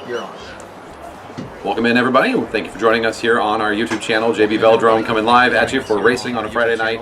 You're on. Welcome in, everybody. Thank you for joining us here on our YouTube channel. JB Velodrome coming live at you for racing on a Friday night.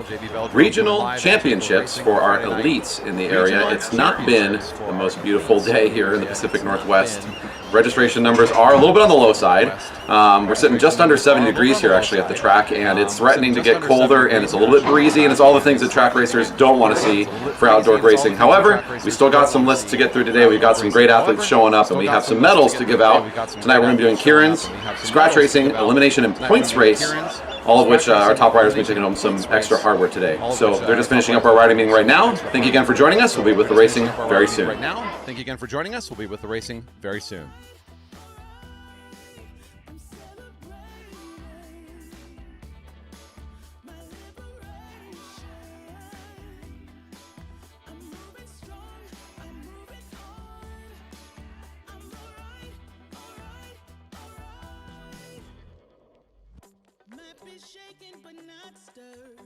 Regional championships for our elites in the area. It's not been the most beautiful day here in the Pacific Northwest. Registration numbers are a little bit on the low side. We're sitting just under 70 degrees here actually at the track, and it's threatening to get colder, and it's a little bit breezy, and it's all the things that track racers don't want to see for outdoor racing. However, we still got some lists to get through today. We've got some great athletes showing up, and we have some medals to give out. Tonight we're going to be doing Keirins, scratch racing, elimination, and points race, all of which our top riders will be taking home some extra hardware today. So they're just finishing up our riding meeting right now. Thank you again for joining us. We'll be with the racing very soon. Thank you again for joining us. We'll be with the racing very soon. Shaken but not stirred.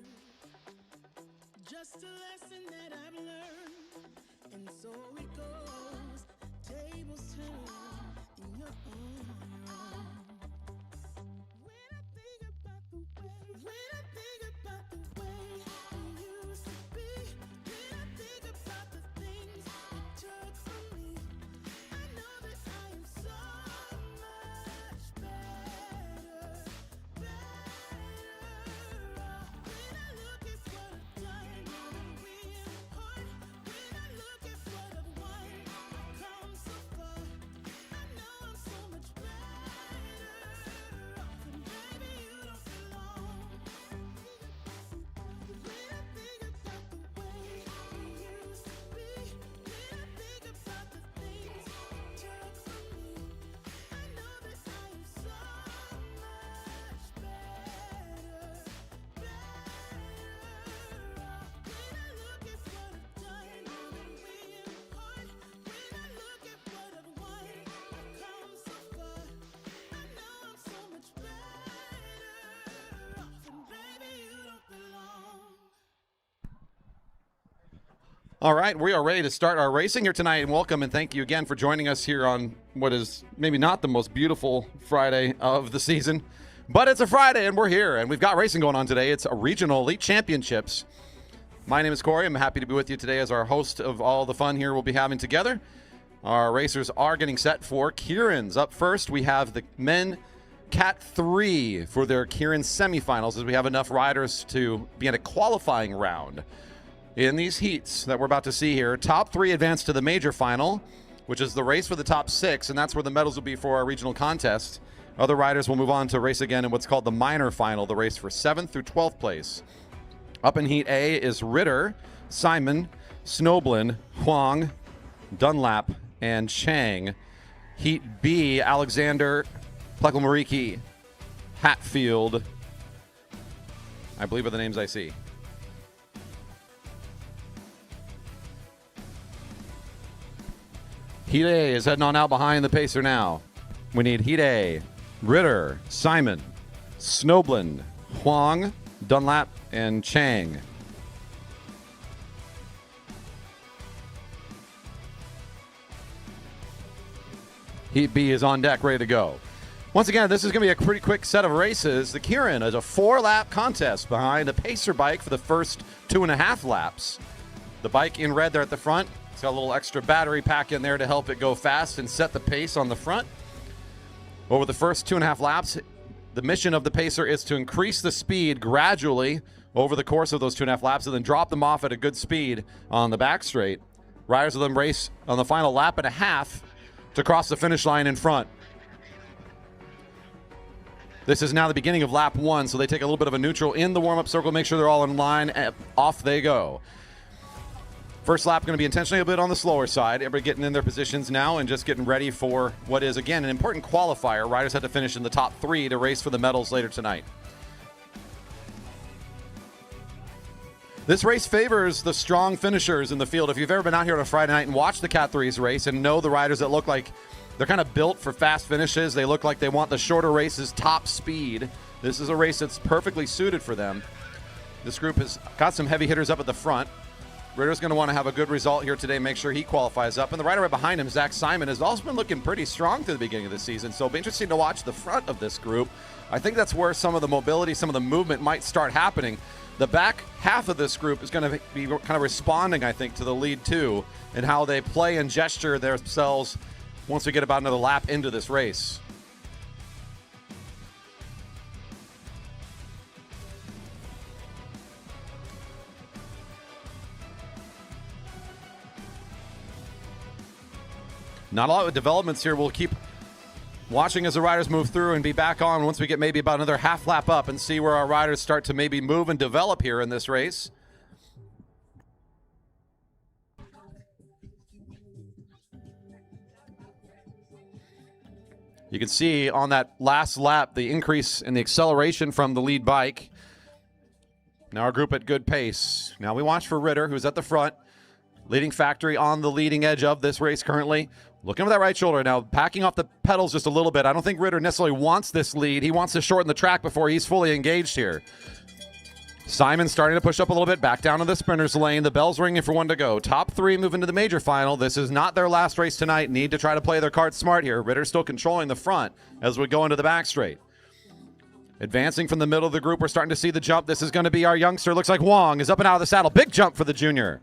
Just a lesson that I've learned, and so it goes. Tables turn in your own. When I think about the way it used to be, when I think about the things it took from me, I know that I am so much better. All right, we are ready to start our racing here tonight, and welcome and thank you again for joining us here on what is maybe not the most beautiful Friday of the season, but it's a Friday and we're here, and we've got racing going on today. It's a regional elite championships. My name is Corey. I'm happy to be with you today as our host of all the fun here we'll be having together. Our racers are getting set for Keirins. Up first, we have the Men Cat 3 for their Keirin semifinals, as we have enough riders to be in a qualifying round. In these heats that we're about to see here, top 3 advance to the major final, which is the race for the top 6, and that's where the medals will be for our regional contest. Other riders will move on to race again in what's called the minor final, the race for 7th through 12th place. Up in Heat A is Ritter, Simon, Snoblin, Huang, Dunlap, and Chang. Heat B, Alexander, Plekelmariki, Hatfield, I believe are the names I see. Heat A is heading on out behind the pacer now. We need Heat A, Ritter, Simon, Snoblin, Huang, Dunlap, and Chang. Heat B is on deck, ready to go. Once again, this is going to be a pretty quick set of races. The Keirin is a 4-lap contest behind a pacer bike for the first 2.5 laps. The bike in red there at the front. It's got a little extra battery pack in there to help it go fast and set the pace on the front. Over the first 2.5 laps, the mission of the pacer is to increase the speed gradually over the course of those 2.5 laps and then drop them off at a good speed on the back straight. Riders will then race on the final lap and a half to cross the finish line in front. This is now the beginning of lap 1, so they take a little bit of a neutral in the warm-up circle, make sure they're all in line, and off they go. First lap going to be intentionally a bit on the slower side. Everybody getting in their positions now and just getting ready for what is, again, an important qualifier. Riders have to finish in the top 3 to race for the medals later tonight. This race favors the strong finishers in the field. If you've ever been out here on a Friday night and watched the Cat 3s race and know the riders that look like they're kind of built for fast finishes, they look like they want the shorter races, top speed. This is a race that's perfectly suited for them. This group has got some heavy hitters up at the front. Ritter's going to want to have a good result here today, make sure he qualifies up. And the rider right behind him, Zach Simon, has also been looking pretty strong through the beginning of the season. So it'll be interesting to watch the front of this group. I think that's where some of the mobility, some of the movement might start happening. The back half of this group is going to be kind of responding, I think, to the lead two and how they play and gesture themselves once we get about another lap into this race. Not a lot of developments here. We'll keep watching as the riders move through and be back on once we get maybe about another half lap up and see where our riders start to maybe move and develop here in this race. You can see on that last lap the increase in the acceleration from the lead bike. Now our group at good pace. Now we watch for Ritter, who's at the front. Leading factory on the leading edge of this race currently. Looking for that right shoulder now, backing off the pedals just a little bit. I don't think Ritter necessarily wants this lead. He wants to shorten the track before he's fully engaged here. Simon starting to push up a little bit, back down to the sprinter's lane. The bell's ringing for one to go. Top three move into the major final. This is not their last race tonight. Need to try to play their cards smart here. Ritter's still controlling the front as we go into the back straight. Advancing from the middle of the group, we're starting to see the jump. This is going to be our youngster. Looks like Wong is up and out of the saddle. Big jump for the junior.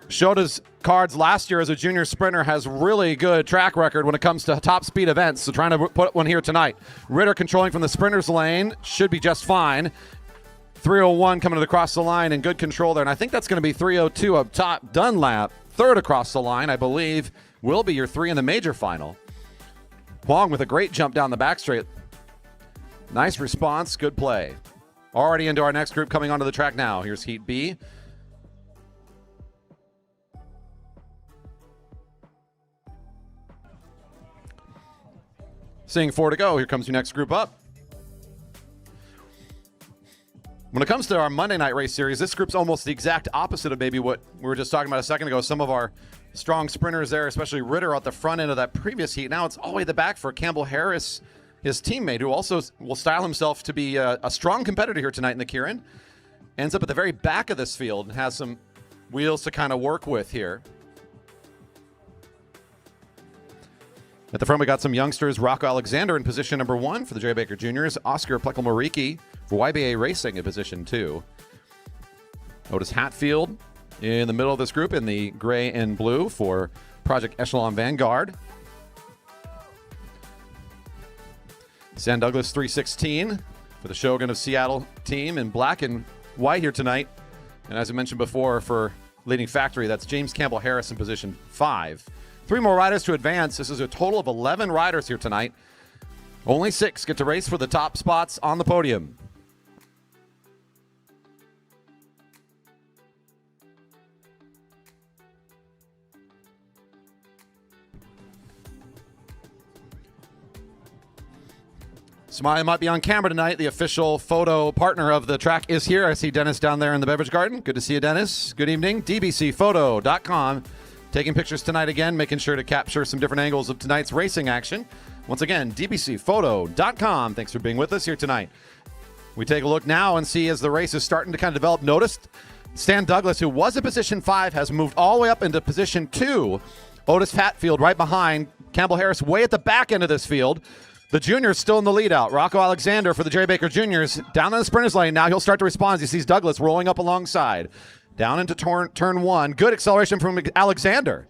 Showed his cards last year as a junior sprinter, has really good track record when it comes to top speed events. So trying to put one here tonight. Ritter controlling from the sprinter's lane. Should be just fine. 301 coming across the line and good control there. And I think that's going to be 302 up top. Dunlap, third across the line, I believe, will be your three in the major final. Wong with a great jump down the back straight. Nice response, good play. Already into our next group coming onto the track now. Here's Heat B. Seeing four to go. Here comes your next group up. When it comes to our Monday night race series, this group's almost the exact opposite of maybe what we were just talking about a second ago. Some of our strong sprinters there, especially Ritter at the front end of that previous heat. Now it's all the way the back for Campbell Harris, his teammate, who also will style himself to be a strong competitor here tonight in the Keirin. Ends up at the very back of this field and has some wheels to kind of work with here. At the front, we got some youngsters. Rocco Alexander in position number 1 for the Jerry Baker Juniors. Oscar Plekel-Moriki for YBA Racing in position 2. Otis Hatfield in the middle of this group in the gray and blue for Project Echelon Vanguard. San Douglas 316 for the Shogun of Seattle team in black and white here tonight. And as I mentioned before, for leading factory, that's James Campbell Harris in position 5. 3 more riders to advance. This is a total of 11 riders here tonight. Only 6 get to race for the top spots on the podium. Smiley might be on camera tonight. The official photo partner of the track is here. I see Dennis down there in the beverage garden. Good to see you, Dennis. Good evening. dbcphoto.com. Taking pictures tonight again, making sure to capture some different angles of tonight's racing action. Once again, dbcphoto.com. Thanks for being with us here tonight. We take a look now and see as the race is starting to kind of develop. Notice Stan Douglas, who was in position 5, has moved all the way up into position 2. Otis Hatfield right behind. Campbell Harris way at the back end of this field. The juniors still in the lead out. Rocco Alexander for the Jerry Baker Juniors down in the sprinter's lane. Now he'll start to respond as he sees Douglas rolling up alongside. Down into turn 1. Good acceleration from Alexander.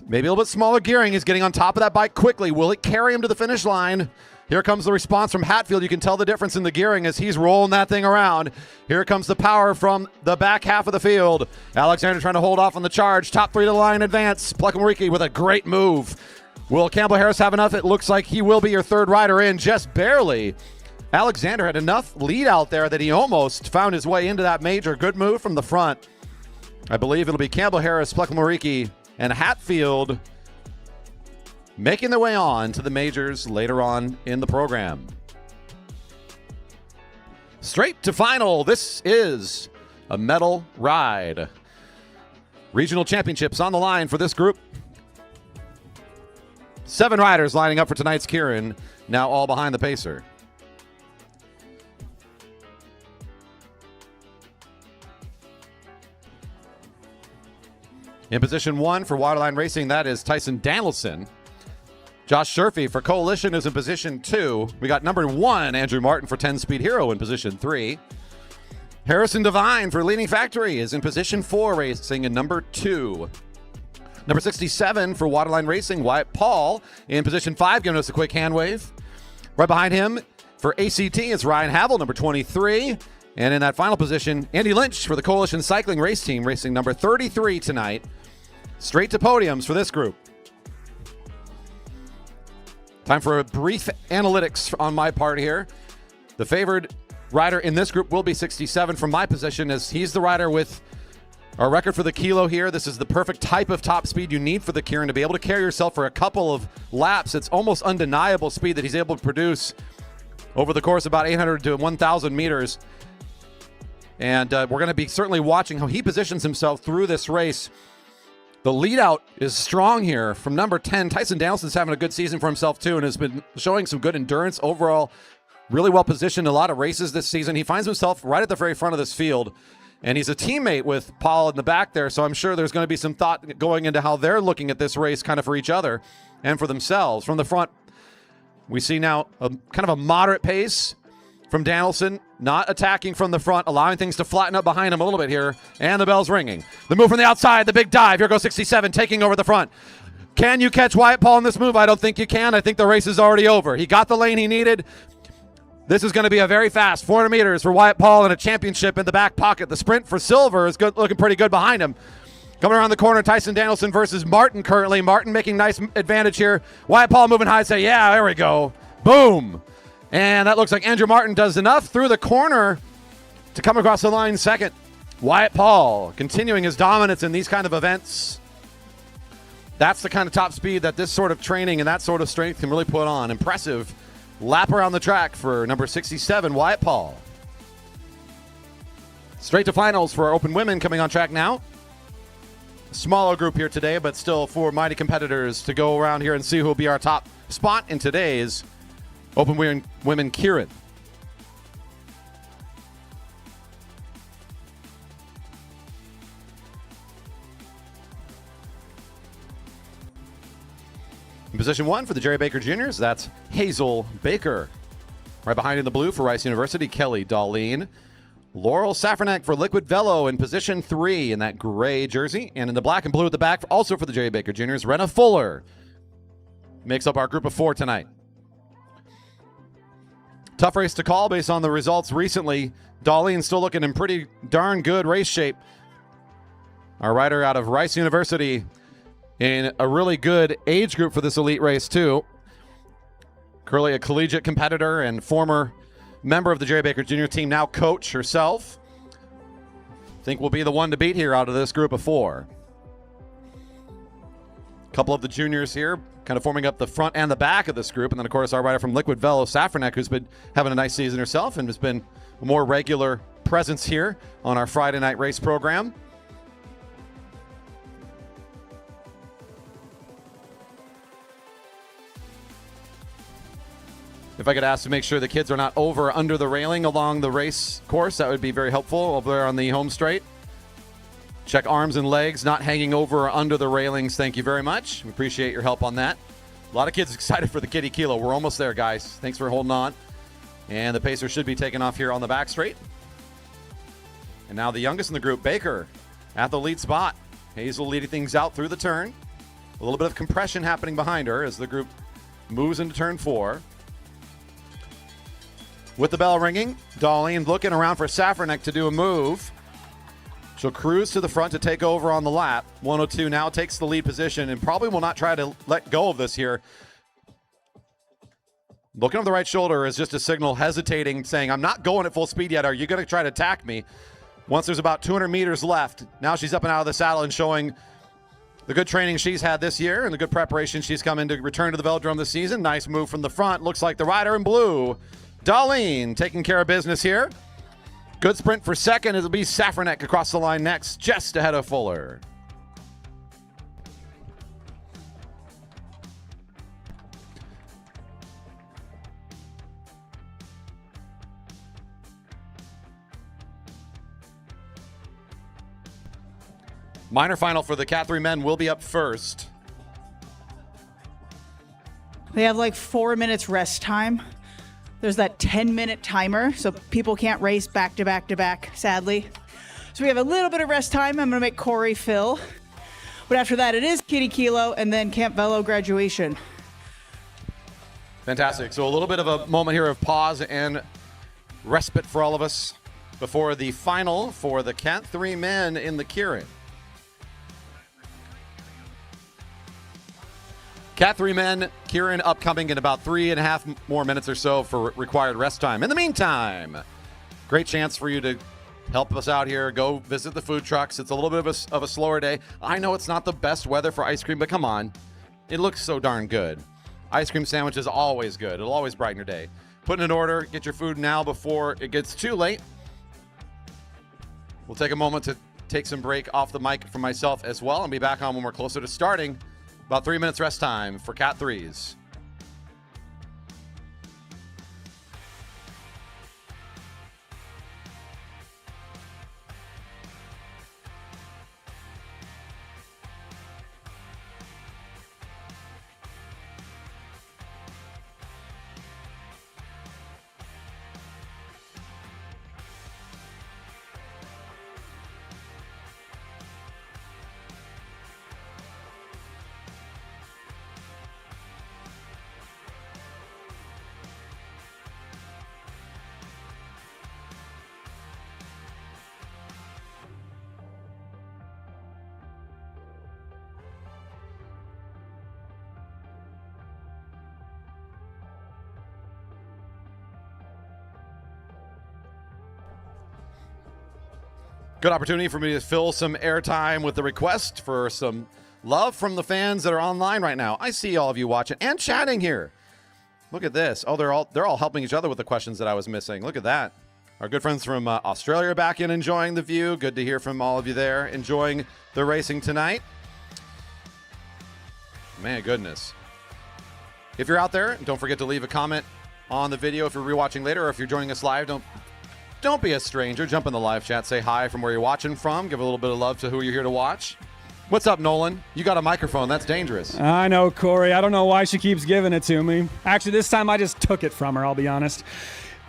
Maybe a little bit smaller gearing. He's getting on top of that bike quickly. Will it carry him to the finish line? Here comes the response from Hatfield. You can tell the difference in the gearing as he's rolling that thing around. Here comes the power from the back half of the field. Alexander trying to hold off on the charge. Top 3 to the line advance. Plekel-Moriki with a great move. Will Campbell Harris have enough? It looks like he will be your third rider in, just barely. Alexander had enough lead out there that he almost found his way into that major. Good move from the front. I believe it'll be Campbell Harris, Plekel-Moriki, and Hatfield making their way on to the majors later on in the program. Straight to final. This is a medal ride. Regional championships on the line for this group. 7 riders lining up for tonight's Keirin, now all behind the pacer. In position 1 for Waterline Racing, that is Tyson Danielson. Josh Sherfy for Coalition is in position 2. We got number 1, Andrew Martin for 10 Speed Hero in position 3. Harrison Devine for Leading Factory is in position 4, racing in number 2. Number 67 for Waterline Racing, Wyatt Paul in position 5, giving us a quick hand wave. Right behind him for ACT is Ryan Havel, number 23. And in that final position, Andy Lynch for the Coalition Cycling Race Team, racing number 33 tonight. Straight to podiums for this group. Time for a brief analytics on my part here. The favored rider in this group will be 67 from my position, as he's the rider with our record for the kilo here. This is the perfect type of top speed you need for the Keirin to be able to carry yourself for a couple of laps. It's almost undeniable speed that he's able to produce over the course of about 800 to 1,000 meters. And we're going to be certainly watching how he positions himself through this race. The lead out is strong here from number 10. Tyson Danielson's having a good season for himself too, and has been showing some good endurance overall. Really well positioned in a lot of races this season. He finds himself right at the very front of this field, and he's a teammate with Paul in the back there, so I'm sure there's going to be some thought going into how they're looking at this race kind of for each other and for themselves. From the front, we see now a kind of a moderate pace from Danielson, not attacking from the front, allowing things to flatten up behind him a little bit here, and the bell's ringing. The move from the outside, the big dive. Here goes 67, taking over the front. Can you catch Wyatt Paul in this move? I don't think you can. I think the race is already over. He got the lane he needed. This is going to be a very fast 400 meters for Wyatt Paul and a championship in the back pocket. The sprint for silver is good, looking pretty good behind him. Coming around the corner, Tyson Danielson versus Martin currently. Martin making nice advantage here. Wyatt Paul moving high, say, yeah, there we go. Boom. And that looks like Andrew Martin does enough through the corner to come across the line second. Wyatt Paul continuing his dominance in these kind of events. That's the kind of top speed that this sort of training and that sort of strength can really put on. Impressive lap around the track for number 67, Wyatt Paul. Straight to finals for our open women coming on track now. Smaller group here today, but still 4 mighty competitors to go around here and see who will be our top spot in today's Open Women Keirin. In position 1 for the Jerry Baker Juniors, that's Hazel Baker. Right behind in the blue for Rice University, Kelly Darlene. Laurel Safranek for Liquid Velo in position 3 in that gray jersey. And in the black and blue at the back, also for the Jerry Baker Juniors, Renna Fuller makes up our group of 4 tonight. Tough race to call based on the results recently. Darlene still looking in pretty darn good race shape. Our rider out of Rice University in a really good age group for this elite race too. Currently a collegiate competitor and former member of the Jerry Baker Jr. team, now coach herself. Think will be the one to beat here out of this group of 4. A couple of the juniors here kind of forming up the front and the back of this group. And then, of course, our rider from Liquid Velo, Safranek, who's been having a nice season herself and has been a more regular presence here on our Friday night race program. If I could ask to make sure the kids are not over or under the railing along the race course, that would be very helpful over there on the home straight. Check arms and legs, not hanging over or under the railings. Thank you very much. We appreciate your help on that. A lot of kids excited for the Kiddie Kilo. We're almost there, guys. Thanks for holding on. And the pacer should be taking off here on the back straight. And now the youngest in the group, Baker, at the lead spot. Hazel leading things out through the turn. A little bit of compression happening behind her as the group moves into turn 4. With the bell ringing, Darlene looking around for Safranek to do a move. She'll cruise to the front to take over on the lap. 102 now takes the lead position and probably will not try to let go of this here. Looking over the right shoulder is just a signal, hesitating, saying, I'm not going at full speed yet. Are you going to try to attack me? Once there's about 200 meters left, now she's up and out of the saddle and showing the good training she's had this year and the good preparation she's come in to return to the Velodrome this season. Nice move from the front. Looks like the rider in blue, Darlene, taking care of business here. Good sprint for second. It'll be Safranek across the line next, just ahead of Fuller. Minor final for the Cat 3 men will be up first. They have like 4 minutes rest time. There's that 10-minute timer, so people can't race back to back to back, sadly. So we have a little bit of rest time. I'm going to make Corey fill. But after that, it is Kiddie Kilo and then Camp Velo graduation. Fantastic. So a little bit of a moment here of pause and respite for all of us before the final for the Cat 3 men in the Keirin. Cat 3 men, Keirin upcoming in about 3.5 more minutes or so for required rest time. In the meantime, great chance for you to help us out here. Go visit the food trucks. It's a little bit of a slower day. I know it's not the best weather for ice cream, but come on. It looks so darn good. Ice cream sandwich is always good. It'll always brighten your day. Put in an order. Get your food now before it gets too late. We'll take a moment to take some break off the mic for myself as well and be back on when we're closer to starting. About 3 minutes rest time for Cat 3s. Good opportunity for me to fill some airtime with the request for some love from the fans that are online right now. I see all of you watching and chatting here. Look at this. Oh, they're all helping each other with the questions that I was missing. Look at that. Our good friends from Australia are back in enjoying the view. Good to hear from all of you there enjoying the racing tonight. Man, goodness. If you're out there, don't forget to leave a comment on the video if you're rewatching later, or if you're joining us live, don't be a stranger. Jump in the live chat. Say hi from where you're watching from. Give a little bit of love to who you're here to watch. What's up, Nolan? You got a microphone. That's dangerous. I know, Corey. I don't know why she keeps giving it to me. Actually, this time I just took it from her, I'll be honest.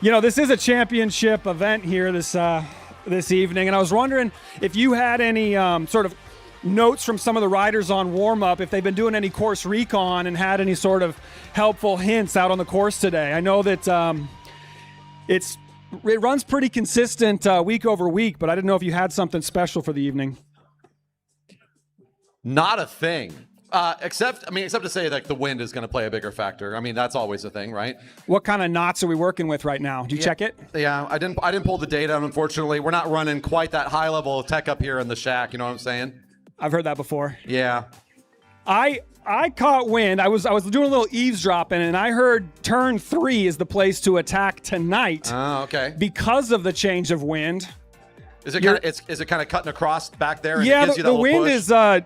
You know, this is a championship event here this evening, and I was wondering if you had any sort of notes from some of the riders on warm-up, if they've been doing any course recon and had any sort of helpful hints out on the course today. I know that it runs pretty consistent week over week, but I didn't know if you had something special for the evening. Not a thing. Except to say like the wind is going to play a bigger factor. I mean, that's always a thing, right? What kind of knots are we working with right now? Do you check it? Yeah, I didn't pull the data, unfortunately. We're not running quite that high level of tech up here in the shack, you know what I'm saying? I've heard that before. Yeah. I caught wind. I was doing a little eavesdropping, and I heard turn 3 is the place to attack tonight. Oh, okay. Because of the change of wind. Is it kind of cutting across back there? And Yeah, it gives you that the little wind push? is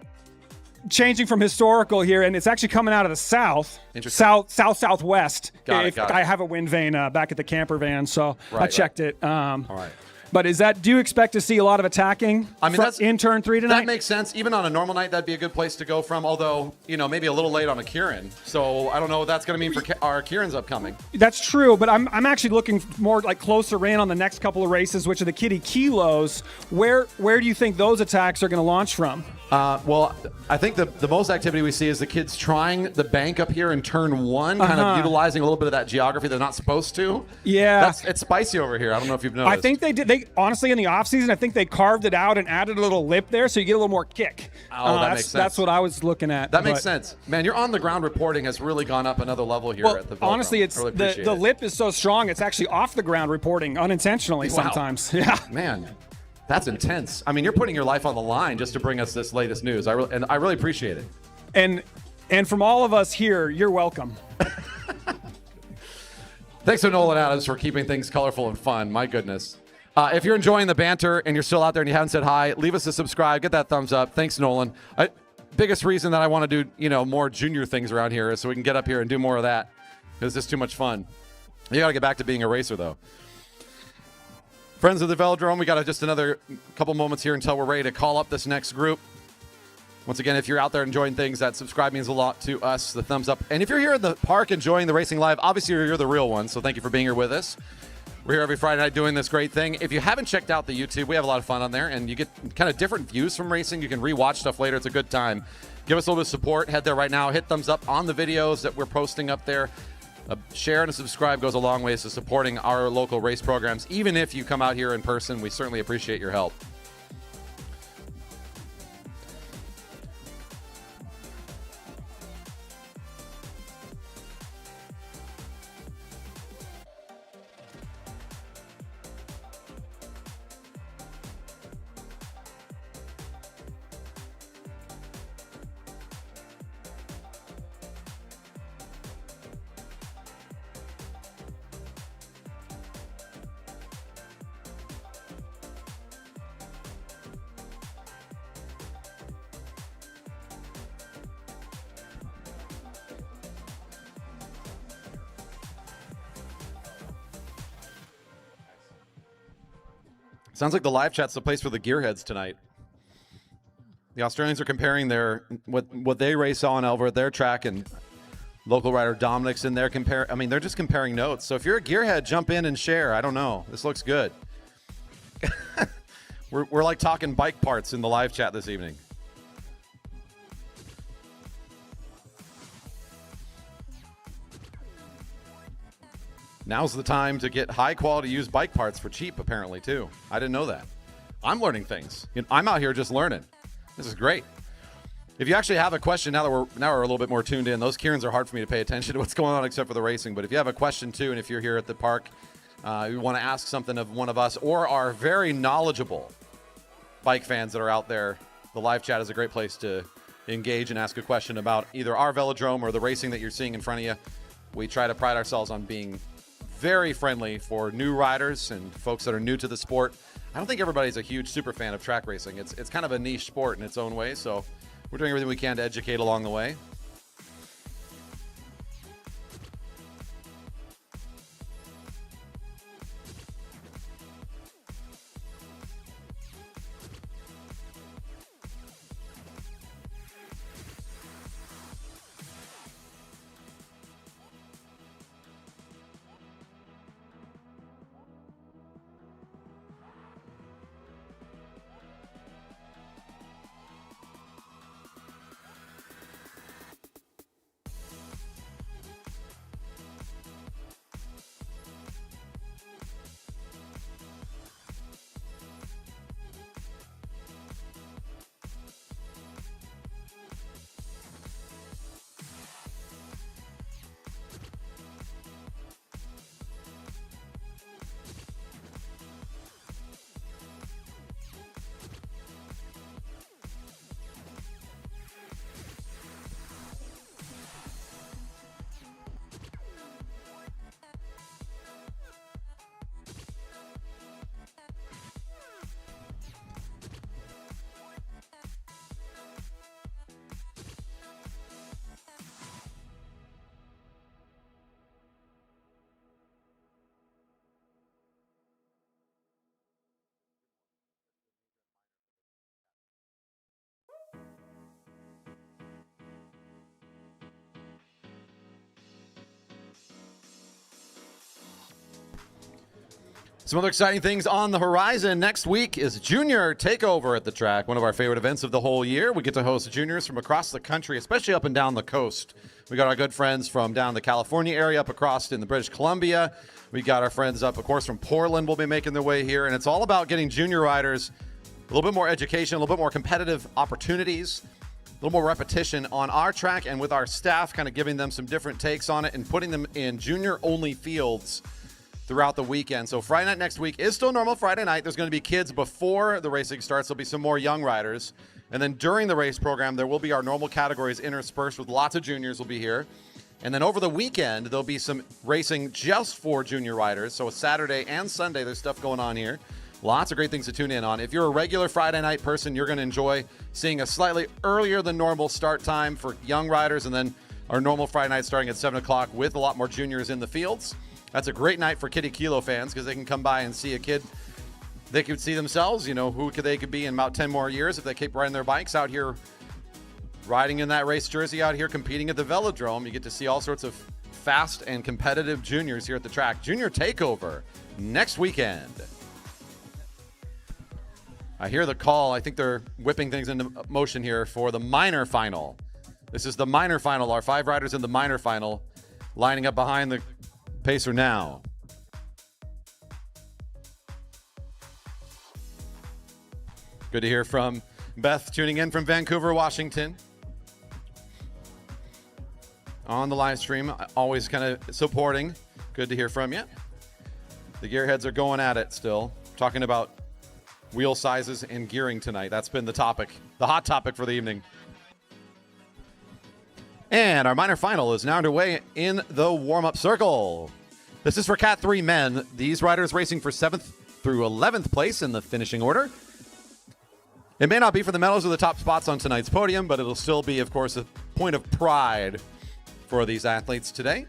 changing from historical here, and it's actually coming out of the south. Interesting. Southwest. Got it. I have a wind vane back at the camper van, so I checked it. All right. But do you expect to see a lot of attacking in turn 3 tonight? That makes sense. Even on a normal night, that'd be a good place to go from, although, maybe a little late on a Keirin. So I don't know what that's going to mean for our Keirins upcoming. That's true, but I'm actually looking more like closer in on the next couple of races, which are the Kiddie Kilos. Where do you think those attacks are going to launch from? Well, I think the most activity we see is the kids trying the bank up here in turn 1, kind of utilizing a little bit of that geography they're not supposed to. Yeah. It's spicy over here. I don't know if you've noticed. I think they did. Honestly, in the offseason, I think they carved it out and added a little lip there so you get a little more kick. Oh, that makes sense. That's what I was looking at. That makes sense. Man, your on-the-ground reporting has really gone up another level here at the Velodrome. Honestly, it's really the lip is so strong, it's actually off-the-ground reporting unintentionally sometimes. Yeah. Man. That's intense. I mean, you're putting your life on the line just to bring us this latest news. I really appreciate it. And from all of us here, you're welcome. Thanks to Nolan Adams for keeping things colorful and fun. My goodness. If you're enjoying the banter and you're still out there and you haven't said hi, leave us a subscribe. Get that thumbs up. Thanks, Nolan. Biggest reason that I want to do more junior things around here is so we can get up here and do more of that. It's just too much fun. You got to get back to being a racer, though. Friends of the Velodrome, we got just another couple moments here until we're ready to call up this next group. Once again, if you're out there enjoying things, that subscribe means a lot to us, the thumbs up. And if you're here in the park enjoying the racing live, obviously you're the real one, so thank you for being here with us. We're here every Friday night doing this great thing. If you haven't checked out the YouTube, we have a lot of fun on there, and you get kind of different views from racing. You can rewatch stuff later. It's a good time. Give us a little bit of support. Head there right now. Hit thumbs up on the videos that we're posting up there. A share and a subscribe goes a long ways to supporting our local race programs. Even if you come out here in person, we certainly appreciate your help. Sounds like the live chat's the place for the gearheads tonight. The Australians are comparing what they race on over at their track, and local rider Dominic's in there they're just comparing notes. So if you're a gearhead, jump in and share. I don't know. This looks good. We're like talking bike parts in the live chat this evening. Now's the time to get high-quality used bike parts for cheap, apparently, too. I didn't know that. I'm learning things. I'm out here just learning. This is great. If you actually have a question, now we're a little bit more tuned in. Those Keirins are hard for me to pay attention to what's going on except for the racing. But if you have a question, too, and if you're here at the park, you want to ask something of one of us or our very knowledgeable bike fans that are out there, the live chat is a great place to engage and ask a question about either our velodrome or the racing that you're seeing in front of you. We try to pride ourselves on being very friendly for new riders and folks that are new to the sport. I don't think everybody's a huge super fan of track racing. It's kind of a niche sport in its own way, so we're doing everything we can to educate along the way. Some other exciting things on the horizon. Next week is Junior Takeover at the track, one of our favorite events of the whole year. We get to host juniors from across the country, especially up and down the coast. We got our good friends from down the California area, up across in the British Columbia. We got our friends up, of course, from Portland will be making their way here. And it's all about getting junior riders a little bit more education, a little bit more competitive opportunities, a little more repetition on our track and with our staff, kind of giving them some different takes on it and putting them in junior-only fields throughout the weekend. So Friday night next week is still normal Friday night. There's going to be kids before the racing starts. There'll be some more young riders. And then during the race program, there will be our normal categories interspersed with lots of juniors will be here. And then over the weekend, there'll be some racing just for junior riders. So Saturday and Sunday, there's stuff going on here. Lots of great things to tune in on. If you're a regular Friday night person, you're going to enjoy seeing a slightly earlier than normal start time for young riders, and then our normal Friday night starting at 7 o'clock with a lot more juniors in the fields. That's a great night for Kiddie Kilo fans because they can come by and see a kid. They could see themselves, who they could be in about 10 more years if they keep riding their bikes out here riding in that race jersey out here competing at the Velodrome. You get to see all sorts of fast and competitive juniors here at the track. Junior Takeover next weekend. I hear the call. I think they're whipping things into motion here for the minor final. This is the minor final. Our 5 riders in the minor final lining up behind the pacer now. Good to hear from Beth tuning in from Vancouver, Washington. On the live stream, always kind of supporting. Good to hear from you. The gearheads are going at it still. Talking about wheel sizes and gearing tonight. That's been the topic, the hot topic for the evening. And our minor final is now underway in the warm-up circle. This is for Cat 3 men. These riders racing for 7th through 11th place in the finishing order. It may not be for the medals or the top spots on tonight's podium, but it'll still be, of course, a point of pride for these athletes today.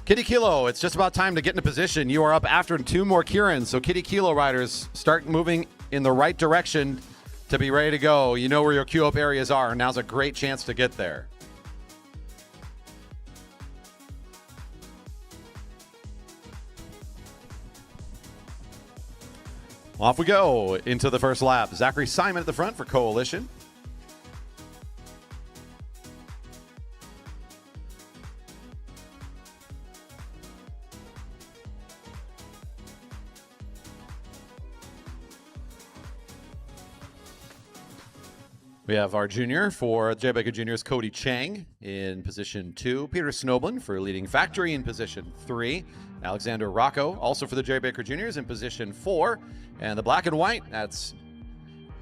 Kiddie Kilo, it's just about time to get into position. You are up after 2 more Keirins, so Kiddie Kilo riders start moving in the right direction to be ready to go. You know where your queue up areas are. Now's a great chance to get there. Off we go into the first lap. Zachary Simon at the front for Coalition. We have our junior for Jerry Baker Juniors, Cody Chang in position 2. Peter Snoblin for leading factory in position 3. Alexander Rocco also for the Jerry Baker Juniors in position 4. And the black and white, that's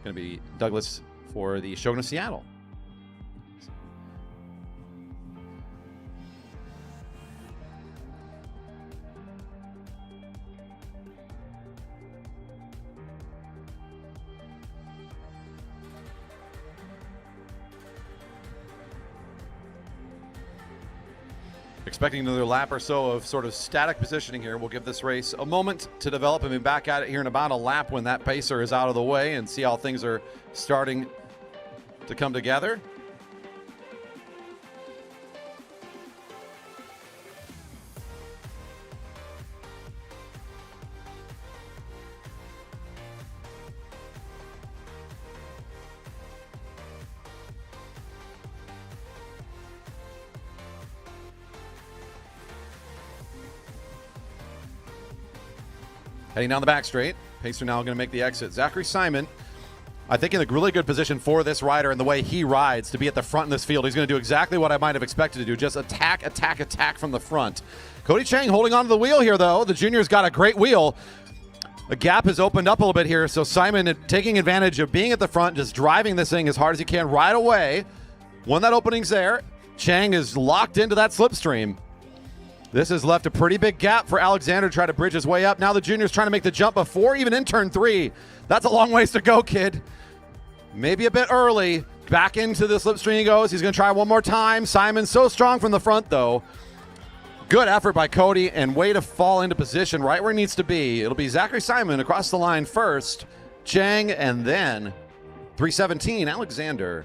going to be Douglas for the Shogun of Seattle. Expecting another lap or so of sort of static positioning here. We'll give this race a moment to develop and be back at it here in about a lap when that pacer is out of the way and see how things are starting to come together. Heading down the back straight. Pacer now going to make the exit. Zachary Simon, I think in a really good position for this rider and the way he rides to be at the front in this field. He's going to do exactly what I might have expected to do. Just attack, attack, attack from the front. Cody Chang holding on to the wheel here, though. The junior's got a great wheel. A gap has opened up a little bit here, so Simon taking advantage of being at the front, just driving this thing as hard as he can right away. When that opening's there, Chang is locked into that slipstream. This has left a pretty big gap for Alexander to try to bridge his way up. Now the junior's trying to make the jump before even in turn 3. That's a long ways to go, kid. Maybe a bit early. Back into the slipstream he goes. He's going to try one more time. Simon's so strong from the front, though. Good effort by Cody and way to fall into position right where he needs to be. It'll be Zachary Simon across the line first. Chang and then 317, Alexander.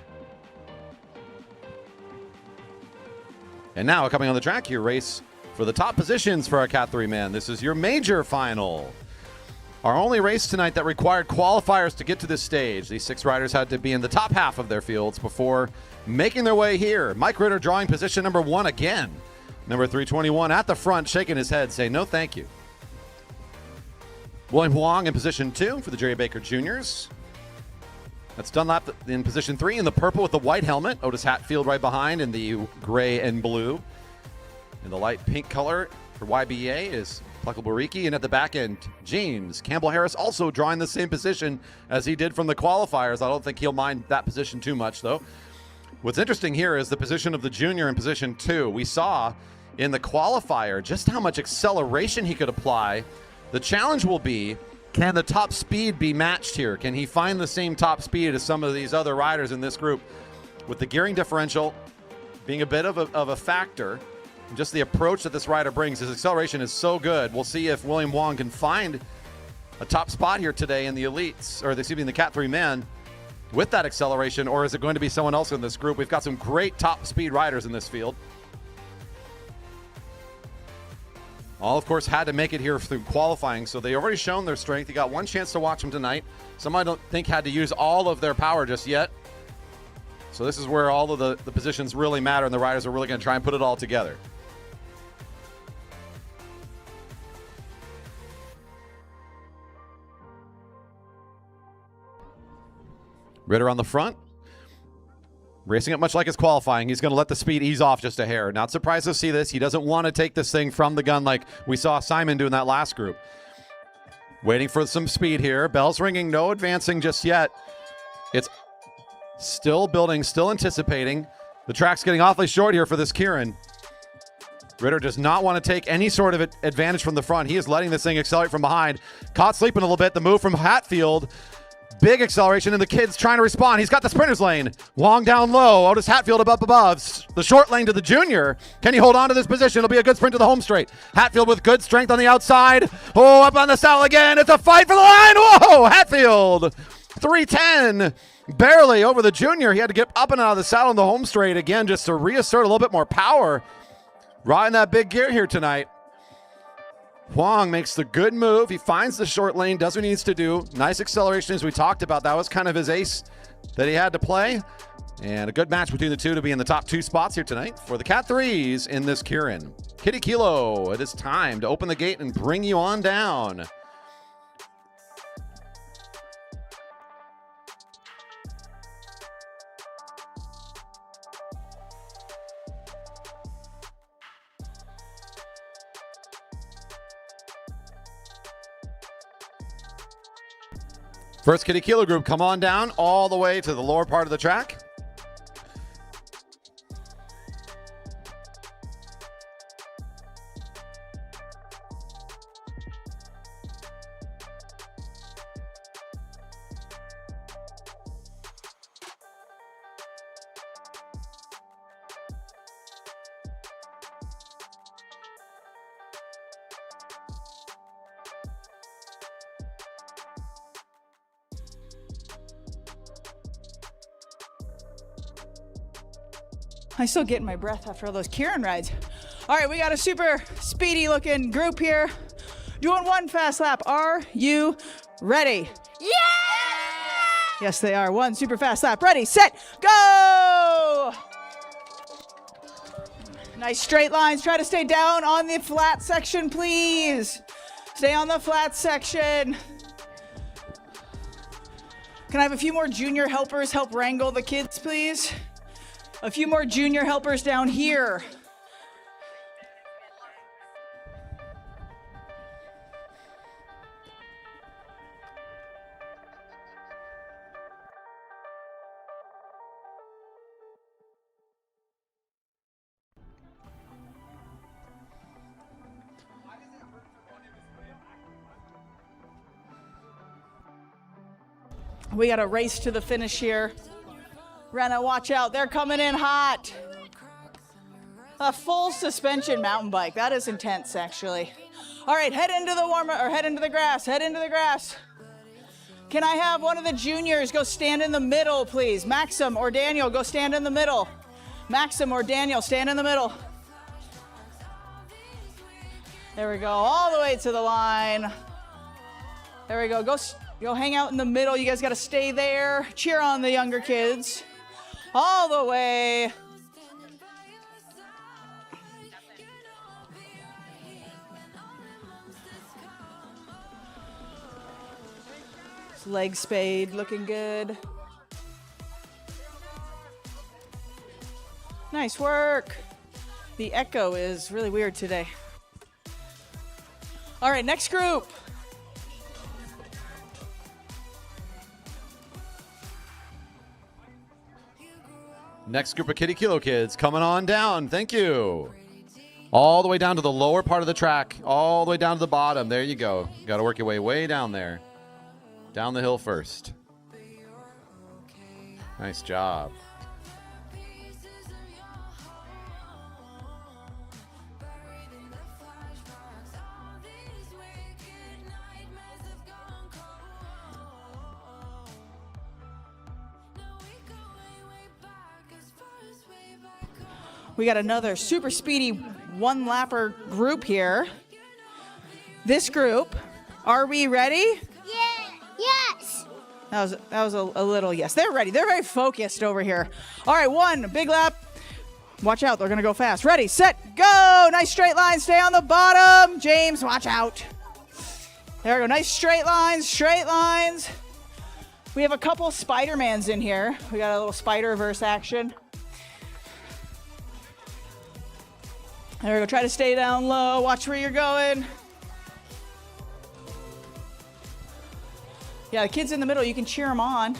And now coming on the track here, race for the top positions for our Cat 3 man. This is your major final. Our only race tonight that required qualifiers to get to this stage. These 6 riders had to be in the top half of their fields before making their way here. Mike Ritter drawing position number 1 again. Number 321 at the front, shaking his head, saying no thank you. William Huang in position 2 for the Jerry Baker Juniors. That's Dunlap in position 3 in the purple with the white helmet. Otis Hatfield right behind in the gray and blue. In the light pink color for YBA is Pluckle Bariki, and at the back end, James Campbell-Harris also drawing the same position as he did from the qualifiers. I don't think he'll mind that position too much, though. What's interesting here is the position of the junior in position 2. We saw in the qualifier just how much acceleration he could apply. The challenge will be, can the top speed be matched here? Can he find the same top speed as some of these other riders in this group? With the gearing differential being a bit of a factor, just the approach that this rider brings, his acceleration is so good. We'll see if William Wong can find a top spot here today in the elites, or excuse me, in the Cat 3 man. with that acceleration, or is it going to be someone else in this group? We've got some great top speed riders in this field. All, of course, had to make it here through qualifying, so they already shown their strength. You got one chance to watch them tonight. Some I don't think had to use all of their power just yet. So this is where all of the positions really matter, and the riders are really going to try and put it all together. Ritter on the front. Racing it much like his qualifying. He's going to let the speed ease off just a hair. Not surprised to see this. He doesn't want to take this thing from the gun like we saw Simon do in that last group. Waiting for some speed here. Bell's ringing. No advancing just yet. It's still building, still anticipating. The track's getting awfully short here for this Keirin. Ritter does not want to take any sort of advantage from the front. He is letting this thing accelerate from behind. Caught sleeping a little bit. The move from Hatfield. Big acceleration, and the kid's trying to respond. He's got the sprinter's lane. Wong down low. Otis Hatfield above. The short lane to the junior. Can he hold on to this position? It'll be a good sprint to the home straight. Hatfield with good strength on the outside. Oh, up on the saddle again. It's a fight for the line. Whoa, Hatfield. 310. Barely over the junior. He had to get up and out of the saddle in the home straight again just to reassert a little bit more power. Riding that big gear here tonight. Huang makes the good move. He finds the short lane, does what he needs to do. Nice acceleration as we talked about. That was kind of his ace that he had to play. And a good match between the two to be in the top 2 spots here tonight for the Cat 3s in this Keirin. Kiddie Kilo, it is time to open the gate and bring you on down. First Kiddie Kilo group, come on down all the way to the lower part of the track. I still getting my breath after all those Keirin rides. All right, we got a super speedy looking group here. Doing one fast lap. Are you ready? Yeah! Yes, they are. One super fast lap. Ready, set, go! Nice straight lines. Try to stay down on the flat section, please. Stay on the flat section. Can I have a few more junior helpers help wrangle the kids, please? A few more junior helpers down here. We got a race to the finish here. Renna, watch out. They're coming in hot. A full suspension mountain bike. That is intense, actually. All right, head into the warmer, or head into the grass. Head into the grass. Can I have one of the juniors go stand in the middle, please? Maxim or Daniel, go stand in the middle. Maxim or Daniel, stand in the middle. There we go, all the way to the line. There we go. Go hang out in the middle. You guys got to stay there. Cheer on the younger kids. All the way. Leg spade looking good. Nice work. The echo is really weird today. All right, next group. Next group of Kiddie Kilo kids coming on down. Thank you. All the way down to the lower part of the track. All the way down to the bottom. There you go. Got to work your way down there. Down the hill first. Nice job. We got another super speedy one-lapper group here. This group, are we ready? Yeah. Yes. That was a little yes. They're ready. They're very focused over here. All right, one big lap. Watch out. They're going to go fast. Ready, set, go. Nice straight line. Stay on the bottom. James, watch out. There we go. Nice straight lines, straight lines. We have a couple Spider-Mans in here. We got a little Spider-Verse action. There we go. Try to stay down low. Watch where you're going. Yeah, the kids in the middle, you can cheer them on.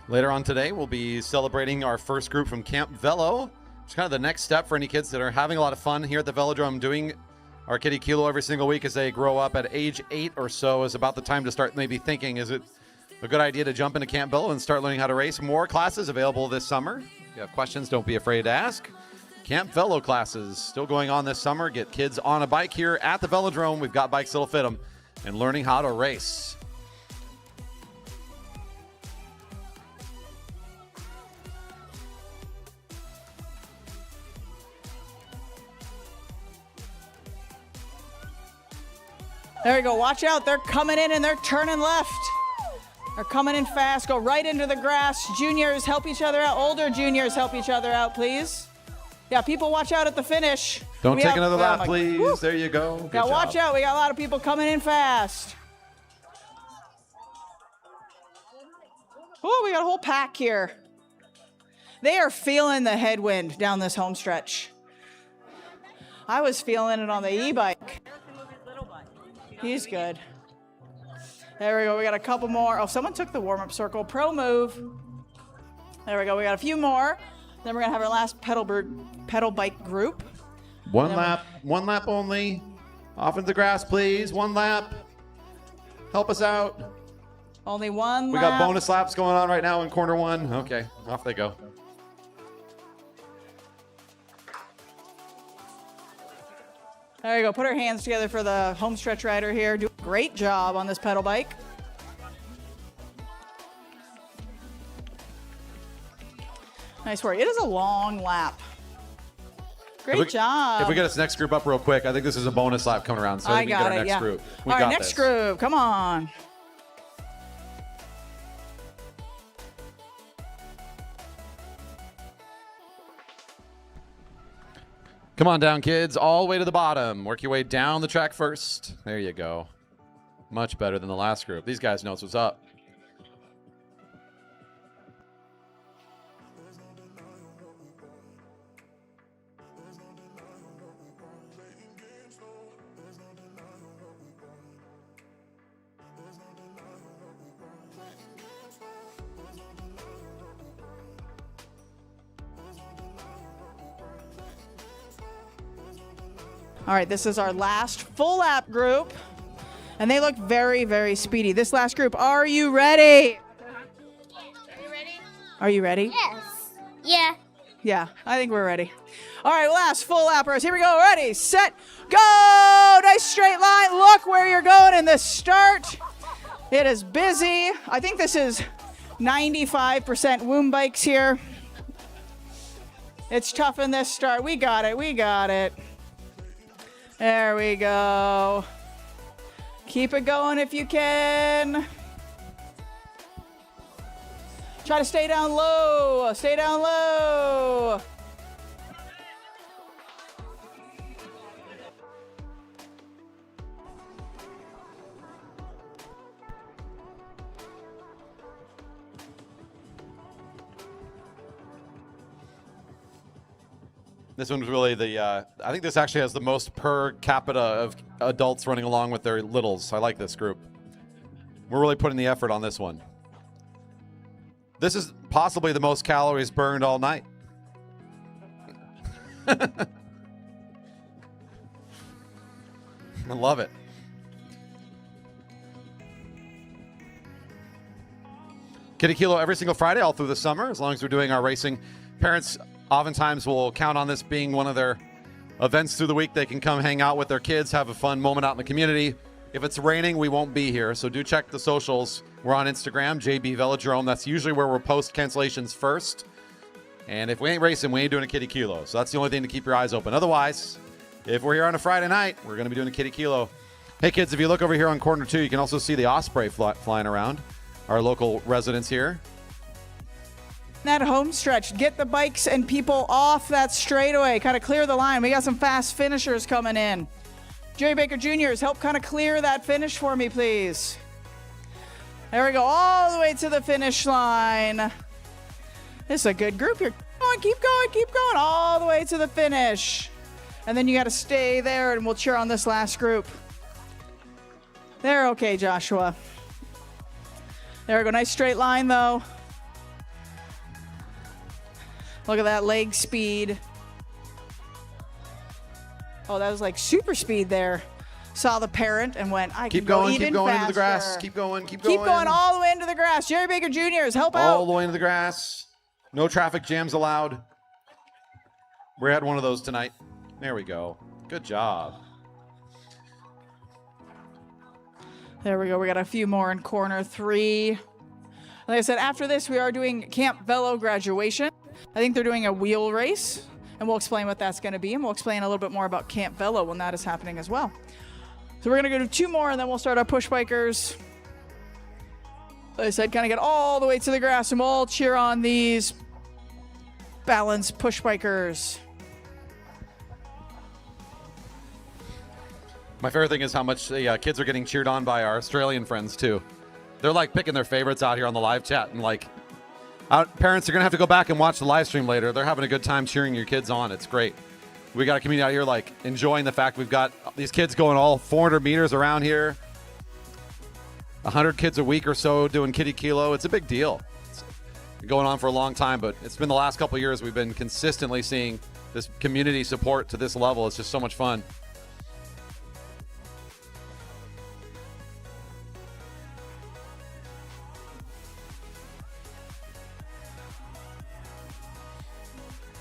Later on today, we'll be celebrating our first group from Camp Velo. It's kind of the next step for any kids that are having a lot of fun here at the Velodrome. Doing our Kiddie Kilo every single week as they grow up at age 8 or so is about the time to start maybe thinking, is it a good idea to jump into Camp Velo and start learning how to race? More classes available this summer. If you have questions, don't be afraid to ask. Camp Velo classes still going on this summer. Get kids on a bike here at the Velodrome. We've got bikes that'll fit them and learning how to race. There we go. Watch out. They're coming in and they're turning left. They're coming in fast. Go right into the grass. Juniors, help each other out. Older juniors, help each other out, please. Yeah, people watch out at the finish. Don't take another lap, please. Woo. There you go. Good Yeah, watch job. out. We got a lot of people coming in fast. Oh, we got a whole pack here. They are feeling the headwind down this home stretch. I was feeling it on the e-bike. He's good. There we go. We got a couple more. Oh, someone took the warm-up circle. Pro move. There we go. We got a few more. Then we're going to have our last pedal bike group. One lap only. Off into the grass, please. One lap. Help us out. Only one We lap. got bonus laps going on right now in corner 1. Okay, off they go. There you go. Put our hands together for the home stretch rider here. Do a great job on this pedal bike. Nice work. It is a long lap. Great job. If we get this next group up real quick, I think this is a bonus lap coming around, so I we can got get our it, next yeah. group. All right, next group. Come on. Come on down, kids, all the way to the bottom. Work your way down the track first. There you go. Much better than the last group. These guys knows what's up. All right, this is our last full lap group, and they look very, very speedy. This last group, are you ready? Are you ready? Yes. Yeah. Yeah, I think we're ready. All right, last full lappers. Here we go. Ready, set, go. Nice straight line. Look where you're going in this start. It is busy. I think this is 95% womb bikes here. It's tough in this start. We got it. We got it. There we go. Keep it going if you can. Try to stay down low. Stay down low. This one was really the, I think this actually has the most per capita of adults running along with their littles. I like this group. We're really putting the effort on this one. This is possibly the most calories burned all night. I love it. Kiddie Kilo every single Friday all through the summer, as long as we're doing our racing. Parents oftentimes will count on this being one of their events through the week. They can come hang out with their kids, have a fun moment out in the community. If it's raining, we won't be here, so do check the socials. We're on Instagram, JB Velodrome. That's usually where we'll post cancellations first. And if we ain't racing, we ain't doing a Kiddie Kilo. So that's the only thing to keep your eyes open. Otherwise, if we're here on a Friday night, we're going to be doing a Kiddie Kilo. Hey, kids, if you look over here on corner 2, you can also see the Osprey flying around, our local residents here. That home stretch, get the bikes and people off that straightaway. Kind of clear the line. We got some fast finishers coming in. Jerry Baker Jr.'s, help kind of clear that finish for me, please. There we go, all the way to the finish line. This is a good group here. Keep going, all the way to the finish. And then you got to stay there, and we'll cheer on this last group. There, okay, Joshua. There we go, nice straight line, though. Look at that leg speed. Oh, that was like super speed there. Saw the parent and went, I can go even keep going faster. into the grass. Keep going. Keep going all the way into the grass. Jerry Baker Jr.'s, help out. All the way into the grass. No traffic jams allowed. We had one of those tonight. There we go. Good job. There we go. We got a few more in corner 3. Like I said, after this, we are doing Camp Velo graduation. I think they're doing a wheel race, and we'll explain what that's going to be, and we'll explain a little bit more about Camp Velo when that is happening as well. So we're going to go do 2 more, and then we'll start our push bikers. Like I said, kind of get all the way to the grass, and we'll cheer on these balanced push bikers. My favorite thing is how much the kids are getting cheered on by our Australian friends, too. They're like picking their favorites out here on the live chat, and like parents are going to have to go back and watch the live stream later. They're having a good time cheering your kids on. It's great. We got a community out here like enjoying the fact we've got these kids going all 400 meters around here. 100 kids a week or so doing Kiddie Kilo. It's a big deal. It's been going on for a long time, but it's been the last couple of years we've been consistently seeing this community support to this level. It's just so much fun.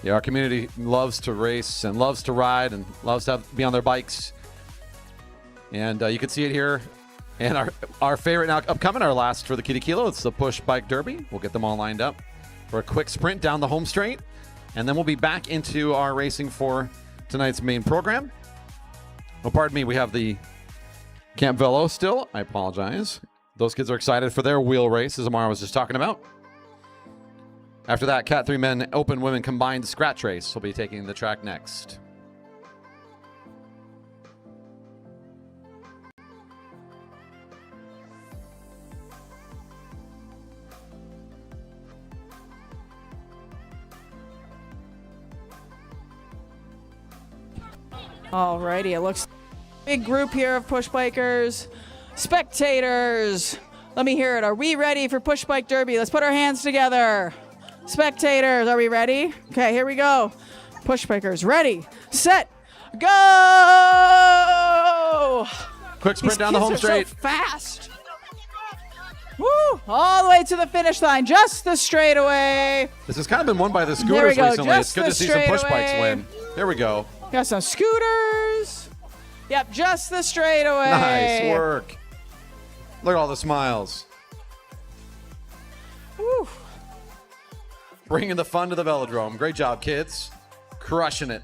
Yeah, our community loves to race and loves to ride and loves to be on their bikes. And you can see it here. And our favorite now upcoming, our last for the Kiddie Kilo, it's the Push Bike Derby. We'll get them all lined up for a quick sprint down the home straight. And then we'll be back into our racing for tonight's main program. Oh, pardon me, we have the Camp Velo still. I apologize. Those kids are excited for their wheel race, as Amara was just talking about. After that, Cat 3 Men Open Women Combined Scratch Race will be taking the track next. Alrighty, it looks big group here of push bikers. Spectators, let me hear it. Are we ready for Push Bike Derby? Let's put our hands together. Spectators, are we ready? Okay, here we go. Push bikers, ready, set, go! Quick sprint These down the kids home are straight. So fast. Woo! All the way to the finish line, just the straightaway. This has kind of been won by the There scooters we go, recently. It's just good the to see some push bikes straightaway. win. There we go. Got some scooters. Yep, just the straightaway. Nice work. Look at all the smiles. Woo. Bringing the fun to the velodrome. Great job, kids. Crushing it.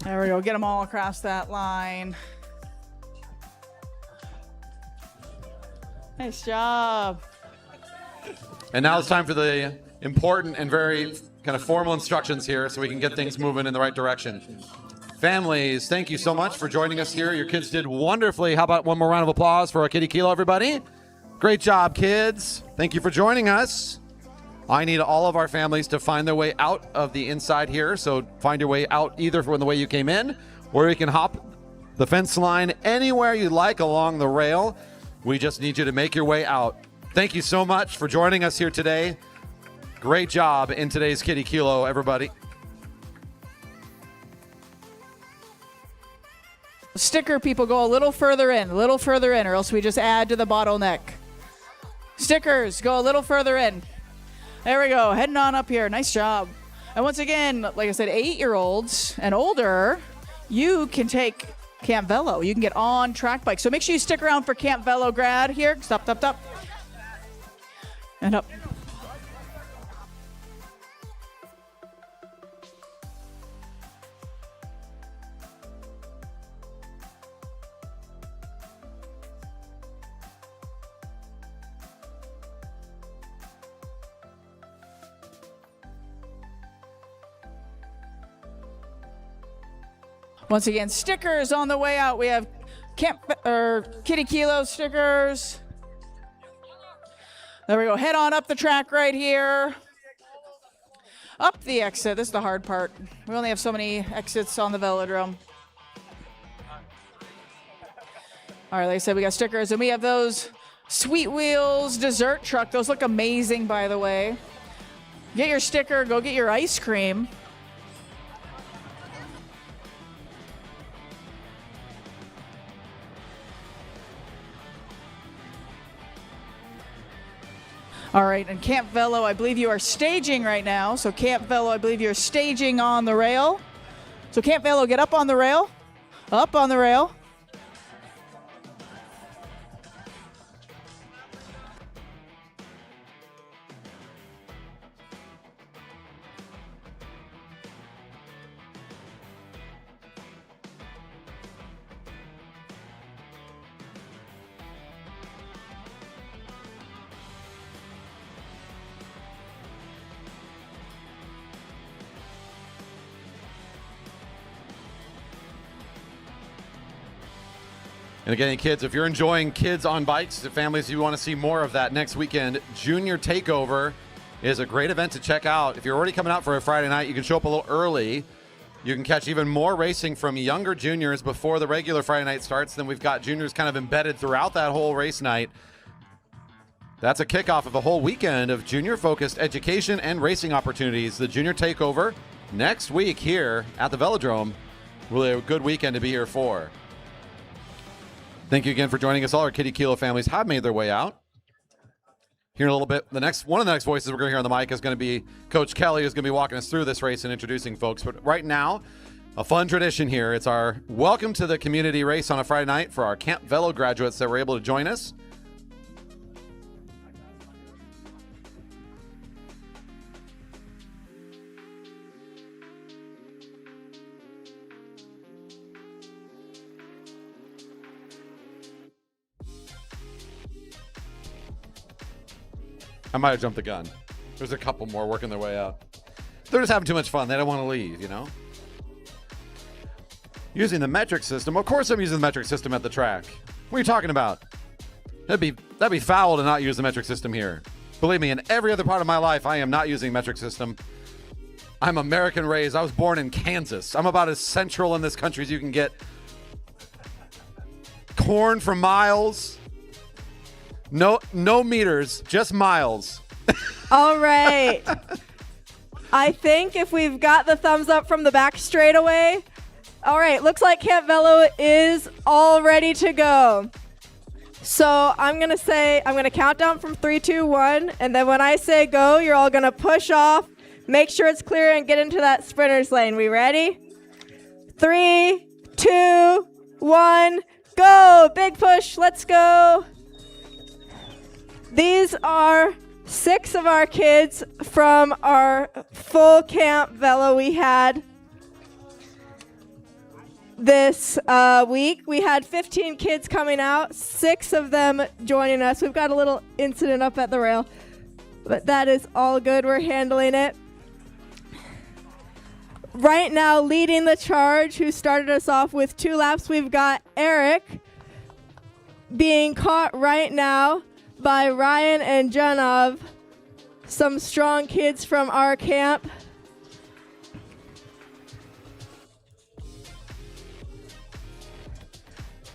There we go. Get them all across that line. Nice job. And now it's time for the important and very kind of formal instructions here so we can get things moving in the right direction. Families, thank you so much for joining us here. Your kids did wonderfully. How about one more round of applause for our Kiddie Kilo, everybody? Great job, kids. Thank you for joining us. I need all of our families to find their way out of the inside here. So find your way out either from the way you came in, or you can hop the fence line anywhere you like along the rail. We just need you to make your way out. Thank you so much for joining us here today. Great job in today's Kiddie Kilo, everybody. Sticker people, go a little further in, or else we just add to the bottleneck. Stickers, go a little further in. There we go, heading on up here. Nice job. And once again, like I said, 8-year-olds and older, you can take Camp Velo. You can get on track bikes. So make sure you stick around for Camp Velo grad here. Stop, stop, stop. And up. Once again, stickers on the way out. We have Kiddie Kilo stickers. There we go. Head on up the track right here. Up the exit. This is the hard part. We only have so many exits on the velodrome. All right, like I said, we got stickers, and we have those Sweet Wheels dessert truck. Those look amazing, by the way. Get your sticker. Go get your ice cream. All right, and Camp Velo, I believe you are staging right now. So Camp Velo, I believe you're staging on the rail. So Camp Velo, get up on the rail. Up on the rail. And again, kids, if you're enjoying kids on bikes, the families, you want to see more of that next weekend, Junior Takeover is a great event to check out. If you're already coming out for a Friday night, you can show up a little early. You can catch even more racing from younger juniors before the regular Friday night starts. Then we've got juniors kind of embedded throughout that whole race night. That's a kickoff of a whole weekend of junior-focused education and racing opportunities. The Junior Takeover next week here at the Velodrome. Really a good weekend to be here for. Thank you again for joining us. All our Kiddie Kilo families have made their way out. Here in a little bit, one of the next voices we're going to hear on the mic is going to be Coach Kelly, who's going to be walking us through this race and introducing folks. But right now, a fun tradition here. It's our welcome to the community race on a Friday night for our Camp Velo graduates that were able to join us. I might have jumped the gun. There's a couple more working their way out. They're just having too much fun. They don't want to leave, you know? Using the metric system. Of course I'm using the metric system at the track. What are you talking about? That'd be foul to not use the metric system here. Believe me, in every other part of my life, I am not using metric system. I'm American raised. I was born in Kansas. I'm about as central in this country as you can get. Corn for miles. No meters, just miles. All right. I think if we've got the thumbs up from the back straightaway. All right, looks like Camp Velo is all ready to go. So I'm going to count down from 3, 2, 1. And then when I say go, you're all going to push off, make sure it's clear, and get into that sprinter's lane. We ready? 3, 2, 1, go. Big push. Let's go. These are 6 of our kids from our full Camp Velo we had this week. We had 15 kids coming out, 6 of them joining us. We've got a little incident up at the rail, but that is all good. We're handling it. Right now, leading the charge, who started us off with 2 laps, we've got Eric being caught right now by Ryan and Janov, some strong kids from our camp.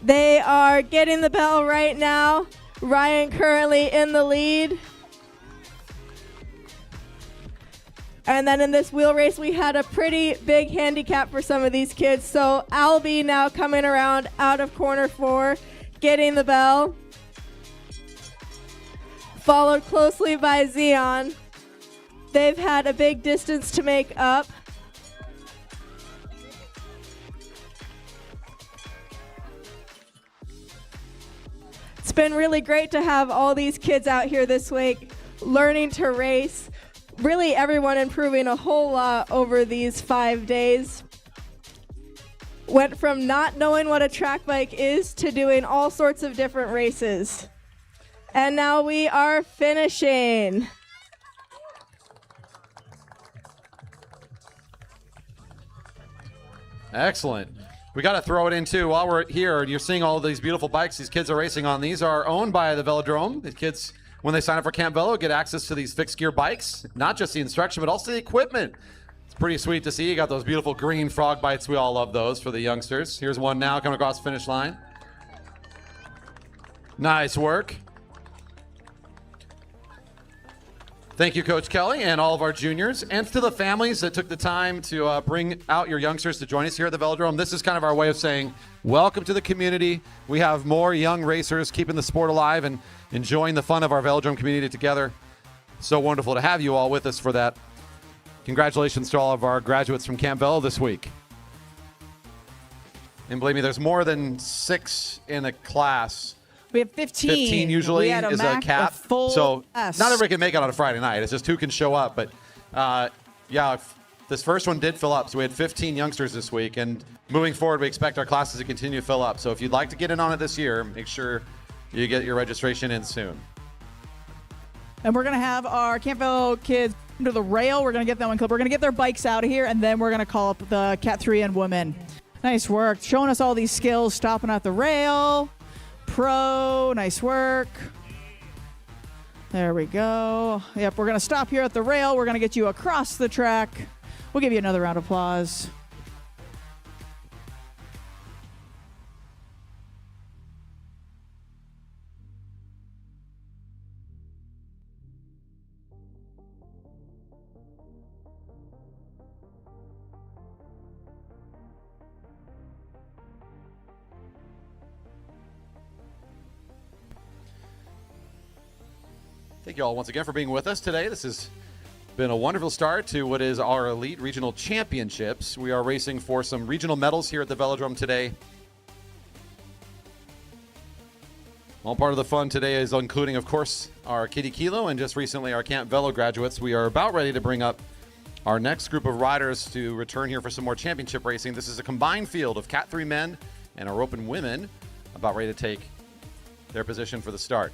They are getting the bell right now. Ryan currently in the lead. And then in this wheel race, we had a pretty big handicap for some of these kids. So Albie now coming around out of corner 4, getting the bell. Followed closely by Xeon. They've had a big distance to make up. been really great to have all these kids out here this week learning to race. Really, everyone improving a whole lot over these 5 days. Went from not knowing what a track bike is to doing all sorts of different races. And now we are finishing. Excellent. We got to throw it in too while we're here. You're seeing all of these beautiful bikes these kids are racing on. These are owned by the Velodrome. The kids, when they sign up for Camp Velo, get access to these fixed gear bikes. Not just the instruction, but also the equipment. It's pretty sweet to see. You got those beautiful green frog bites. We all love those for the youngsters. Here's one now coming across the finish line. Nice work. Thank you, Coach Kelly, and all of our juniors, and to the families that took the time to bring out your youngsters to join us here at the Velodrome. This is kind of our way of saying, welcome to the community. We have more young racers keeping the sport alive and enjoying the fun of our Velodrome community together. So wonderful to have you all with us for that. Congratulations to all of our graduates from Camp Velo this week. And believe me, there's more than 6 in a class. We have 15. 15 usually we had is a cap. full So class. not everybody can make it on a Friday night. It's just who can show up. But yeah, this first one did fill up. So we had 15 youngsters this week. And moving forward, we expect our classes to continue to fill up. So if you'd like to get in on it this year, make sure you get your registration in soon. And we're going to have our Camp Velo kids to the rail. We're going to get them one clip. We're going to get their bikes out of here, and then we're going to call up the Cat 3 and women. Nice work. Showing us all these skills, stopping at the rail. Pro, nice work. There we go. Yep, we're going to stop here at the rail. We're going to get you across the track. We'll give you another round of applause. Thank you all once again for being with us today. This has been a wonderful start to what is our Elite Regional Championships. We are racing for some regional medals here at the Velodrome today. All part of the fun today is including, of course, our Kiddie Kilo and just recently our Camp Velo graduates. We are about ready to bring up our next group of riders to return here for some more championship racing. This is a combined field of Cat 3 men and our open women about ready to take their position for the start.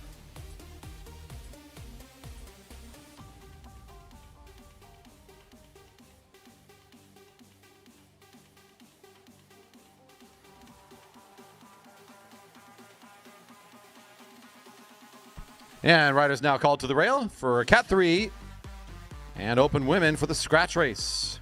And riders now called to the rail for Cat 3 and open women for the scratch race.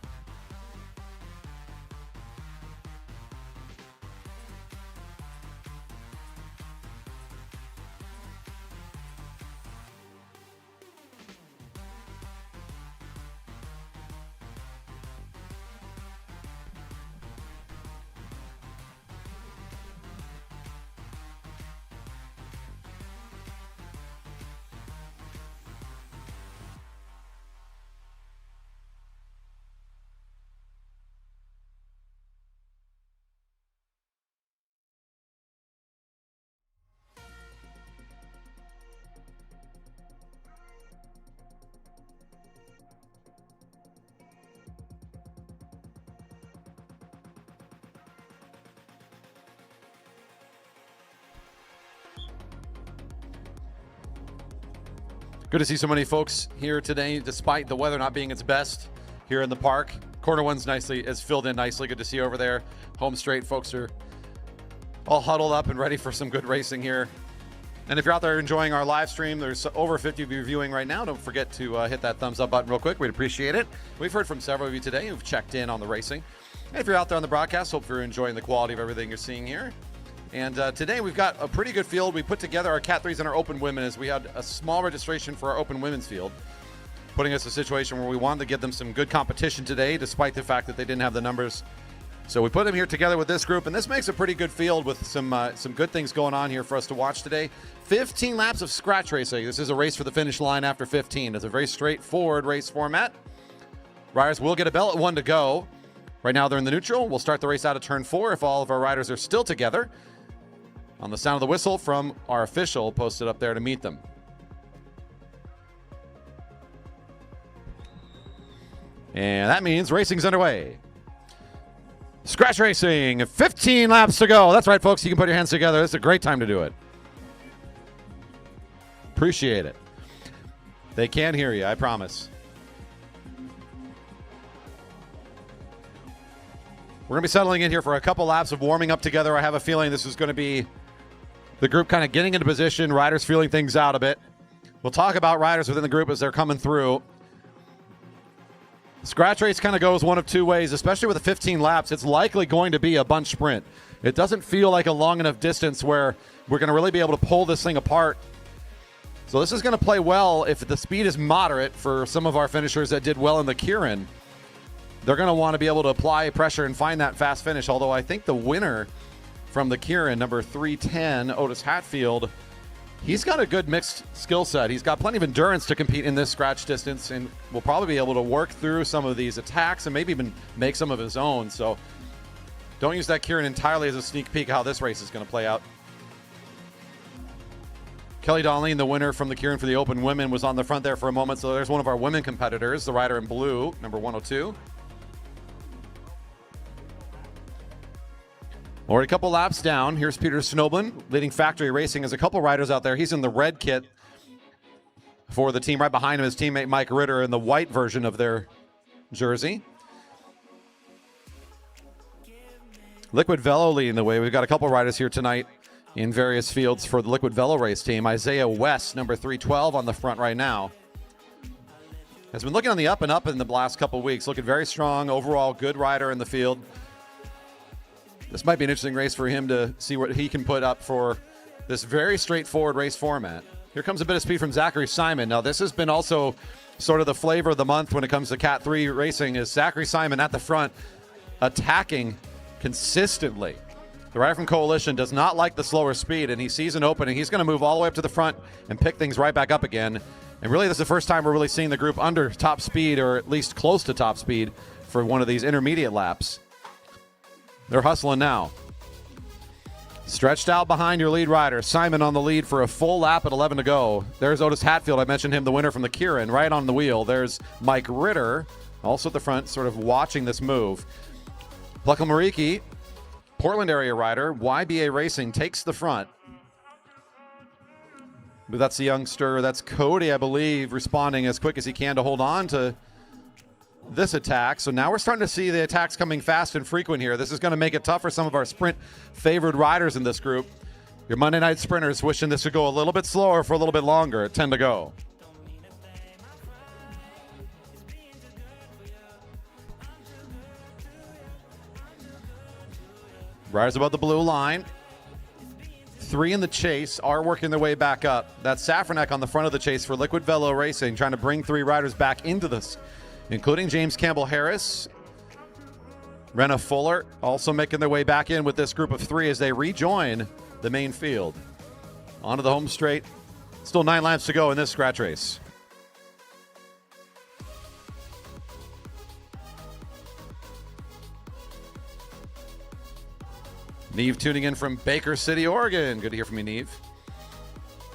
Good to see so many folks here today, despite the weather not being its best here in the park. Corner one's is filled in nicely. Good to see over there. Home straight folks are all huddled up and ready for some good racing here. And if you're out there enjoying our live stream, there's over 50 of you viewing right now. Don't forget to hit that thumbs up button real quick. We'd appreciate it. We've heard from several of you today who've checked in on the racing. And if you're out there on the broadcast, hope you're enjoying the quality of everything you're seeing here. And today we've got a pretty good field. We put together our Cat 3s and our open women as we had a small registration for our open women's field, putting us in a situation where we wanted to give them some good competition today, despite the fact that they didn't have the numbers. So we put them here together with this group, and this makes a pretty good field with some good things going on here for us to watch today. 15 laps of scratch racing. This is a race for the finish line after 15. It's a very straightforward race format. Riders will get a bell at 1 to go. Right now they're in the neutral. We'll start the race out of turn 4 if all of our riders are still together. on the sound of the whistle from our official posted up there to meet them. And that means racing's underway. Scratch racing, 15 laps to go. That's right, folks. You can put your hands together. This is a great time to do it. Appreciate it. They can hear you, I promise. We're going to be settling in here for a couple laps of warming up together. I have a feeling this is going to be the group kind of getting into position, riders feeling things out a bit. We'll talk about riders within the group as they're coming through. Scratch race kind of goes one of two ways, especially with the 15 laps. It's likely going to be a bunch sprint. It doesn't feel like a long enough distance where we're going to really be able to pull this thing apart. So this is going to play well if the speed is moderate for some of our finishers that did well in the Keirin. They're going to want to be able to apply pressure and find that fast finish, although I think the winner from the Keirin, number 310, Otis Hatfield, he's got a good mixed skill set. He's got plenty of endurance to compete in this scratch distance and will probably be able to work through some of these attacks and maybe even make some of his own. So don't use that Keirin entirely as a sneak peek of how this race is going to play out. Kelly Donnelly, the winner from the Keirin for the Open Women, was on the front there for a moment. So there's one of our women competitors, the rider in blue, number 102. Already a couple laps down. Here's Peter Snoblin leading Factory Racing. There's a couple riders out there. He's in the red kit for the team. Right behind him, his teammate Mike Ritter in the white version of their jersey. Liquid Velo leading the way. We've got a couple riders here tonight in various fields for the Liquid Velo race team. Isaiah West, number 312, on the front right now. Has been looking on the up and up in the last couple weeks. Looking very strong. Overall, good rider in the field. This might be an interesting race for him to see what he can put up for this very straightforward race format. Here comes a bit of speed from Zachary Simon. Now, this has been also sort of the flavor of the month when it comes to Cat 3 racing, is Zachary Simon at the front attacking consistently. The rider from Coalition does not like the slower speed, and he sees an opening. He's going to move all the way up to the front and pick things right back up again. And really, this is the first time we're really seeing the group under top speed, or at least close to top speed, for one of these intermediate laps. They're hustling now. Stretched out behind your lead rider. Simon on the lead for a full lap at 11 to go. There's Otis Hatfield. I mentioned him, the winner from the Keirin, right on the wheel. There's Mike Ritter, also at the front, sort of watching this move. Plucka Mariki, Portland area rider, YBA Racing, takes the front. But that's the youngster. That's Cody, I believe, responding as quick as he can to hold on to this attack. So now we're starting to see the attacks coming fast and frequent here. This is going to make it tough for some of our sprint favored riders in this group. Your Monday night sprinters wishing this would go a little bit slower for a little bit longer at 10 to go. Riders above the blue line. 3 in the chase are working their way back up. That's Safranek on the front of the chase for Liquid Velo Racing, trying to bring 3 riders back into this, including James Campbell-Harris. Renna Fuller also making their way back in with this group of 3 as they rejoin the main field. Onto the home straight. Still 9 laps to go in this scratch race. Neve tuning in from Baker City, Oregon. Good to hear from you, Neve.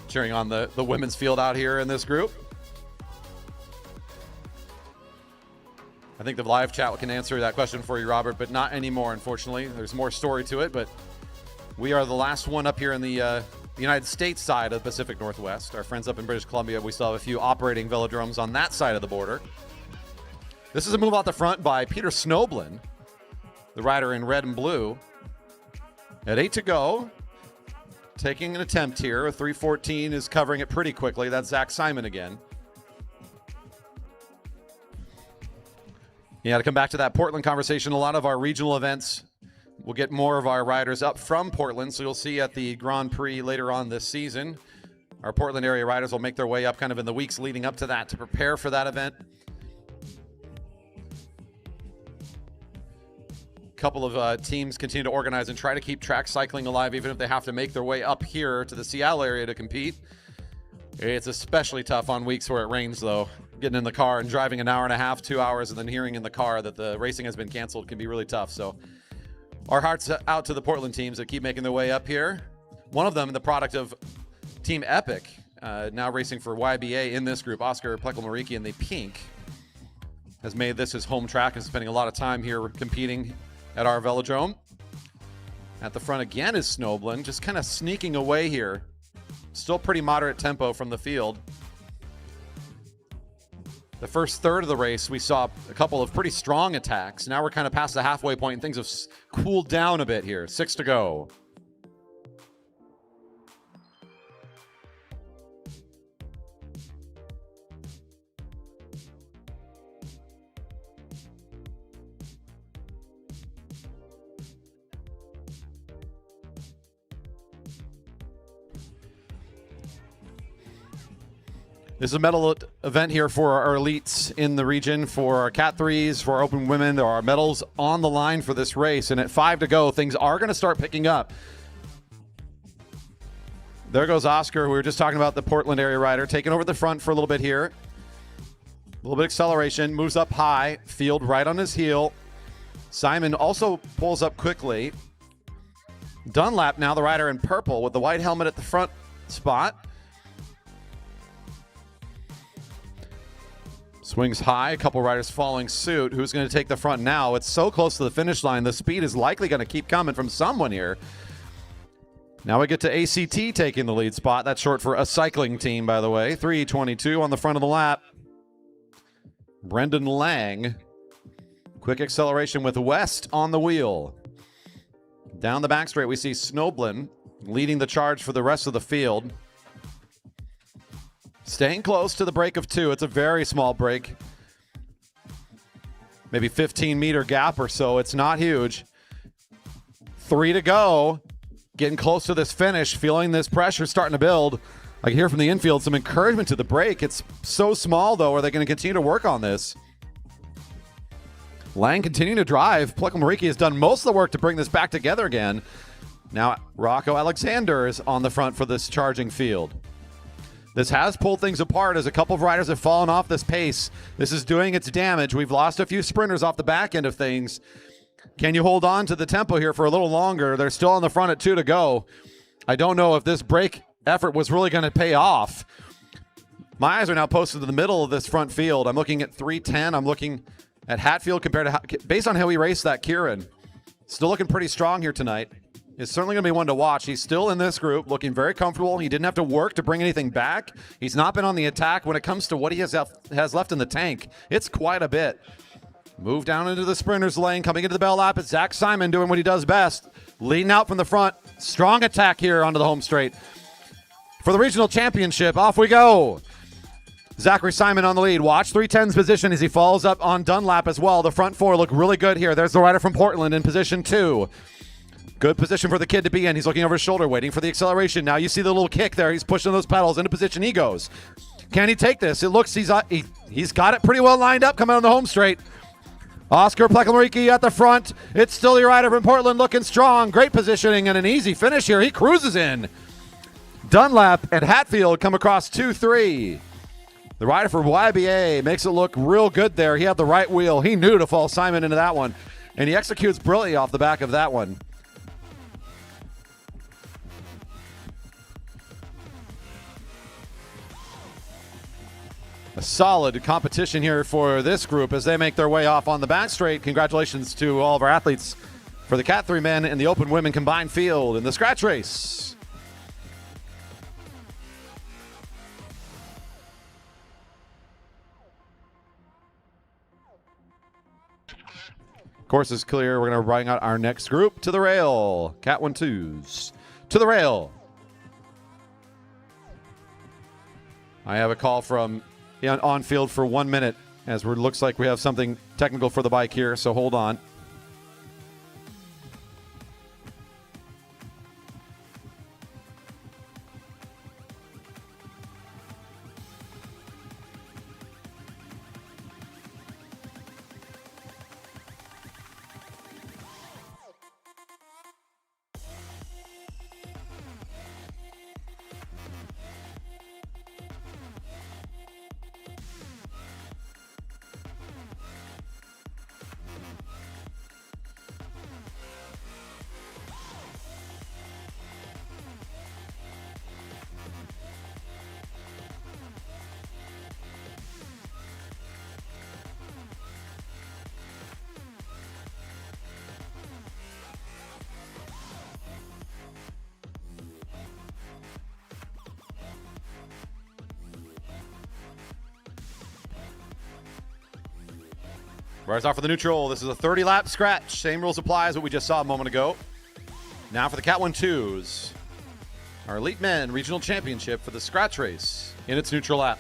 Cheering on the women's field out here in this group. I think the live chat can answer that question for you, Robert, but not anymore, unfortunately. There's more story to it, but we are the last one up here in the United States side of the Pacific Northwest. Our friends up in British Columbia, we still have a few operating velodromes on that side of the border. This is a move out the front by Peter Snoblin, the rider in red and blue. At 8 to go, taking an attempt here. A 3:14 is covering it pretty quickly. That's Zach Simon again. Yeah, to come back to that Portland conversation, a lot of our regional events will get more of our riders up from Portland. So you'll see at the Grand Prix later on this season, our Portland area riders will make their way up kind of in the weeks leading up to that to prepare for that event. Couple of teams continue to organize and try to keep track cycling alive, even if they have to make their way up here to the Seattle area to compete. It's especially tough on weeks where it rains, though. Getting in the car and driving an hour and a half, 2 hours, and then hearing in the car that the racing has been canceled can be really tough. So our hearts out to the Portland teams that keep making their way up here. One of them, the product of Team Epic, now racing for YBA in this group. Oscar Plekel-Mariki in the pink has made this his home track and spending a lot of time here competing at our velodrome. At the front again is Snoblin, just kind of sneaking away here. Still pretty moderate tempo from the field. The first third of the race, we saw a couple of pretty strong attacks. Now we're kind of past the halfway point and things have cooled down a bit here. 6 to go. This is a medal event here for our elites in the region, for our Cat 3s, for our open women. There are medals on the line for this race, and at 5 to go, things are going to start picking up. There goes Oscar. We were just talking about the Portland area rider, taking over the front for a little bit here. A little bit of acceleration, moves up high, field right on his heel. Simon also pulls up quickly. Dunlap now the rider in purple with the white helmet at the front spot. Swings high, a couple riders following suit. Who's going to take the front now? It's so close to the finish line. The speed is likely going to keep coming from someone here. Now we get to ACT taking the lead spot. That's short for a cycling team, by the way. 3:22 on the front of the lap. Brendan Lang. Quick acceleration with West on the wheel. Down the back straight, we see Snoblin leading the charge for the rest of the field. Staying close to the break of 2. It's a very small break. Maybe 15-meter gap or so. It's not huge. 3 to go. Getting close to this finish. Feeling this pressure starting to build. I can hear from the infield some encouragement to the break. It's so small, though. Are they going to continue to work on this? Lang continuing to drive. Plekel-Mariki has done most of the work to bring this back together again. Now Rocco Alexander is on the front for this charging field. This has pulled things apart as a couple of riders have fallen off this pace. This is doing its damage. We've lost a few sprinters off the back end of things. Can you hold on to the tempo here for a little longer? They're still on the front at 2 to go. I don't know if this break effort was really going to pay off. My eyes are now posted to the middle of this front field. I'm looking at 3:10. I'm looking at Hatfield compared to, based on how he raced that Keirin. Still looking pretty strong here tonight. Is certainly going to be one to watch. He's still in this group, looking very comfortable. He didn't have to work to bring anything back. He's not been on the attack. When it comes to what he has left in the tank, it's quite a bit. Move down into the sprinter's lane. Coming into the bell lap, it's Zach Simon doing what he does best. Leading out from the front. Strong attack here onto the home straight. For the regional championship, off we go. Zachary Simon on the lead. Watch 310's position as he falls up on Dunlap as well. The front 4 look really good here. There's the rider from Portland in position 2. Good position for the kid to be in. He's looking over his shoulder, waiting for the acceleration. Now you see the little kick there. He's pushing those pedals into position. He goes. Can he take this? It looks he's got it pretty well lined up coming on the home straight. Oscar Plekel-Mariki at the front. It's still the rider from Portland looking strong. Great positioning and an easy finish here. He cruises in. Dunlap and Hatfield come across 2-3. The rider for YBA makes it look real good there. He had the right wheel. He knew to fall Simon into that one. And he executes brilliantly off the back of that one. A solid competition here for this group as they make their way off on the back straight. Congratulations to all of our athletes for the Cat 3 men and the open women combined field in the scratch race. Course is clear. We're going to bring out our next group to the rail. Cat 1-2s to the rail. I have a call from on field for 1 minute as it looks like we have something technical for the bike here, so hold on. Riders off for the neutral. This is a 30-lap scratch. Same rules apply as what we just saw a moment ago. Now for the Cat 1-2s. Our Elite Men Regional Championship for the scratch race in its neutral lap.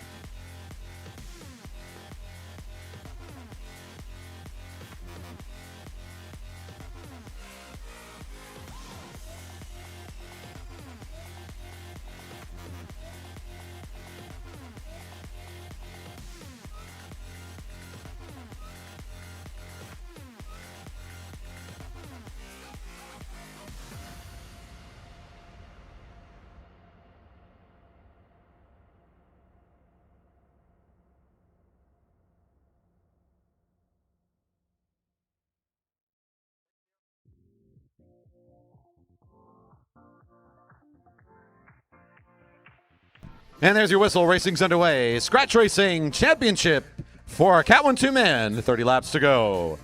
And there's your whistle. Racing's underway. Scratch Racing Championship for our Cat 1-2 men. 30 laps to go.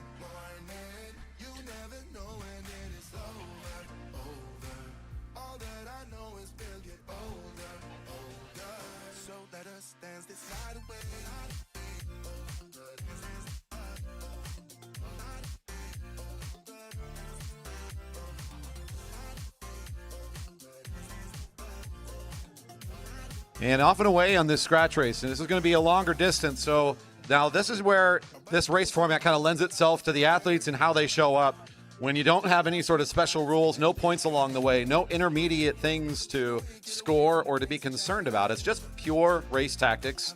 And off and away on this scratch race. And this is going to be a longer distance. So now this is where this race format kind of lends itself to the athletes and how they show up. When you don't have any sort of special rules, no points along the way, no intermediate things to score or to be concerned about. It's just pure race tactics.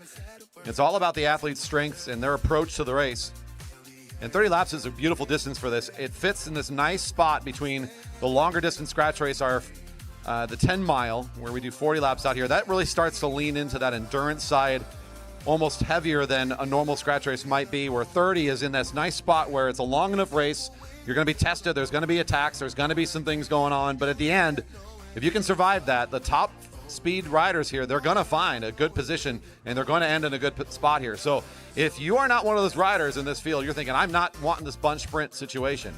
It's all about the athlete's strengths and their approach to the race. And 30 laps is a beautiful distance for this. It fits in this nice spot between the longer distance scratch race, the 10 mile, where we do 40 laps out here. That really starts to lean into that endurance side, almost heavier than a normal scratch race might be, where 30 is in this nice spot where it's a long enough race. You're going to be tested. There's going to be attacks. There's going to be some things going on. But at the end, if you can survive that, the top speed riders here, they're going to find a good position, and they're going to end in a good spot here. So if you are not one of those riders in this field, you're thinking, I'm not wanting this bunch sprint situation.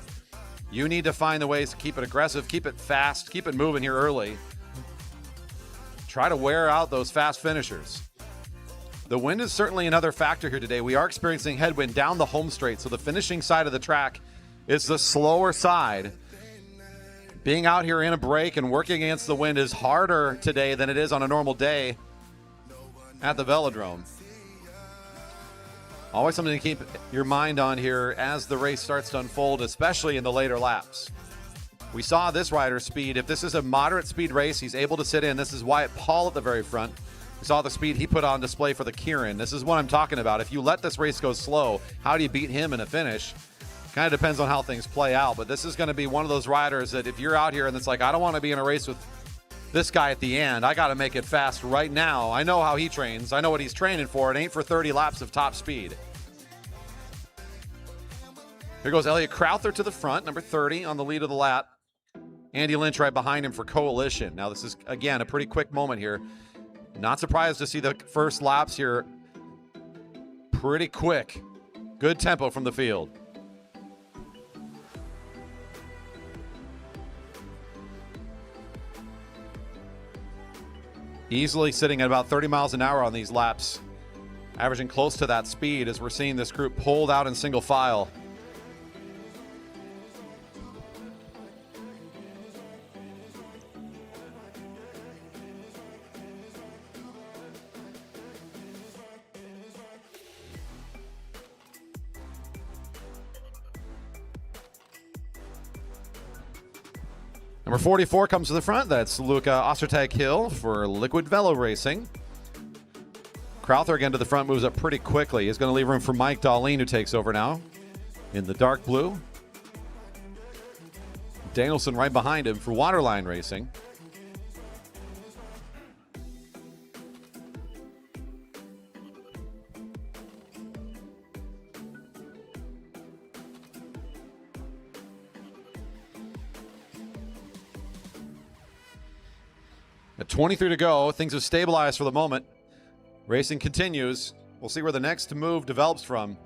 You need to find the ways to keep it aggressive, keep it fast, keep it moving here early. Try to wear out those fast finishers. The wind is certainly another factor here today. We are experiencing headwind down the home straight, so the finishing side of the track is the slower side. Being out here in a break and working against the wind is harder today than it is on a normal day at the Velodrome. Always something to keep your mind on here as the race starts to unfold, especially in the later laps. We saw this rider's speed. If this is a moderate speed race, he's able to sit in. This is Wyatt Paul at the very front. We saw the speed he put on display for the Keirin. This is what I'm talking about. If you let this race go slow, how do you beat him in a finish? Kind of depends on how things play out, but this is going to be one of those riders that if you're out here and it's like, I don't want to be in a race with this guy at the end, I got to make it fast right now. I know how he trains. I know what he's training for. It ain't for 30 laps of top speed. Here goes Elliot Crowther to the front, number 30 on the lead of the lap. Andy Lynch right behind him for Coalition. Now this is, again, a pretty quick moment here. Not surprised to see the first laps here pretty quick. Good tempo from the field. Easily sitting at about 30 miles an hour on these laps, averaging close to that speed as we're seeing this group pulled out in single file. Number 44 comes to the front. That's Luca Ostertag-Hill for Liquid Velo Racing. Crowther again to the front, moves up pretty quickly. He's going to leave room for Mike Darlene, who takes over now in the dark blue. Danielson right behind him for Waterline Racing. At 23 to go, things have stabilized for the moment. Racing continues. We'll see where the next move develops from.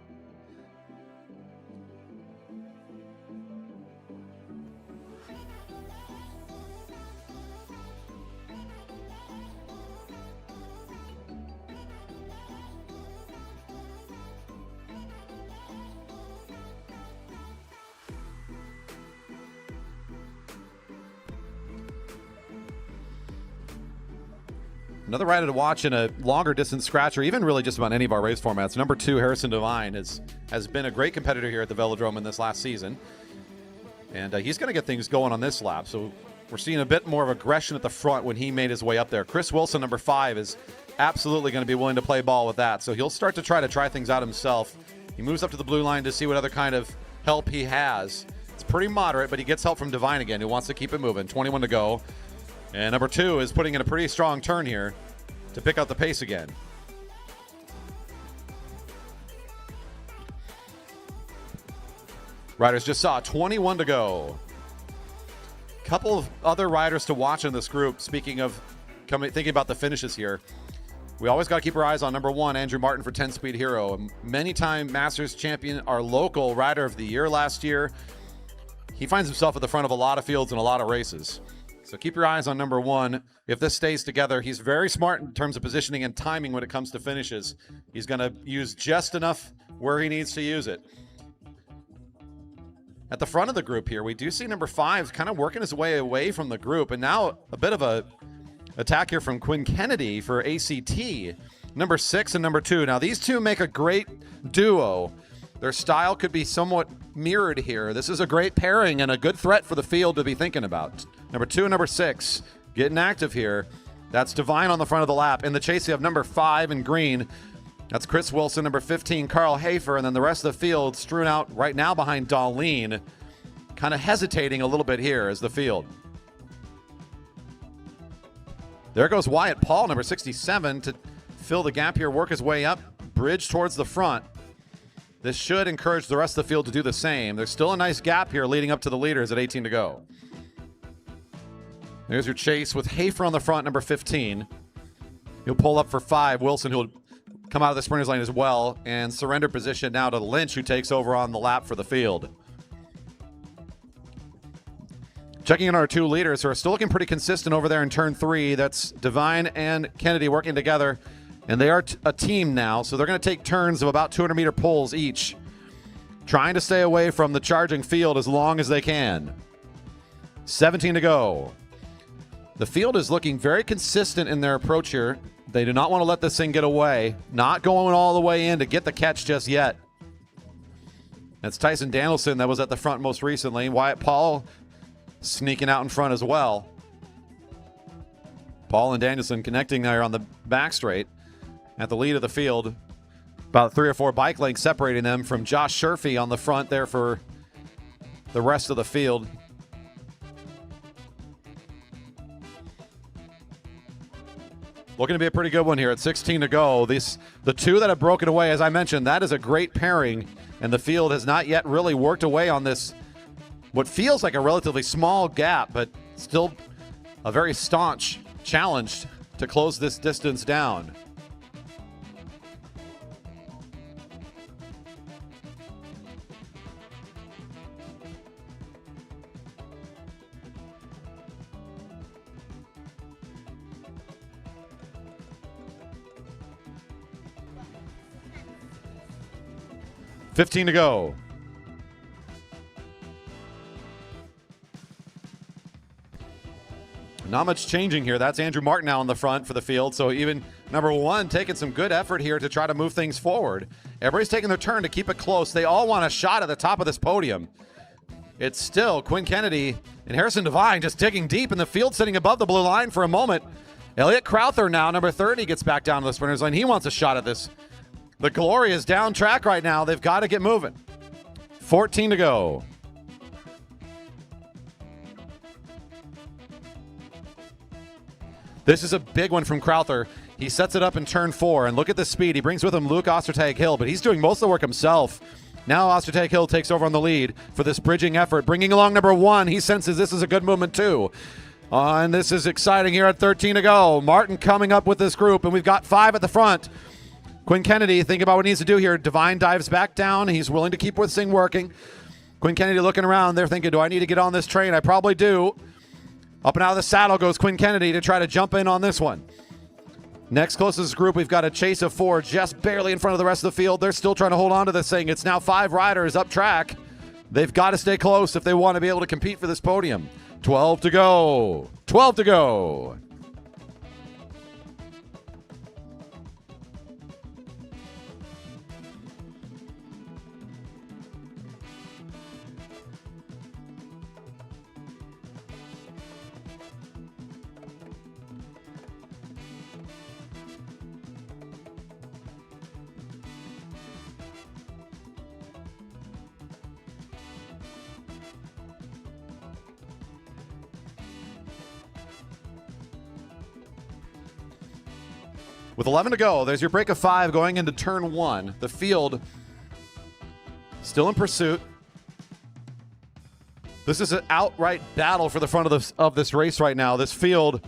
Another rider to watch in a longer distance scratch, or even really just about any of our race formats. Number 2, Harrison Devine, has been a great competitor here at the Velodrome in this last season. And he's going to get things going on this lap. So we're seeing a bit more of aggression at the front when he made his way up there. Chris Wilson, number 5, is absolutely going to be willing to play ball with that. So he'll start to try things out himself. He moves up to the blue line to see what other kind of help he has. It's pretty moderate, but he gets help from Devine again, who wants to keep it moving. 21 to go. And number 2 is putting in a pretty strong turn here to pick up the pace again. Riders just saw 21 to go. Couple of other riders to watch in this group. Speaking of thinking about the finishes here, we always got to keep our eyes on number 1, Andrew Martin for 10-Speed Hero. A many-time Masters champion, our local Rider of the Year last year. He finds himself at the front of a lot of fields and a lot of races. So keep your eyes on number 1. If this stays together, he's very smart in terms of positioning and timing when it comes to finishes. He's going to use just enough where he needs to use it. At the front of the group here, we do see number 5 kind of working his way away from the group. And now a bit of a attack here from Quinn Kennedy for ACT. Number 6 and number 2. Now these two make a great duo. Their style could be somewhat mirrored here. This is a great pairing and a good threat for the field to be thinking about. Number 2 and number 6 getting active here. That's Devine on the front of the lap. In the chase, you have number 5 in green. That's Chris Wilson, number 15, Carl Hafer, and then the rest of the field strewn out right now behind Darlene, kind of hesitating a little bit here as the field. There goes Wyatt Paul, number 67, to fill the gap here, work his way up, bridge towards the front. This should encourage the rest of the field to do the same. There's still a nice gap here leading up to the leaders at 18 to go. There's your chase with Hafer on the front, number 15. He'll pull up for 5. Wilson, who'll come out of the sprinter's lane as well, and surrender position now to Lynch, who takes over on the lap for the field. Checking in our 2 leaders who are still looking pretty consistent over there in turn 3. That's Devine and Kennedy working together, and they are a team now, so they're going to take turns of about 200-meter pulls each, trying to stay away from the charging field as long as they can. 17 to go. The field is looking very consistent in their approach here. They do not want to let this thing get away. Not going all the way in to get the catch just yet. That's Tyson Danielson that was at the front most recently. Wyatt Paul sneaking out in front as well. Paul and Danielson connecting there on the back straight at the lead of the field. About 3 or 4 bike lengths separating them from Josh Sherfy on the front there for the rest of the field. Looking to be a pretty good one here at 16 to go. The 2 that have broken away, as I mentioned, that is a great pairing, and the field has not yet really worked away on this, what feels like a relatively small gap, but still a very staunch challenge to close this distance down. $15 to go. Not much changing here. That's Andrew Martin now on the front for the field. So even number 1 taking some good effort here to try to move things forward. Everybody's taking their turn to keep it close. They all want a shot at the top of this podium. It's still Quinn Kennedy and Harrison Devine just digging deep in the field, sitting above the blue line for a moment. Elliot Crowther now, number 30, gets back down to the sprinter's lane. He wants a shot at this. The glory is down track right now. They've got to get moving. 14 to go. This is a big one from Crowther. He sets it up in turn 4, and look at the speed. He brings with him Luke Ostertag-Hill, but he's doing most of the work himself. Now Ostertag-Hill takes over on the lead for this bridging effort, bringing along number 1. He senses this is a good movement too. And this is exciting here at 13 to go. Martin coming up with this group, and we've got 5 at the front. Quinn Kennedy thinking about what he needs to do here. Devine dives back down. He's willing to keep this thing working. Quinn Kennedy looking around. They're thinking, do I need to get on this train? I probably do. Up and out of the saddle goes Quinn Kennedy to try to jump in on this one. Next closest group, we've got a chase of 4 just barely in front of the rest of the field. They're still trying to hold on to this thing. It's now 5 riders up track. They've got to stay close if they want to be able to compete for this podium. 12 to go. 12 to go. With 11 to go, there's your break of 5 going into turn 1. The field still in pursuit. This is an outright battle for the front of this race right now. This field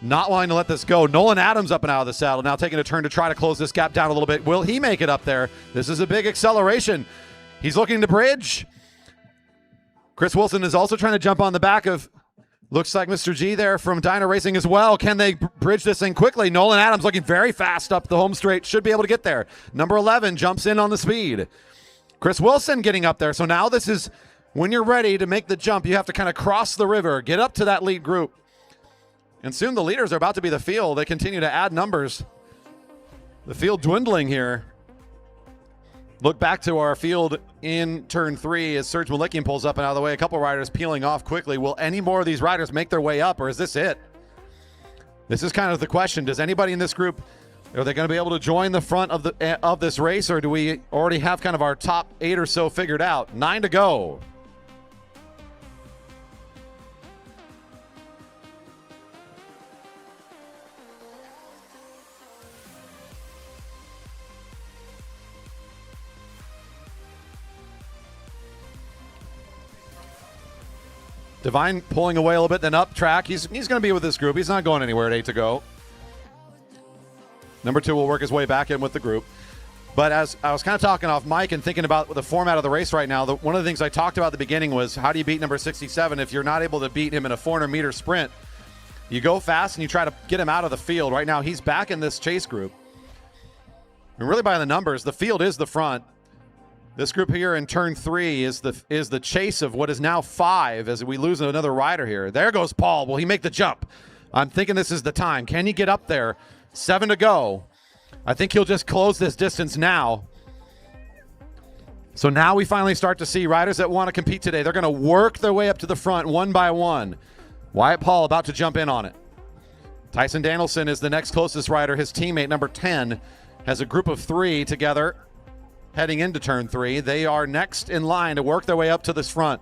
not wanting to let this go. Nolan Adams up and out of the saddle, now taking a turn to try to close this gap down a little bit. Will he make it up there? This is a big acceleration. He's looking to bridge. Chris Wilson is also trying to jump on the back of, looks like Mr. G there from Dyna Racing as well. Can they bridge this thing quickly? Nolan Adams looking very fast up the home straight. Should be able to get there. Number 11 jumps in on the speed. Chris Wilson getting up there. So now this is, when you're ready to make the jump, you have to kind of cross the river, get up to that lead group. And soon the leaders are about to be the field. They continue to add numbers. The field dwindling here. Look back to our field in turn 3 as Serge Malikian pulls up and out of the way. A couple riders peeling off quickly. Will any more of these riders make their way up, or is this it? This is kind of the question. Does anybody in this group, are they going to be able to join the front of this race, or do we already have kind of our top 8 or so figured out? 9 to go. Divine pulling away a little bit, then up track. He's going to be with this group. He's not going anywhere at 8 to go. Number 2 will work his way back in with the group. But as I was kind of talking off mic and thinking about the format of the race right now, one of the things I talked about at the beginning was, how do you beat number 67 if you're not able to beat him in a 400-meter sprint? You go fast and you try to get him out of the field. Right now, he's back in this chase group. And really by the numbers, the field is the front. This group here in turn 3 is the chase of what is now 5 as we lose another rider here. There goes Paul. Will he make the jump? I'm thinking this is the time. Can he get up there? 7 to go. I think he'll just close this distance now. So now we finally start to see riders that want to compete today. They're going to work their way up to the front one by one. Wyatt Paul about to jump in on it. Tyson Danielson is the next closest rider. His teammate, number 10, has a group of 3 together. Heading into turn 3, they are next in line to work their way up to this front.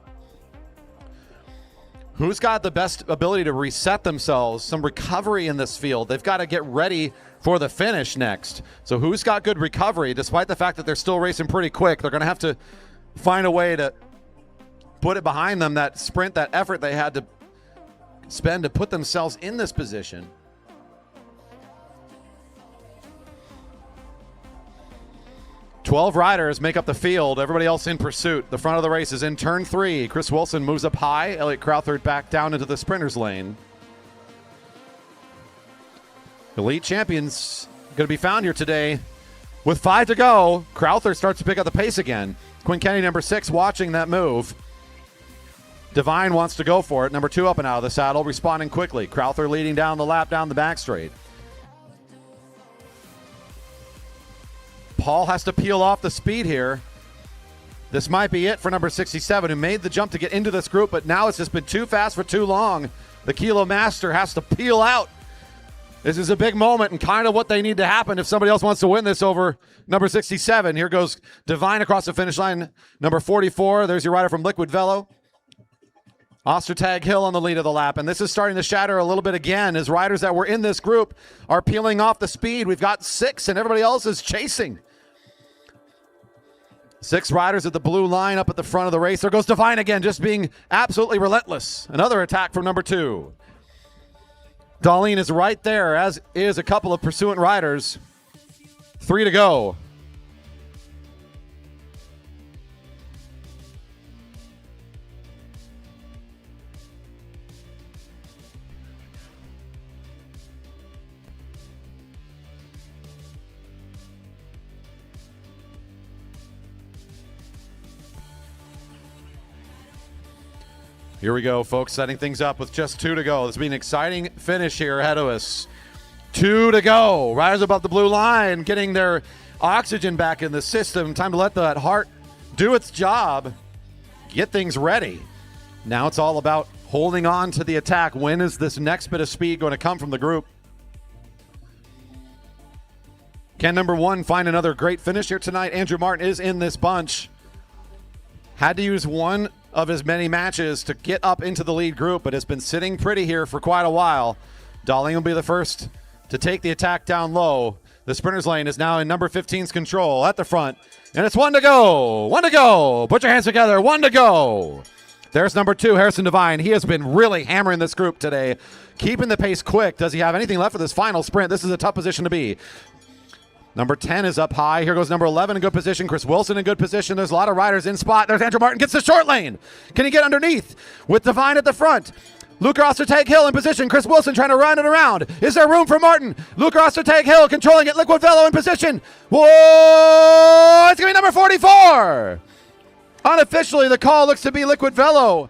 Who's got the best ability to reset themselves, some recovery in this field? They've got to get ready for the finish next. So who's got good recovery, despite the fact that they're still racing pretty quick? They're going to have to find a way to put it behind them, that sprint, that effort they had to spend to put themselves in this position. 12 riders make up the field. Everybody else in pursuit. The front of the race is in turn 3. Chris Wilson moves up high. Elliot Crowthers back down into the sprinter's lane. Elite champions going to be found here today. With 5 to go, Crowther starts to pick up the pace again. Quinn Kenny, number 6, watching that move. Divine wants to go for it. Number 2 up and out of the saddle, responding quickly. Crowther leading down the lap, down the back straight. Paul has to peel off the speed here. This might be it for number 67, who made the jump to get into this group, but now it's just been too fast for too long. The Kilo Master has to peel out. This is a big moment and kind of what they need to happen if somebody else wants to win this over number 67. Here goes Divine across the finish line. Number 44, there's your rider from Liquid Velo. Ostertag Hill on the lead of the lap, and this is starting to shatter a little bit again as riders that were in this group are peeling off the speed. We've got 6, and everybody else is chasing. 6 riders at the blue line up at the front of the race. There goes Divine again, just being absolutely relentless. Another attack from number 2. Darlene is right there, as is a couple of pursuant riders. 3 to go. Here we go, folks, setting things up with just 2 to go. This will be an exciting finish here ahead of us. 2 to go. Riders above the blue line, getting their oxygen back in the system. Time to let that heart do its job. Get things ready. Now it's all about holding on to the attack. When is this next bit of speed going to come from the group? Can number 1 find another great finish here tonight? Andrew Martin is in this bunch. Had to use one of his many matches to get up into the lead group, but has been sitting pretty here for quite a while. Darlene will be the first to take the attack down low. The sprinter's lane is now in number 15's control at the front. And it's 1 to go. 1 to go. Put your hands together. 1 to go. There's number 2, Harrison Devine. He has been really hammering this group today, keeping the pace quick. Does he have anything left for this final sprint? This is a tough position to be. Number 10 is up high. Here goes number 11 in good position. Chris Wilson in good position. There's a lot of riders in spot. There's Andrew Martin. Gets the short lane. Can he get underneath with Devine at the front? Luke Ostertag Hill in position. Chris Wilson trying to run it around. Is there room for Martin? Luke Ostertag Hill controlling it. Liquid Velo in position. Whoa! It's going to be number 44. Unofficially, the call looks to be Liquid Velo.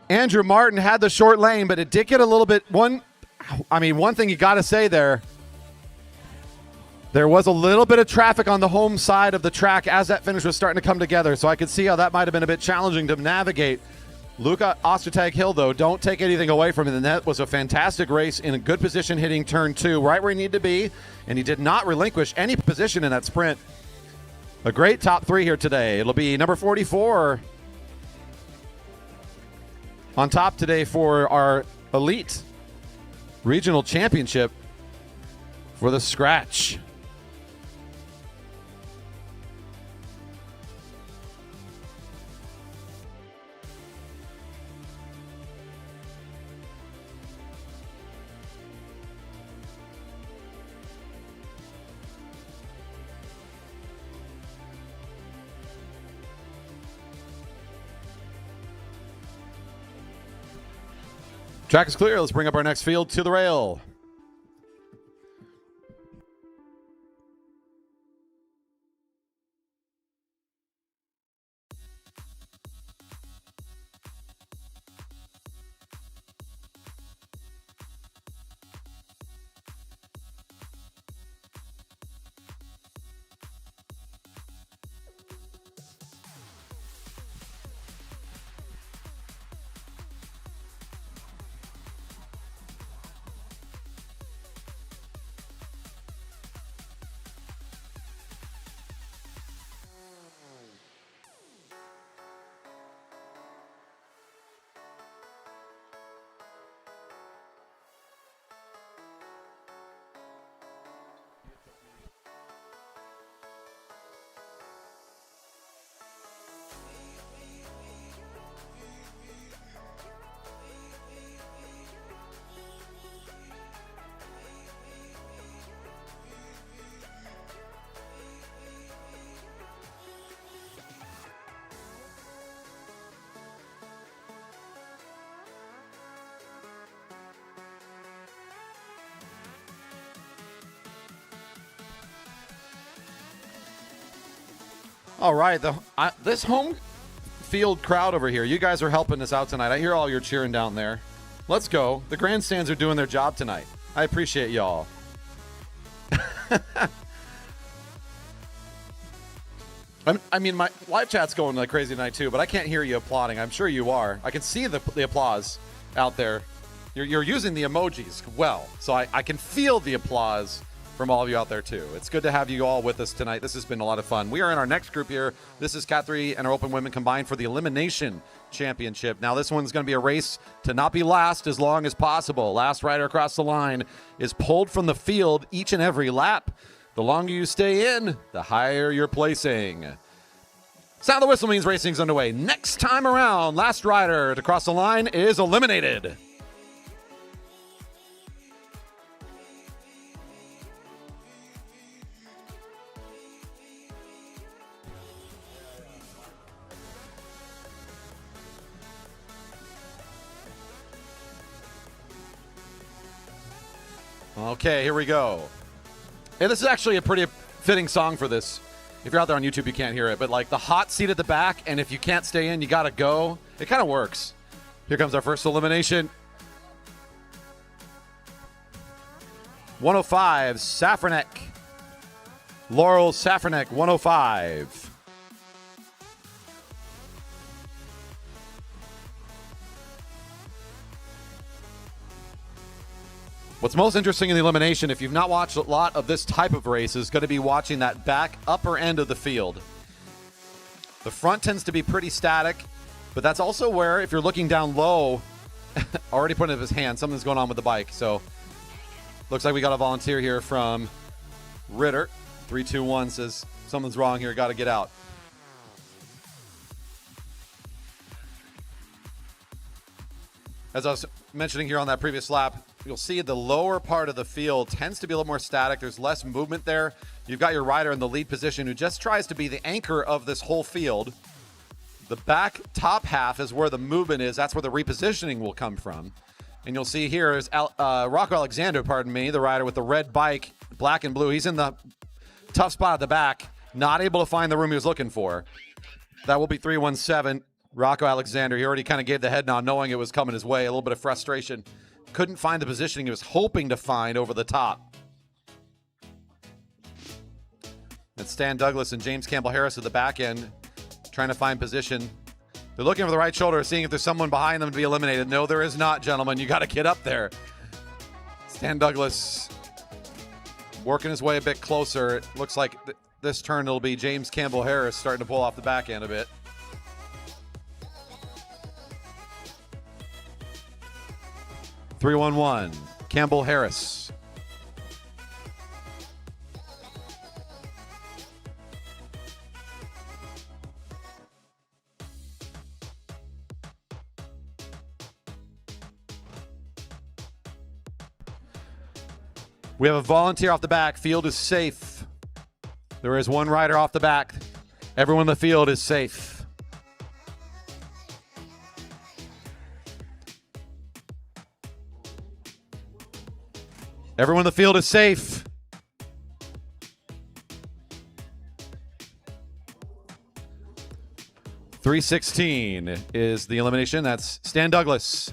Andrew Martin had the short lane, but it did get a little bit one thing you got to say there was a little bit of traffic on the home side of the track as that finish was starting to come together, so I could see how that might have been a bit challenging to navigate. Luca Ostertag Hill, though, don't take anything away from it. And that was a fantastic race in a good position hitting turn 2, right where he needed to be, and he did not relinquish any position in that sprint. A great top 3 here today. It'll be number 44 on top today for our Elite Regional Championship for the scratch. Track is clear. Let's bring up our next field to the rail. All right, this home field crowd over here, you guys are helping us out tonight. I hear all your cheering down there. Let's go. The grandstands are doing their job tonight. I appreciate y'all. I mean, my live chat's going like crazy tonight too, but I can't hear you applauding. I'm sure you are. I can see the applause out there. You're using the emojis well, so I can feel the applause from all of you out there too. It's good to have you all with us tonight. This has been a lot of fun. We are in our next group here. This is Cat 3 and our Open Women combined for the Elimination Championship. Now this one's going to be a race to not be last as long as possible. Last rider across the line is pulled from the field each and every lap. The longer you stay in, the higher you're placing. Sound of the whistle means racing's underway. Next time around, last rider to cross the line is eliminated. Okay, here we go. Hey, this is actually a pretty fitting song for this. If you're out there on YouTube, you can't hear it, but like the hot seat at the back, and if you can't stay in, you gotta go. It kind of works. Here comes our first elimination. 105, Safranek. Laurel Safranek, 105. What's most interesting in the elimination, if you've not watched a lot of this type of race, is going to be watching that back upper end of the field. The front tends to be pretty static, but that's also where, if you're looking down low, already put it in his hand. Something's going on with the bike. So looks like we got a volunteer here from Ritter. 321 says something's wrong here. Got to get out. As I was mentioning here on that previous lap, you'll see the lower part of the field tends to be a little more static. There's less movement there. You've got your rider in the lead position who just tries to be the anchor of this whole field. The back top half is where the movement is. That's where the repositioning will come from. And you'll see here is Rocco Alexander, the rider with the red bike, black and blue. He's in the tough spot at the back, not able to find the room he was looking for. That will be 317. Rocco Alexander, he already kind of gave the head nod knowing it was coming his way. A little bit of frustration. Couldn't find the positioning he was hoping to find over the top. It's Stan Douglas and James Campbell Harris at the back end trying to find position. They're looking for the right shoulder, seeing if there's someone behind them to be eliminated. No, there is not, gentlemen. You got to get up there. Stan Douglas working his way a bit closer. It looks like this turn it'll be James Campbell Harris starting to pull off the back end a bit. (311) Campbell Harris. We have a volunteer off the back. Field is safe. There is one rider off the back. Everyone in the field is safe. Everyone in the field is safe. (316) is the elimination. That's Stan Douglas.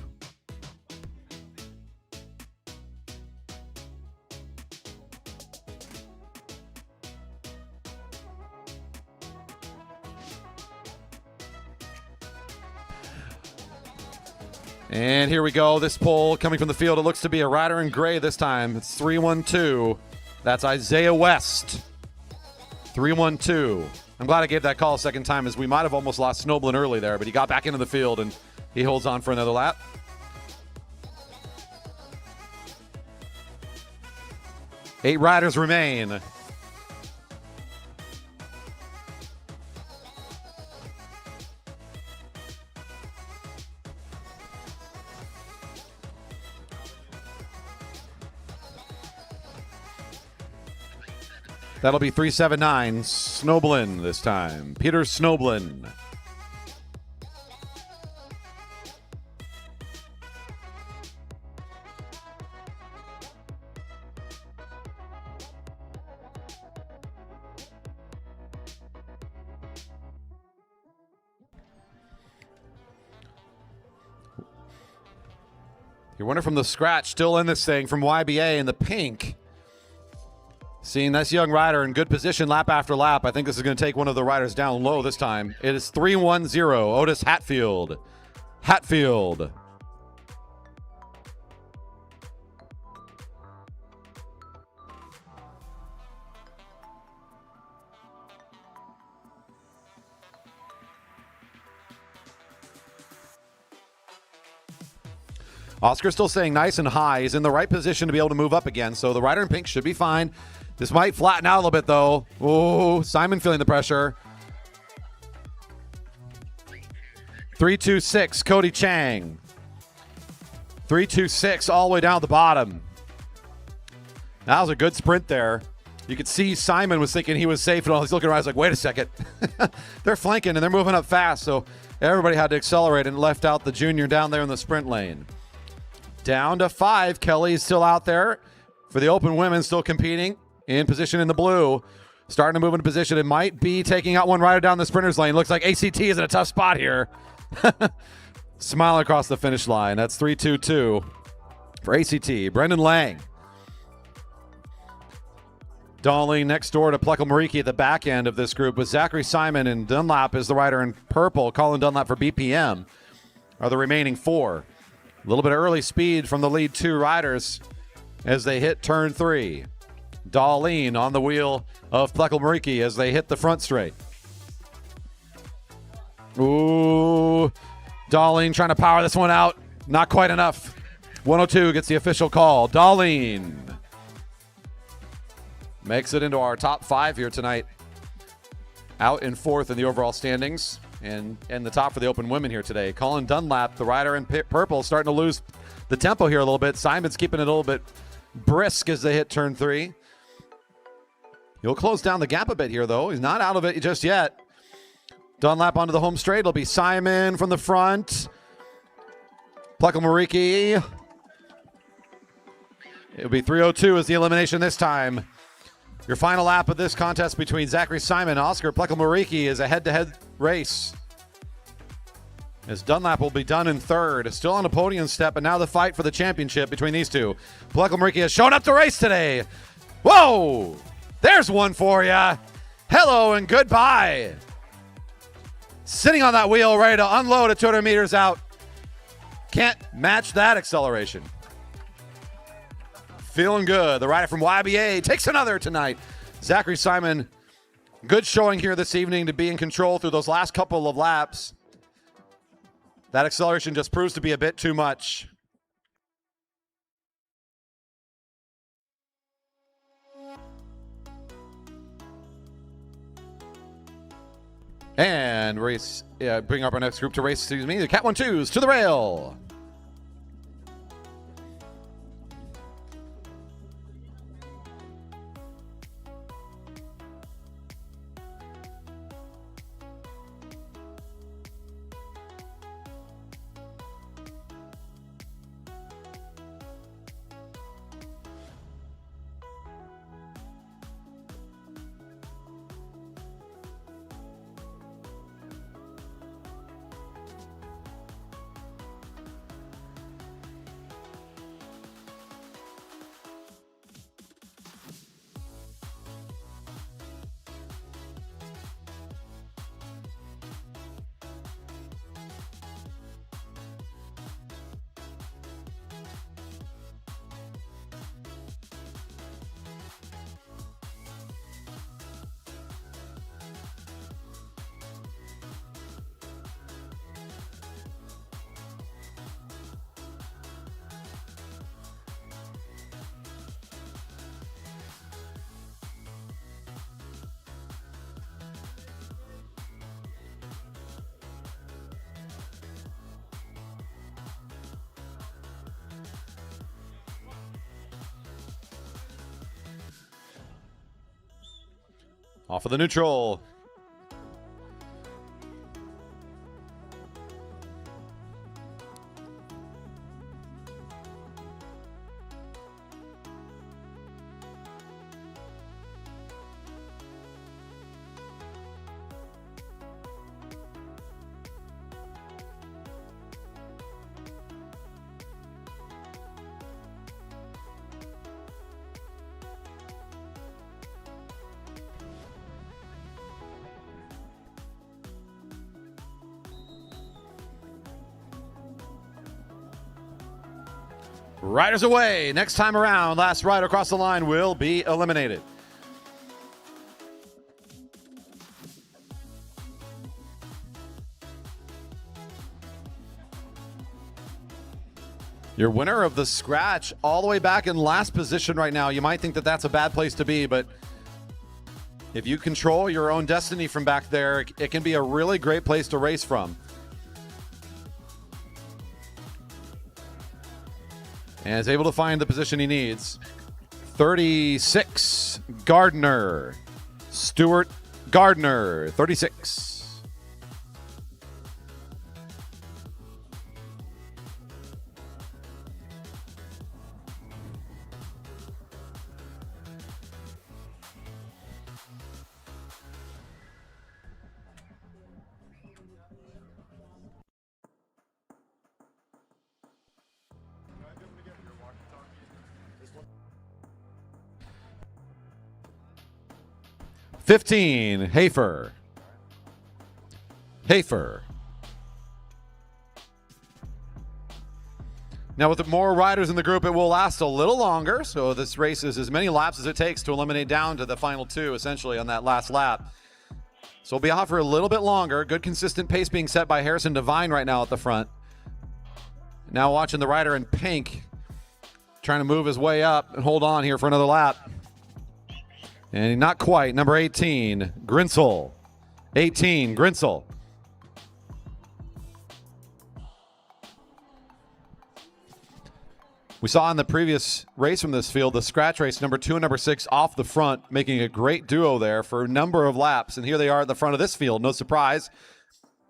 And here we go. This pole coming from the field. It looks to be a rider in gray this time. It's 312. That's Isaiah West. 312. I'm glad I gave that call a second time, as we might have almost lost Snoblin early there, but he got back into the field and he holds on for another lap. Eight riders remain. That'll be 379. Snoblin this time. Peter Snoblin. Your winner from the scratch, still in this thing, from YBA in the pink. Seeing this young rider in good position lap after lap. I think this is going to take one of the riders down low this time. It is 310, Otis Hatfield. Hatfield. Oscar still staying nice and high. He's in the right position to be able to move up again, so the rider in pink should be fine. This might flatten out a little bit, though. Oh, Simon feeling the pressure. 326, Cody Chang. 326 all the way down at the bottom. That was a good sprint there. You could see Simon was thinking he was safe, and all he's looking around. He's like, wait a second. They're flanking, and they're moving up fast, so everybody had to accelerate and left out the junior down there in the sprint lane. Down to 5. Kelly's still out there for the open women, still competing. In position in the blue. Starting to move into position. It might be taking out one rider down the sprinter's lane. Looks like ACT is in a tough spot here. Smiling across the finish line. That's 322 for ACT. Brendan Lang. Darling next door to Plekel Mariki at the back end of this group with Zachary Simon, and Dunlap is the rider in purple. Colin Dunlap for BPM are the remaining 4. A little bit of early speed from the lead 2 riders as they hit turn 3. Darlene on the wheel of Plekel Mariki as they hit the front straight. Ooh, Darlene trying to power this one out. Not quite enough. 102 gets the official call. Darlene makes it into our top 5 here tonight. Out in 4th in the overall standings. And the top for the open women here today. Colin Dunlap, the rider in purple, starting to lose the tempo here a little bit. Simon's keeping it a little bit brisk as they hit turn 3. He'll close down the gap a bit here, though. He's not out of it just yet. Dunlap onto the home straight. It'll be Simon from the front. Plekelmariki. It'll be 3:02 as the elimination this time. Your final lap of this contest between Zachary Simon and Oscar Plekelmariki is a head-to-head race. As Dunlap will be done in 3rd. Still on a podium step, but now the fight for the championship between these two. Plekelmariki has shown up to race today. Whoa! There's one for you. Hello and goodbye. Sitting on that wheel, ready to unload at 200 meters out. Can't match that acceleration. Feeling good. The rider from YBA takes another tonight. Zachary Simon, good showing here this evening to be in control through those last couple of laps. That acceleration just proves to be a bit too much. And race, bring up our next group to race, the Cat 1-2s to the rail. Off of the neutral. Riders away. Next time around, last rider across the line will be eliminated. Your winner of the scratch all the way back in last position right now. You might think that that's a bad place to be, but if you control your own destiny from back there, it can be a really great place to race from. And is able to find the position he needs. 36, Gardner. Stuart Gardner, 36. $15, Hafer. Now with more riders in the group, it will last a little longer. So this race is as many laps as it takes to eliminate down to the final two, essentially, on that last lap. So we'll be off for a little bit longer. Good consistent pace being set by Harrison Devine right now at the front. Now watching the rider in pink trying to move his way up and hold on here for another lap. And not quite. Number 18, Grinsel. 18, Grinsel. We saw in the previous race from this field, the scratch race, number 2 and number 6 off the front, making a great duo there for a number of laps. And here they are at the front of this field. No surprise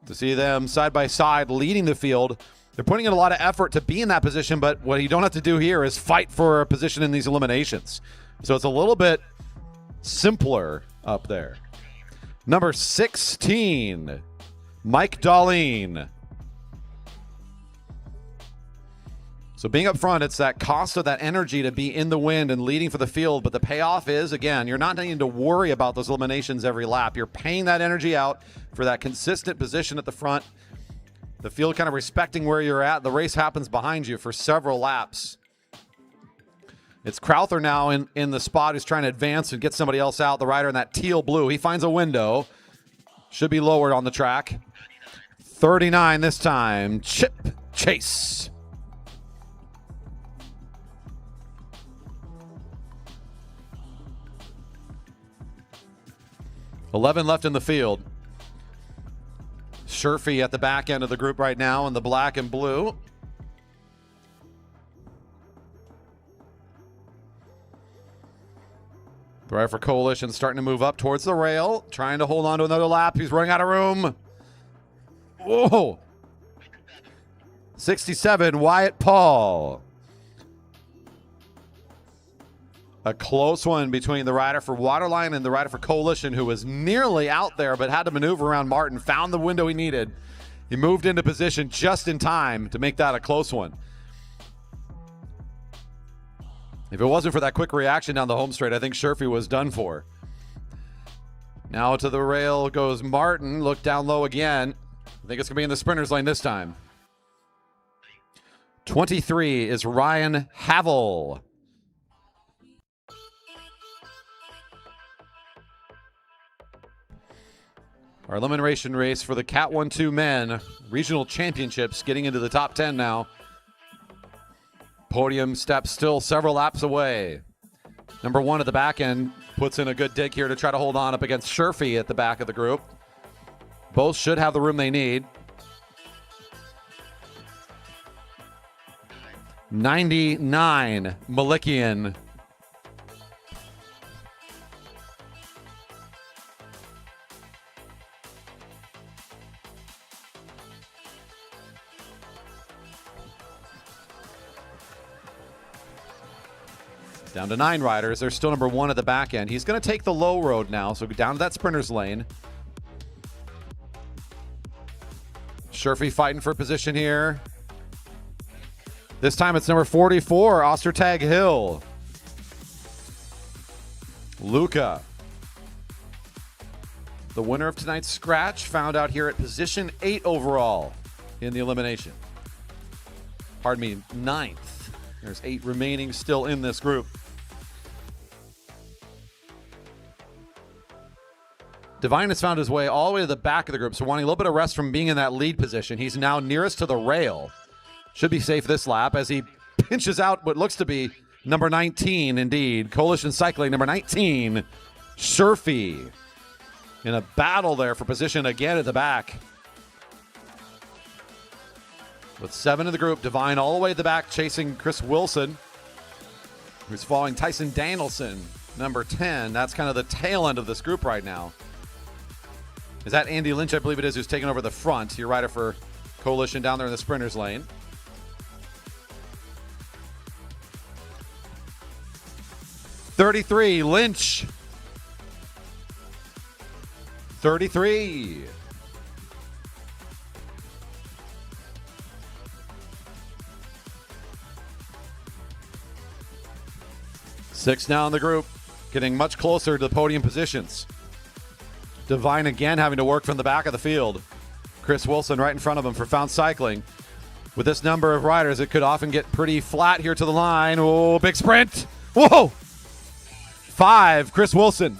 to see them side by side leading the field. They're putting in a lot of effort to be in that position, but what you don't have to do here is fight for a position in these eliminations. So it's a little bit simpler up there. Number 16, Mike Darlene. So being up front, it's that cost of that energy to be in the wind and leading for the field. But the payoff is, again, you're not needing to worry about those eliminations every lap. You're paying that energy out for that consistent position at the front. The field kind of respecting where you're at. The race happens behind you for several laps. It's Crowther now in the spot who's trying to advance and get somebody else out. The rider in that teal blue. He finds a window. Should be lowered on the track. 39 this time. Chip Chase. $11 left in the field. Sherfy at the back end of the group right now in the black and blue. The rider for Coalition starting to move up towards the rail, trying to hold on to another lap. He's running out of room. Whoa. 67, Wyatt Paul. A close one between the rider for Waterline and the rider for Coalition, who was nearly out there but had to maneuver around Martin, found the window he needed. He moved into position just in time to make that a close one. If it wasn't for that quick reaction down the home straight, I think Sherfy was done for. Now to the rail goes Martin. Look down low again. I think it's going to be in the sprinter's lane this time. 23 is Ryan Havel. Our elimination race for the Cat 1-2 men regional championships getting into the top 10 now. Podium steps still several laps away. Number 1 at the back end puts in a good dig here to try to hold on up against Sherfy at the back of the group. Both should have the room they need. 99, Malikian. Down to 9 riders. There's still number 1 at the back end. He's going to take the low road now, so down to that sprinter's lane. Sherfy fighting for position here. This time it's number 44, Ostertag Hill. Luca. The winner of tonight's scratch found out here at position 8 overall in the elimination. Pardon me, 9th. There's 8 remaining still in this group. Divine has found his way all the way to the back of the group, so wanting a little bit of rest from being in that lead position. He's now nearest to the rail. Should be safe this lap as he pinches out what looks to be number 19, indeed. Coalition Cycling, number 19, Sherfy. In a battle there for position again at the back. With 7 in the group, Divine all the way at the back chasing Chris Wilson, who's following Tyson Danielson, number 10. That's kind of the tail end of this group right now. Is that Andy Lynch, I believe it is, who's taking over the front. Your rider for Coalition down there in the sprinter's lane. $33, Lynch. 33. Six now in the group, getting much closer to the podium positions. Divine again having to work from the back of the field. Chris Wilson right in front of him for Found Cycling. With this number of riders, it could often get pretty flat here to the line. Oh, big sprint. Whoa. 5, Chris Wilson.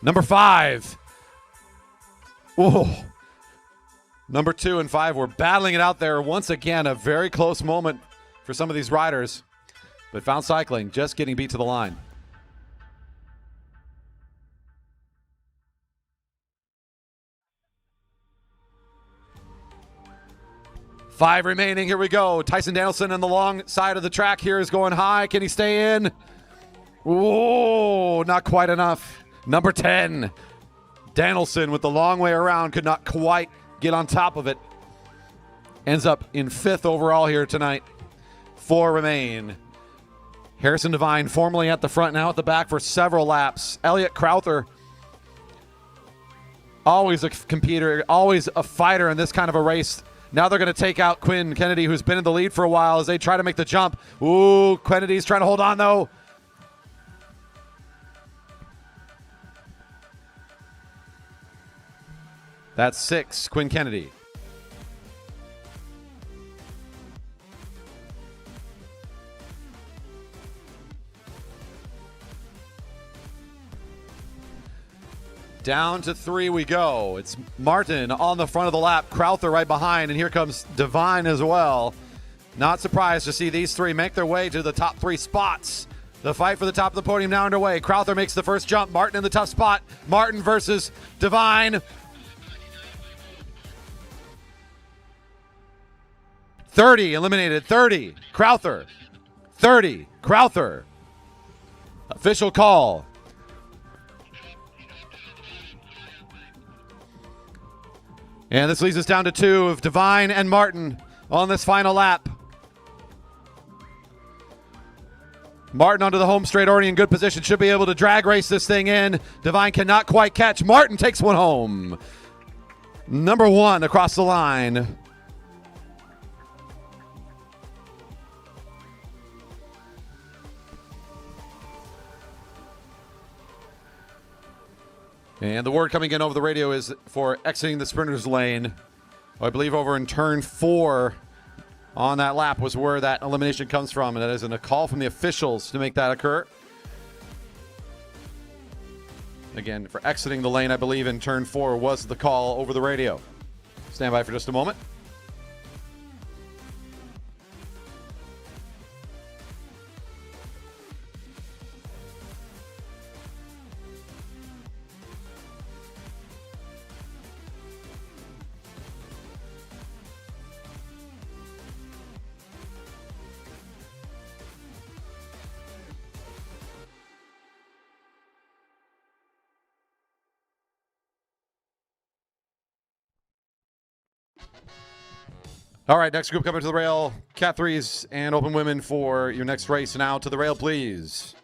Number 5. Whoa. Number 2 and 5 were battling it out there. Once again, a very close moment for some of these riders. But Found Cycling just getting beat to the line. Five remaining. Here we go. Tyson Danielson on the long side of the track here is going high. Can he stay in? Oh, not quite enough. Number 10. Danielson with the long way around could not quite get on top of it. Ends up in 5th overall here tonight. 4 remain. Harrison Devine formerly at the front, now at the back for several laps. Elliot Crowther, always a competitor, always a fighter in this kind of a race. Now they're going to take out Quinn Kennedy, who's been in the lead for a while, as they try to make the jump. Ooh, Kennedy's trying to hold on, though. That's 6, Quinn Kennedy. Down to 3 we go. It's Martin on the front of the lap, Crowther right behind, and here comes Devine as well. Not surprised to see these 3 make their way to the top 3 spots. The fight for the top of the podium now underway. Crowther makes the first jump. Martin in the tough spot. Martin versus Devine. 30 eliminated. 30. Crowther. 30. Crowther. Official call. And this leads us down to 2 of Devine and Martin on this final lap. Martin onto the home straight, already in good position. Should be able to drag race this thing in. Devine cannot quite catch. Martin takes one home. Number 1 across the line. And the word coming in over the radio is for exiting the sprinter's lane. I believe over in turn 4 on that lap was where that elimination comes from. And that is a call from the officials to make that occur. Again, for exiting the lane, I believe in turn 4 was the call over the radio. Stand by for just a moment. All right, next group coming to the rail. Cat 3s and open women for your next race. Now to the rail, please.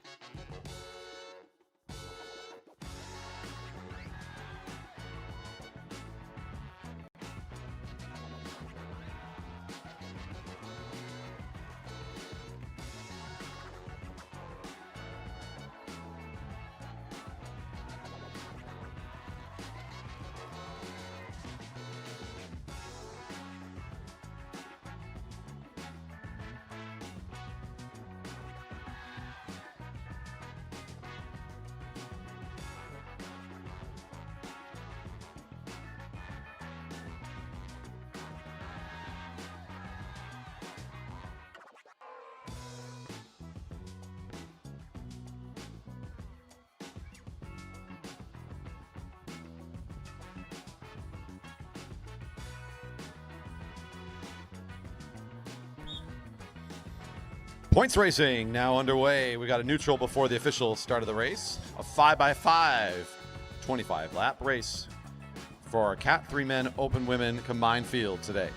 Points racing now underway. We got a neutral before the official start of the race. A 5x5, 25 lap race for our Cat 3 men, open women combined field today.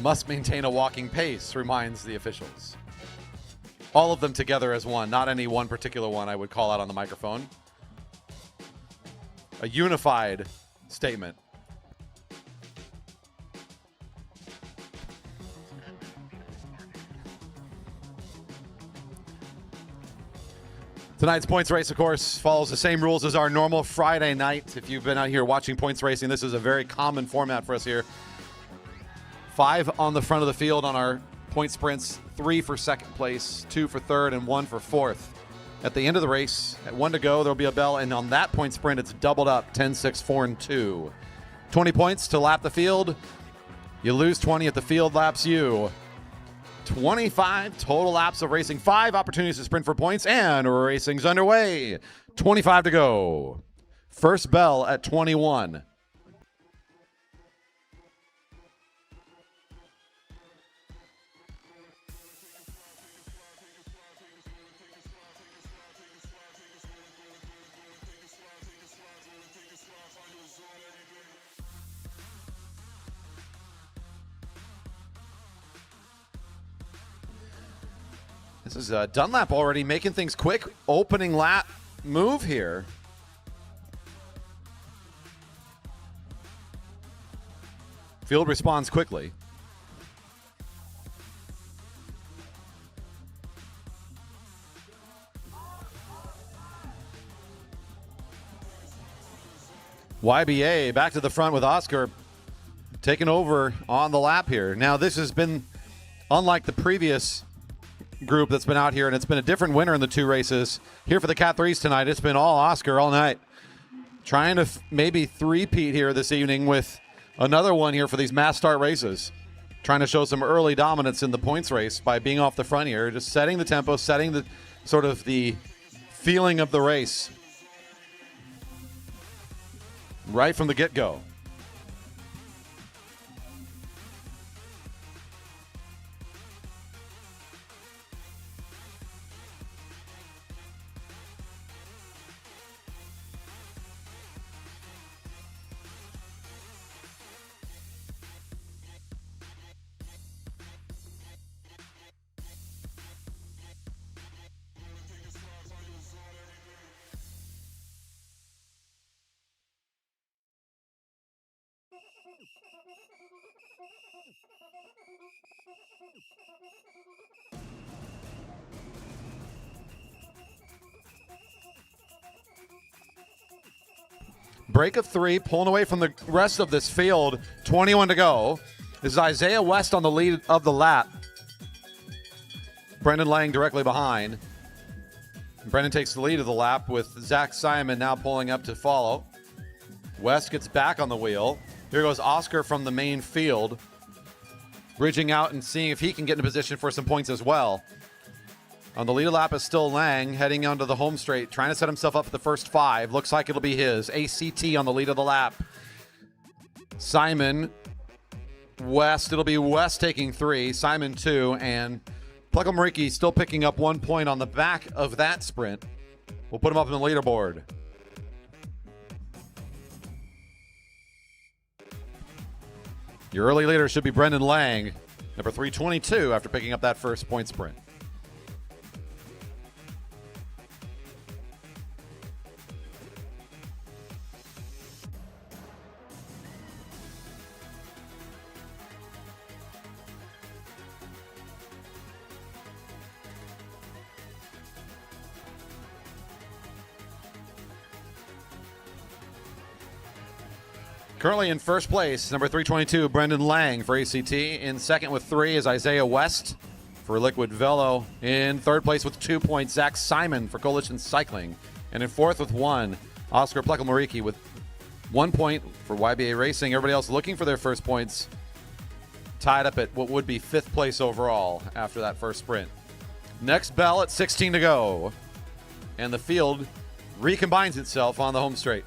Must maintain a walking pace, reminds the officials. All of them together as one, not any one particular one I would call out on the microphone. A unified statement. Tonight's points race, of course, follows the same rules as our normal Friday night. If you've been out here watching points racing, this is a very common format for us here. 5 on the front of the field on our point sprints, 3 for second place, 2 for third, and 1 for fourth. At the end of the race, at 1 to go, there'll be a bell, and on that point sprint, it's doubled up, 10, 6, 4, and 2. 20 points to lap the field. You lose 20 at the field laps you. 25 total laps of racing, 5 opportunities to sprint for points, and racing's underway. 25 to go. First bell at 21. This is Dunlap already making things quick. Opening lap move here. Field responds quickly. YBA back to the front with Oscar taking over on the lap here. Now this has been unlike the previous group that's been out here, and it's been a different winner in the 2 races. Here for the Cat 3s tonight, it's been all Oscar all night. Trying to maybe three-peat here this evening with another one here for these mass start races. Trying to show some early dominance in the points race by being off the front here, just setting the tempo, setting the sort of the feeling of the race right from the get-go. Break of 3, pulling away from the rest of this field. 21 to go. This is Isaiah West on the lead of the lap. Brendan Lang directly behind. Brendan takes the lead of the lap with Zach Simon now pulling up to follow. West gets back on the wheel. Here goes Oscar from the main field, bridging out and seeing if he can get in a position for some points as well. On the lead lap is still Lang, heading onto the home straight, trying to set himself up for the first 5. Looks like it'll be his. ACT on the lead of the lap. Simon, West, it'll be West taking 3, Simon 2, and Plekomariki still picking up 1 point on the back of that sprint. We'll put him up on the leaderboard. Your early leader should be Brendan Lang, number 322, after picking up that first point sprint. Currently in first place, number 322, Brendan Lang for ACT. In second with 3 is Isaiah West for Liquid Velo. In third place with 2 points, Zach Simon for Coalition Cycling. And in fourth with 1, Oscar Plekomariki with 1 point for YBA Racing. Everybody else looking for their first points, tied up at what would be 5th place overall after that first sprint. Next bell at 16 to go. And the field recombines itself on the home straight.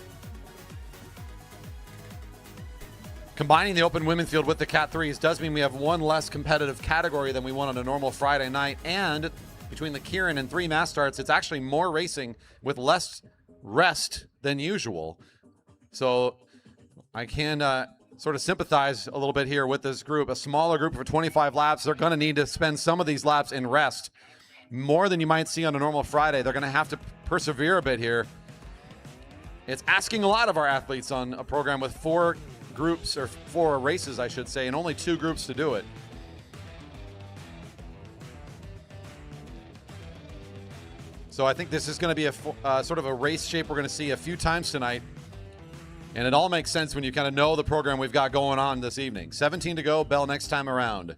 Combining the open women field with the Cat 3s does mean we have one less competitive category than we want on a normal Friday night. And between the Keirin and 3 mass starts, it's actually more racing with less rest than usual. So I can sort of sympathize a little bit here with this group. A smaller group for 25 laps, they're going to need to spend some of these laps in rest. More than you might see on a normal Friday. They're going to have to persevere a bit here. It's asking a lot of our athletes on a program with 4 groups, or 4 races, I should say, and only 2 groups to do it. So I think this is going to be a sort of a race shape we're going to see a few times tonight. And it all makes sense when you kind of know the program we've got going on this evening. 17 to go, bell next time around.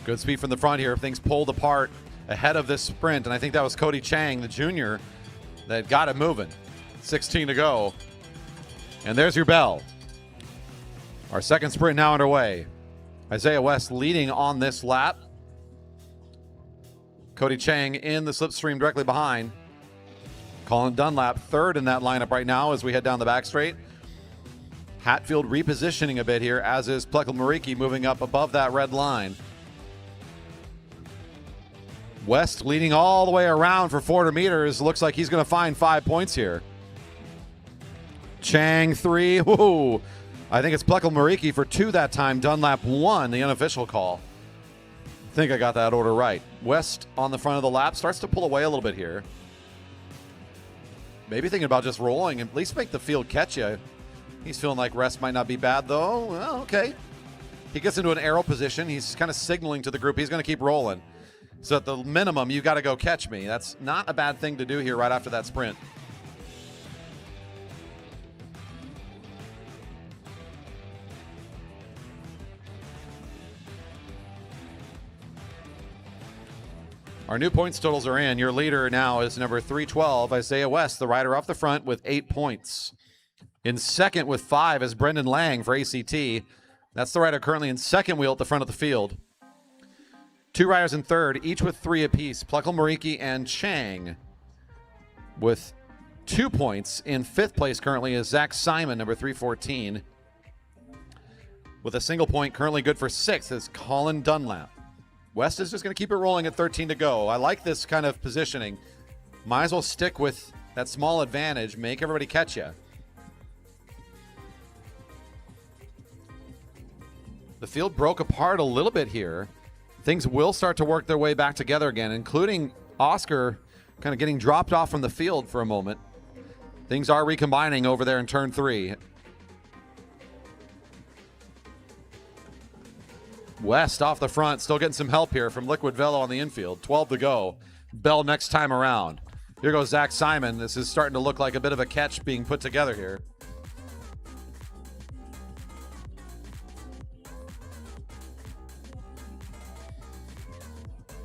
Good speed from the front here. Things pulled apart ahead of this sprint, and I think that was Cody Chang, the junior, that got it moving. 16 to go. And there's your bell. Our second sprint now underway. Isaiah West leading on this lap. Cody Chang in the slipstream directly behind. Colin Dunlap third in that lineup right now as we head down the back straight. Hatfield repositioning a bit here, as is Plekel Mariki moving up above that red line. West leading all the way around for 400 meters. Looks like he's going to find 5 points here. Chang 3. Whoa. I think it's Plekel Mariki for 2 that time. Dunlap 1, the unofficial call. I think I got that order right. West on the front of the lap starts to pull away a little bit here. Maybe thinking about just rolling and at least make the field catch you. He's feeling like rest might not be bad, though. Well, okay. He gets into an arrow position. He's kind of signaling to the group he's going to keep rolling. So at the minimum, you got to go catch me. That's not a bad thing to do here right after that sprint. Our new points totals are in. Your leader now is number 312, Isaiah West, the rider off the front with 8 points. In second with 5 is Brendan Lang for ACT. That's the rider currently in second wheel at the front of the field. 2 riders in third, each with 3 apiece. Plekel Mariki and Chang with 2 points. In fifth place currently is Zach Simon, number 314. With a single point, currently good for 6th, is Colin Dunlap. West is just going to keep it rolling at 13 to go. I like this kind of positioning. Might as well stick with that small advantage, make everybody catch you. The field broke apart a little bit here. Things will start to work their way back together again, including Oscar kind of getting dropped off from the field for a moment. Things are recombining over there in turn 3. West off the front, still getting some help here from Liquid Velo on the infield. 12 to go. Bell next time around. Here goes Zach Simon. This is starting to look like a bit of a catch being put together here.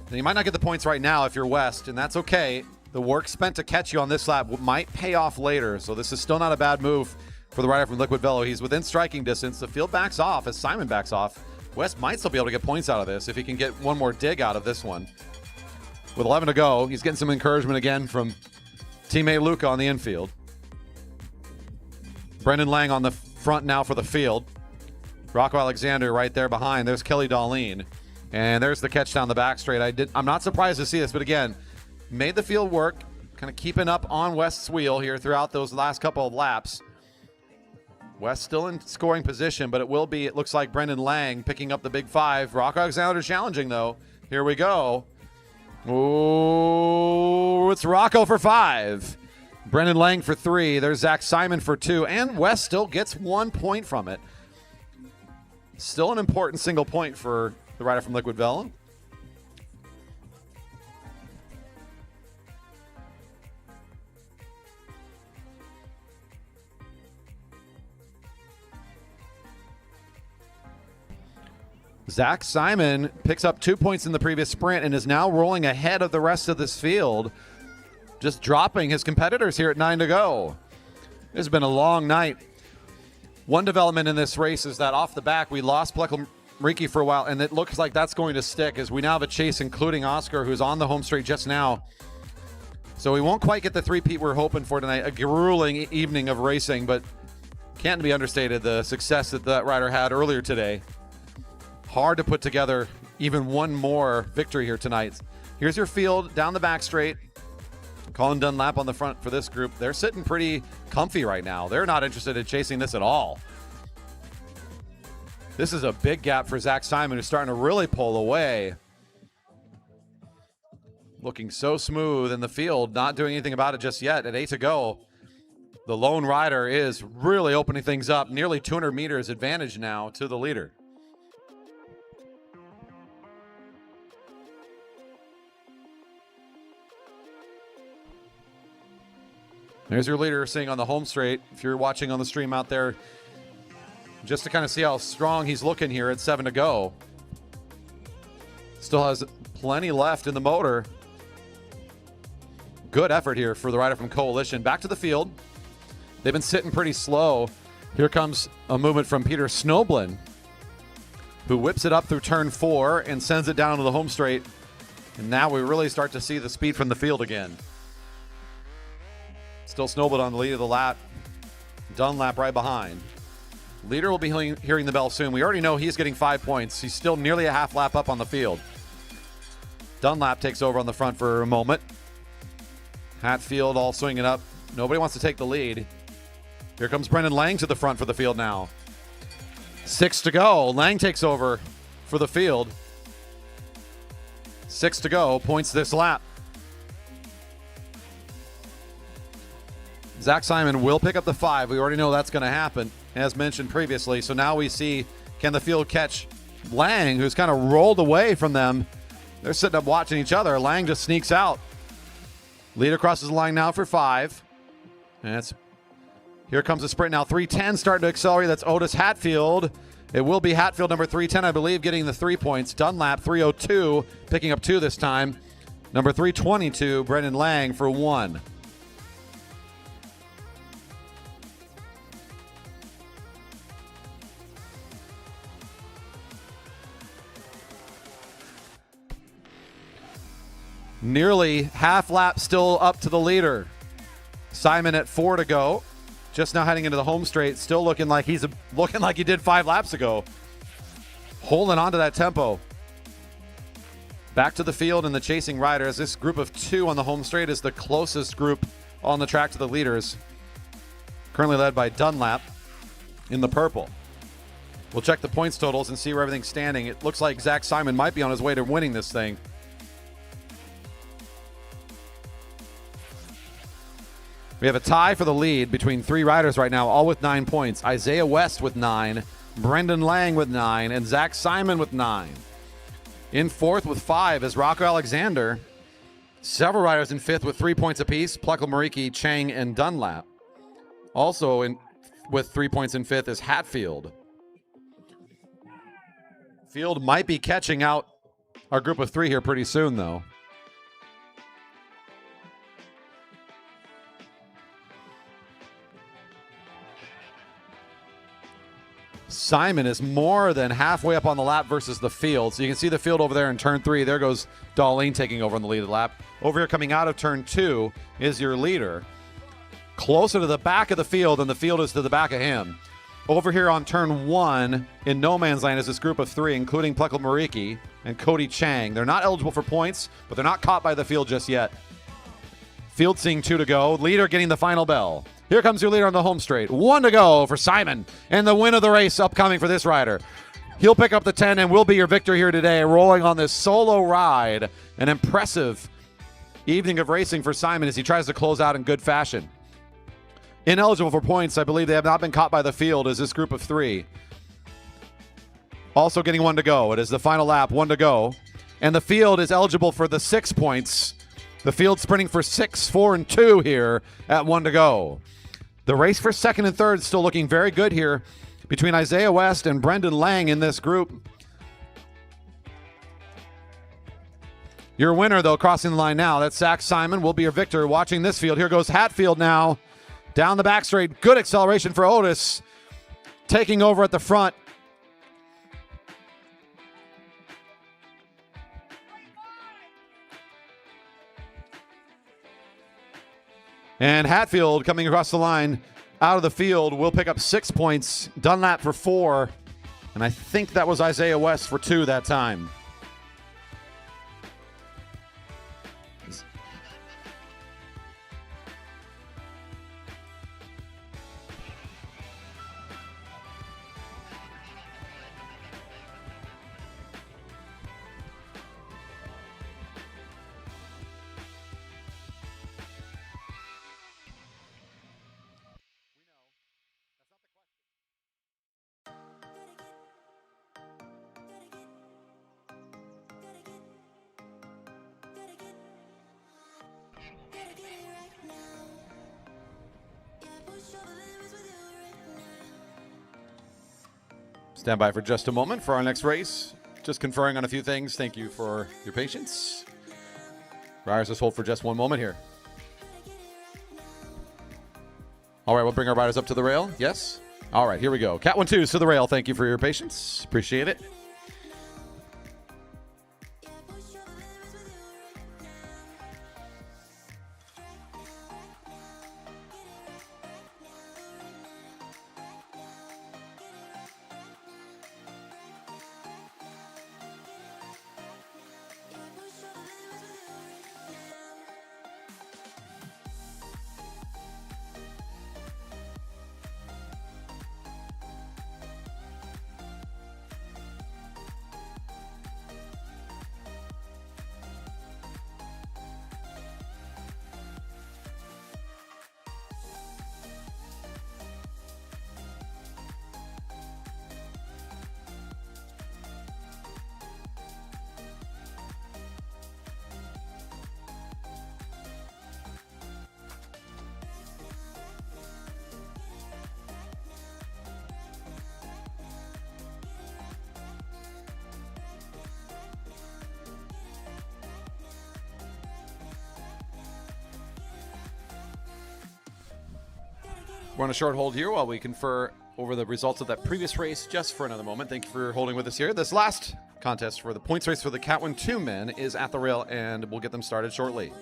And you might not get the points right now if you're West, and that's okay. The work spent to catch you on this lap might pay off later, so this is still not a bad move for the rider from Liquid Velo. He's within striking distance. The field backs off as Simon backs off. West might still be able to get points out of this if he can get one more dig out of this one. With 11 to go, he's getting some encouragement again from teammate Luca on the infield. Brendan Lang on the front now for the field. Rocco Alexander right there behind. There's Kelly Darlene. And there's the catch down the back straight. I'm not surprised to see this, but again, made the field work, kind of keeping up on West's wheel here throughout those last couple of laps. West still in scoring position, but it looks like Brendan Lang picking up the big 5. Rocco Alexander challenging, though. Here we go. Ooh, it's Rocco for 5. Brendan Lang for 3. There's Zach Simon for 2. And West still gets 1 point from it. Still an important single point for the rider from Liquid Velo. Zach Simon picks up 2 points in the previous sprint and is now rolling ahead of the rest of this field, just dropping his competitors here at 9 to go. This has been a long night. One development in this race is that off the back, we lost Plekel Mariki for a while, and it looks like that's going to stick as we now have a chase, including Oscar, who's on the home straight just now. So we won't quite get the three-peat we're hoping for tonight. A grueling evening of racing, but can't be understated the success that rider had earlier today. Hard to put together even one more victory here tonight. Here's your field down the back straight. Colin Dunlap on the front for this group. They're sitting pretty comfy right now. They're not interested in chasing this at all. This is a big gap for Zach Simon, who's starting to really pull away. Looking so smooth in the field, not doing anything about it just yet. At 8 to go, the lone rider is really opening things up. Nearly 200 meters advantage now to the leader. There's your leader sitting on the home straight. If you're watching on the stream out there, just to kind of see how strong he's looking here at 7 to go. Still has plenty left in the motor. Good effort here for the rider from Coalition. Back to the field. They've been sitting pretty slow. Here comes a movement from Peter Snoblin, who whips it up through turn 4 and sends it down to the home straight. And now we really start to see the speed from the field again. Still Snoblin on the lead of the lap. Dunlap right behind. Leader will be hearing the bell soon. We already know he's getting 5 points. He's still nearly a half lap up on the field. Dunlap takes over on the front for a moment. Hatfield all swinging up. Nobody wants to take the lead. Here comes Brendan Lang to the front for the field now. 6 to go. Lang takes over for the field. 6 to go. Points this lap. Zach Simon will pick up the 5. We already know that's going to happen, as mentioned previously. So now we see, can the field catch Lang, who's kind of rolled away from them. They're sitting up watching each other. Lang just sneaks out. Leader crosses the line now for 5. And here comes the sprint now. 310 starting to accelerate. That's Otis Hatfield. It will be Hatfield, number 310, I believe, getting the 3 points. Dunlap, 302, picking up 2 this time. Number 322, Brendan Lang for 1. Nearly half lap still up to the leader. Simon at 4 to go. Just now heading into the home straight. Still looking like he did 5 laps ago. Holding on to that tempo. Back to the field and the chasing riders. This group of 2 on the home straight is the closest group on the track to the leaders. Currently led by Dunlap in the purple. We'll check the points totals and see where everything's standing. It looks like Zach Simon might be on his way to winning this thing. We have a tie for the lead between 3 riders right now, all with 9 points. Isaiah West with 9, Brendan Lang with 9, and Zach Simon with 9. In 4th with 5 is Rocco Alexander. Several riders in 5th with 3 points apiece, Pluckle, Mariki, Chang, and Dunlap. Also with 3 points in 5th is Hatfield. Field might be catching out our group of 3 here pretty soon, though. Simon is more than halfway up on the lap versus the field. So you can see the field over there in turn 3. There goes Darlene taking over on the lead of the lap. Over here coming out of turn 2 is your leader. Closer to the back of the field than the field is to the back of him. Over here on turn 1 in no man's land is this group of 3, including Pluckle Mariki and Cody Chang. They're not eligible for points, but they're not caught by the field just yet. Field seeing 2 to go. Leader getting the final bell. Here comes your leader on the home straight. 1 to go for Simon. And the win of the race upcoming for this rider. He'll pick up the 10 and will be your victor here today, rolling on this solo ride. An impressive evening of racing for Simon as he tries to close out in good fashion. Ineligible for points, I believe they have not been caught by the field, as this group of 3. Also getting 1 to go. It is the final lap, 1 to go. And the field is eligible for the 6 points. The field sprinting for 6, 4, and 2 here at 1 to go. The race for 2nd and 3rd still looking very good here between Isaiah West and Brendan Lang in this group. Your winner, though, crossing the line now. That's Zach Simon, will be your victor. Watching this field, here goes Hatfield now. Down the back straight, good acceleration for Otis. Taking over at the front. And Hatfield coming across the line out of the field will pick up 6 points. Dunlap for 4. And I think that was Isaiah West for 2 that time. Stand by for just a moment for our next race. Just conferring on a few things. Thank you for your patience. Riders, just hold for just one moment here. All right, we'll bring our riders up to the rail. Yes? All right, here we go. Cat 1-2 to the rail. Thank you for your patience. Appreciate it. We're on a short hold here while we confer over the results of that previous race just for another moment. Thank you for holding with us here. This last contest for the points race for the Cat 1-2 men is at the rail, and we'll get them started shortly.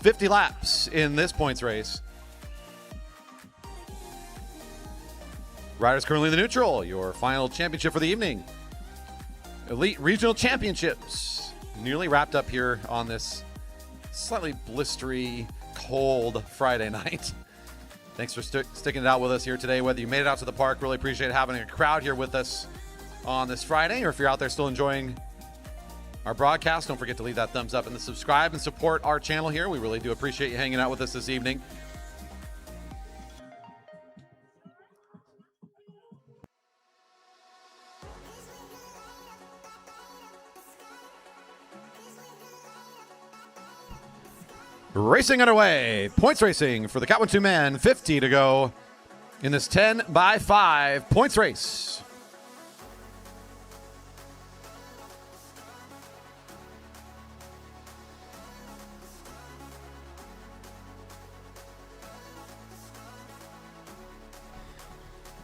.50 laps in this points race. Riders currently in the neutral. Your final championship for the evening. Elite Regional Championships. Nearly wrapped up here on this slightly blistery, cold Friday night. Thanks for sticking it out with us here today. Whether you made it out to the park, really appreciate having a crowd here with us on this Friday, or if you're out there still enjoying our broadcast, don't forget to leave that thumbs up and to subscribe and support our channel here. We really do appreciate you hanging out with us this evening. Racing underway. Points racing for the Cat 1-2 men. 50 to go in this 10x5 points race.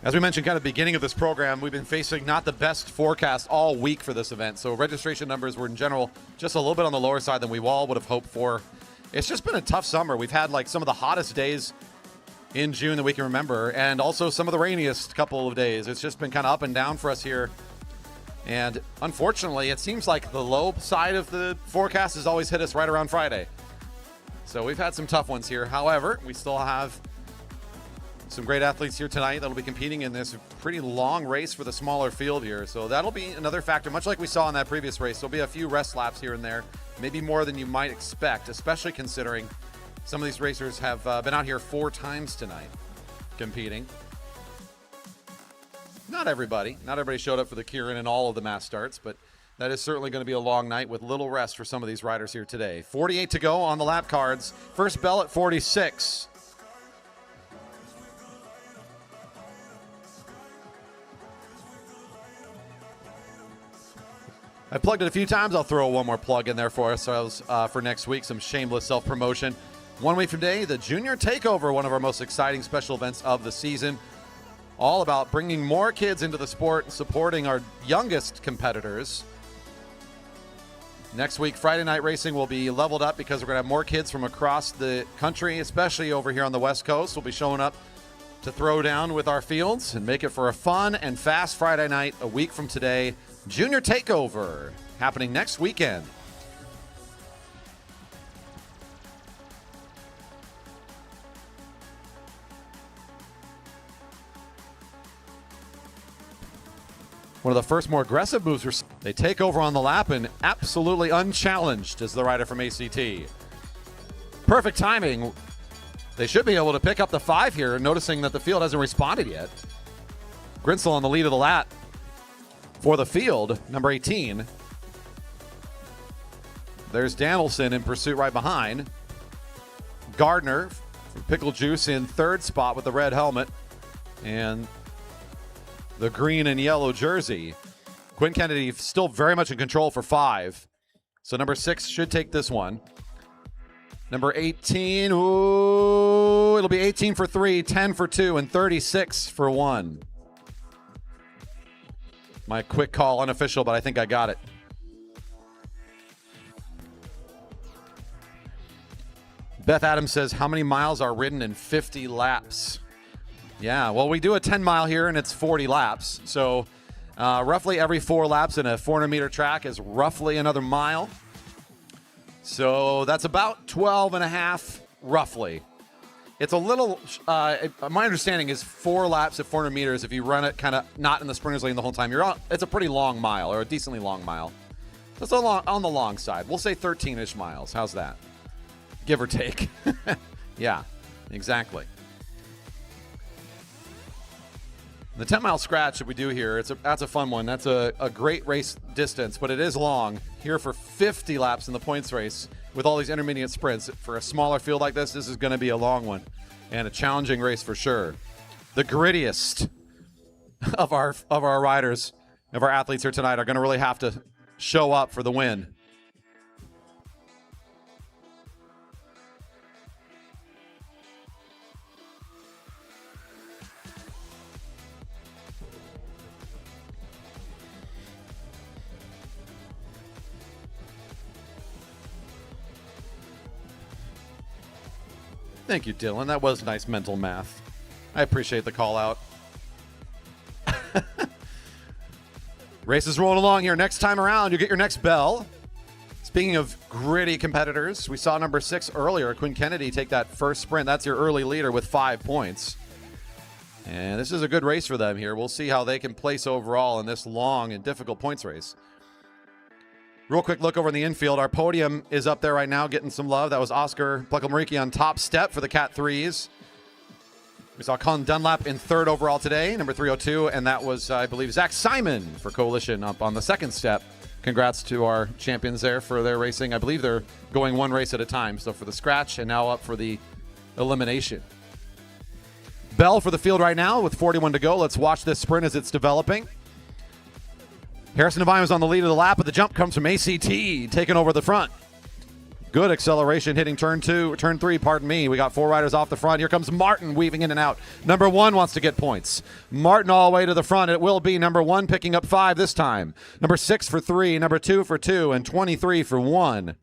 As we mentioned kind of beginning of this program, we've been facing not the best forecast all week for this event. So registration numbers were in general just a little bit on the lower side than we all would have hoped for. It's just been a tough summer. We've had like some of the hottest days in June that we can remember, and also some of the rainiest couple of days. It's just been kind of up and down for us here. And unfortunately, it seems like the low side of the forecast has always hit us right around Friday. So we've had some tough ones here. However, we still have some great athletes here tonight that'll be competing in this pretty long race for the smaller field here. So that'll be another factor, much like we saw in that previous race. There'll be a few rest laps here and there, maybe more than you might expect, especially considering some of these racers have been out here 4 times tonight competing. Not everybody showed up for the Keirin and all of the mass starts, but that is certainly going to be a long night with little rest for some of these riders here today. 48 to go on the lap cards. First bell at 46. I plugged it a few times. I'll throw one more plug in there for ourselves for next week. Some shameless self-promotion. 1 week from today, the Junior Takeover, one of our most exciting special events of the season. All about bringing more kids into the sport and supporting our youngest competitors. Next week, Friday night racing will be leveled up because we're going to have more kids from across the country, especially over here on the West Coast. Will be showing up to throw down with our fields and make it for a fun and fast Friday night a week from today. Junior Takeover happening next weekend. One of the first more aggressive moves, they take over on the lap and absolutely unchallenged is the rider from ACT. Perfect timing. They should be able to pick up the 5 here, noticing that the field hasn't responded yet. Grinsel on the lead of the lap for the field, number 18. There's Danielson in pursuit right behind. Gardner from Pickle Juice in 3rd spot with the red helmet and the green and yellow jersey. Quinn Kennedy still very much in control for 5. So number 6 should take this one. Number 18, ooh, it'll be 18 for 3, 10 for 2, and 36 for 1. My quick call, unofficial, but I think I got it. Beth Adams says, how many miles are ridden in 50 laps? Yeah, well, we do a 10-mile here, and it's 40 laps. So roughly every 4 laps in a 400-meter track is roughly another mile. So that's about 12 and a half, roughly. It's a little, my understanding is 4 laps at 400 meters. If you run it kind of not in the sprinter's lane the whole time, it's a pretty long mile, or a decently long mile. That's on the long side. We'll say 13-ish miles. How's that? Give or take. Yeah, exactly. The 10-mile scratch that we do here, that's a fun one. That's a great race distance, but it is long. Here for 50 laps in the points race with all these intermediate sprints. For a smaller field like this is going to be a long one and a challenging race for sure. The grittiest of our riders, of our athletes here tonight are going to really have to show up for the win. Thank you, Dylan. That was nice mental math. I appreciate the call out. Race is rolling along here. Next time around, you get your next bell. Speaking of gritty competitors, we saw number 6 earlier, Quinn Kennedy, take that first sprint. That's your early leader with 5 points. And this is a good race for them here. We'll see how they can place overall in this long and difficult points race. Real quick look over in the infield. Our podium is up there right now getting some love. That was Oscar Plekelmariki on top step for the Cat 3s. We saw Colin Dunlap in 3rd overall today, number 302, and that was, I believe, Zach Simon for Coalition up on the 2nd step. Congrats to our champions there for their racing. I believe they're going 1 race at a time. So for the scratch and now up for the elimination. Bell for the field right now with 41 to go. Let's watch this sprint as it's developing. Harrison Devine was on the lead of the lap, but the jump comes from ACT, taking over the front. Good acceleration hitting turn 3, pardon me. We got 4 riders off the front. Here comes Martin weaving in and out. Number 1 wants to get points. Martin all the way to the front. It will be number 1 picking up 5 this time. Number 6 for 3, number 2 for 2, and 23 for 1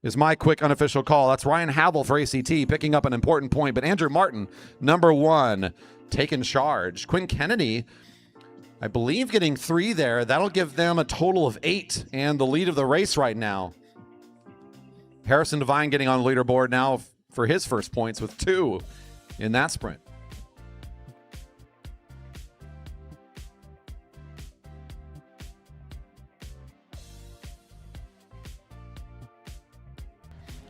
is my quick unofficial call. That's Ryan Havel for ACT picking up an important point, but Andrew Martin, number 1, taking charge. Quinn Kennedy, I believe, getting 3 there. That'll give them a total of 8 and the lead of the race right now. Harrison Devine getting on the leaderboard now for his first points with 2 in that sprint.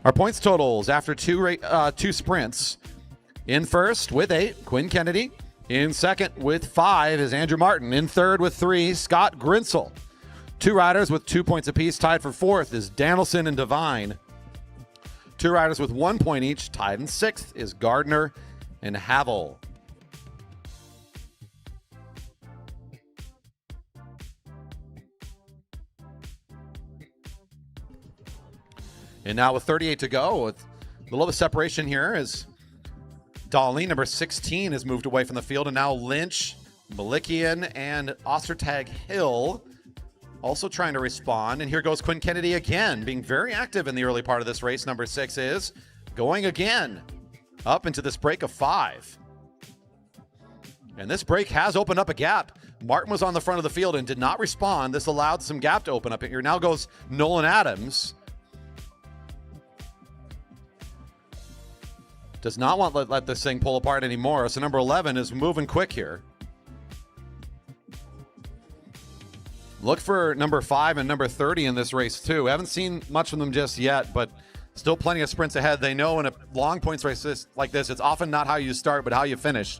Our points totals after 2 sprints. In first with 8, Quinn Kennedy. In second with 5 is Andrew Martin. In third with 3, Scott Grinsel. 2 riders with 2 points apiece. Tied for 4th is Danielson and Devine. 2 riders with 1 point each. Tied in 6th is Gardner and Havel. And now with 38 to go, with a little bit of separation here is Dolly, number 16, has moved away from the field, and now Lynch, Malikian, and Ostertag Hill also trying to respond. And here goes Quinn Kennedy again, being very active in the early part of this race. Number 6 is going again up into this break of 5. And this break has opened up a gap. Martin was on the front of the field and did not respond. This allowed some gap to open up here. Now goes Nolan Adams. Does not want to let this thing pull apart anymore. So number 11 is moving quick here. Look for number 5 and number 30 in this race too. Haven't seen much from them just yet, but still plenty of sprints ahead. They know in a long points race like this, it's often not how you start, but how you finish.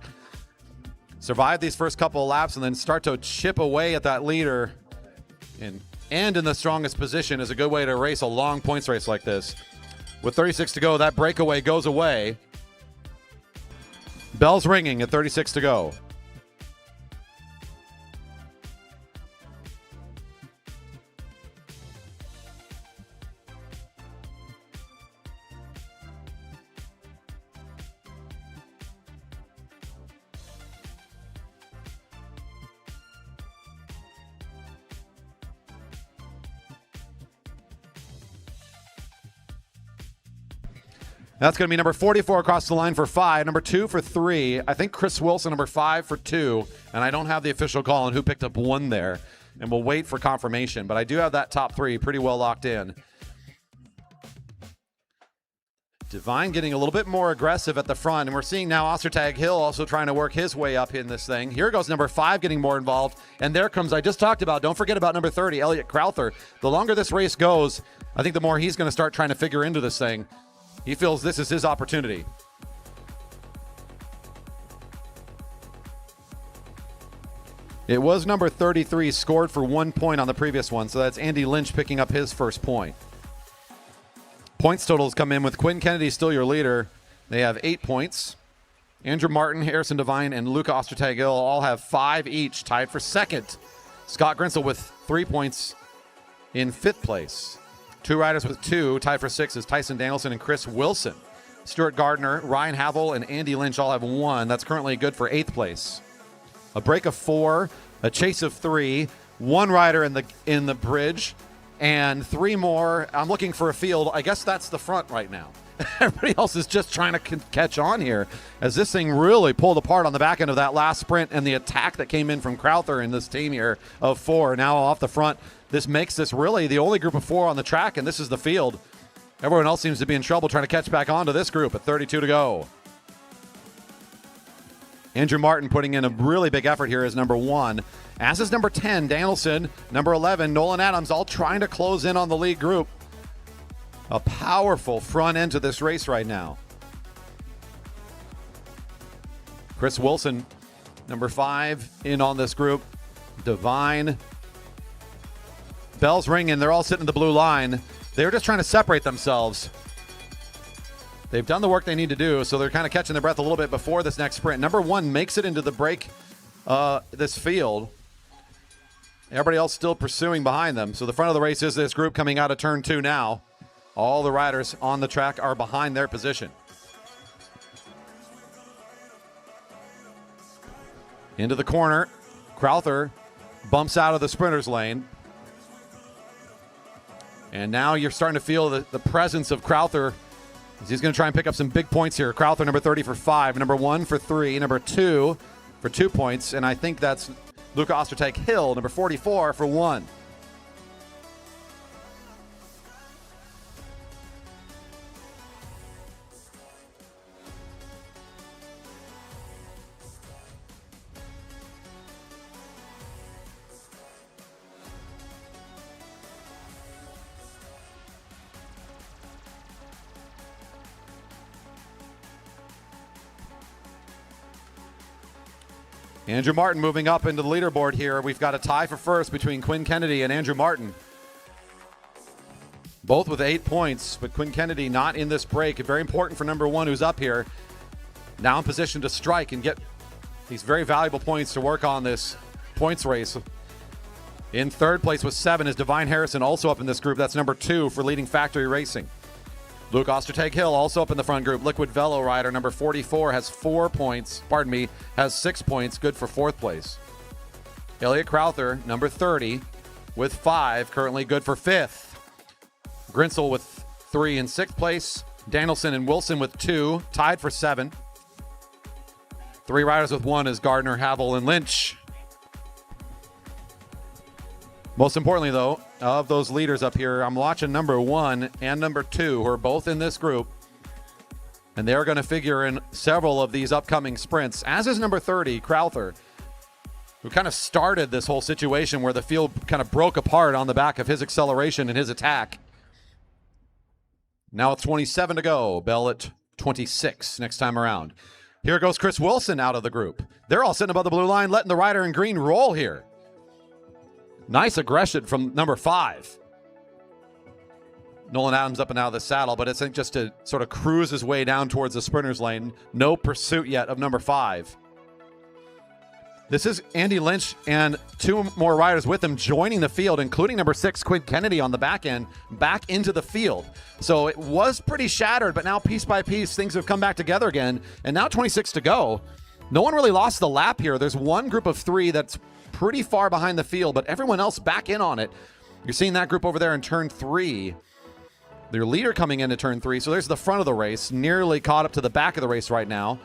Survive these first couple of laps and then start to chip away at that leader and end in the strongest position is a good way to race a long points race like this. With 36 to go, that breakaway goes away. Bell's ringing at 36 to go. That's going to be number 44 across the line for 5, number 2 for 3. I think Chris Wilson, number 5 for 2. And I don't have the official call on who picked up 1 there. And we'll wait for confirmation. But I do have that top 3 pretty well locked in. Divine getting a little bit more aggressive at the front. And we're seeing now Ostertag Hill also trying to work his way up in this thing. Here goes number 5 getting more involved. And there comes, I just talked about, don't forget about number 30, Elliot Crowther. The longer this race goes, I think the more he's going to start trying to figure into this thing. He feels this is his opportunity. It was number 33 scored for 1 point on the previous one, so that's Andy Lynch picking up his first point. Points totals come in with Quinn Kennedy still your leader. They have 8 points. Andrew Martin, Harrison Devine, and Luca Ostertag-Hill all have 5 each, tied for second. Scott Grinsel with 3 points in 5th place. 2 riders with 2, tied for 6 is Tyson Danielson and Chris Wilson. Stuart Gardner, Ryan Havel, and Andy Lynch all have 1. That's currently good for 8th place. A break of 4, a chase of 3, 1 rider in the bridge, and 3 more. I'm looking for a field. I guess that's the front right now. Everybody else is just trying to catch on here as this thing really pulled apart on the back end of that last sprint and the attack that came in from Crowther in this team here of 4. Now off the front. This makes this really the only group of 4 on the track, and this is the field. Everyone else seems to be in trouble trying to catch back onto this group at 32 to go. Andrew Martin putting in a really big effort here as number 1. As is number 10, Danielson. Number 11, Nolan Adams, all trying to close in on the lead group. A powerful front end to this race right now. Chris Wilson, number 5, in on this group. Divine. Bell's ringing. They're all sitting in the blue line. They're just trying to separate themselves. They've done the work they need to do, so they're kind of catching their breath a little bit before this next sprint. Number 1 makes it into the break, this field. Everybody else still pursuing behind them. So the front of the race is this group coming out of turn 2 now. All the riders on the track are behind their position. Into the corner. Crowther bumps out of the sprinter's lane. And now you're starting to feel the presence of Crowther. He's going to try and pick up some big points here. Crowther, number 30 for 5. Number 1 for 3. Number 2 for 2 points. And I think that's Luca Ostertag-Hill, number 44 for 1. Andrew Martin moving up into the leaderboard here. We've got a tie for first between Quinn Kennedy and Andrew Martin. Both with 8 points, but Quinn Kennedy not in this break. Very important for number 1 who's up here. Now in position to strike and get these very valuable points to work on this points race. In 3rd place with 7 is Divine Harrison, also up in this group. That's number 2 for leading Factory Racing. Luke Ostertag-Hill also up in the front group. Liquid Velo rider number 44 has 4 points. Pardon me, has 6 points. Good for 4th place. Elliot Crowther, number 30, with 5. Currently good for 5th. Grinsel with 3 in 6th place. Danielson and Wilson with 2. Tied for 7. 3 riders with 1 is Gardner, Havel, and Lynch. Most importantly, though, of those leaders up here, I'm watching number 1 and number 2, who are both in this group. And they're going to figure in several of these upcoming sprints, as is number 30, Crowther, who kind of started this whole situation where the field kind of broke apart on the back of his acceleration and his attack. Now it's 27 to go. Bell at 26 next time around. Here goes Chris Wilson out of the group. They're all sitting above the blue line, letting the rider in green roll here. Nice aggression from number 5. Nolan Adams up and out of the saddle, but it's just to sort of cruise his way down towards the sprinter's lane. No pursuit yet of number 5. This is Andy Lynch and 2 more riders with him joining the field, including number 6, Quinn Kennedy on the back end, back into the field. So it was pretty shattered, but now piece by piece, things have come back together again. And now 26 to go. No one really lost the lap here. There's one group of 3 that's pretty far behind the field, but everyone else back in on it. You're seeing that group over there in turn 3. Their leader coming into turn 3. So there's the front of the race, nearly caught up to the back of the race right now.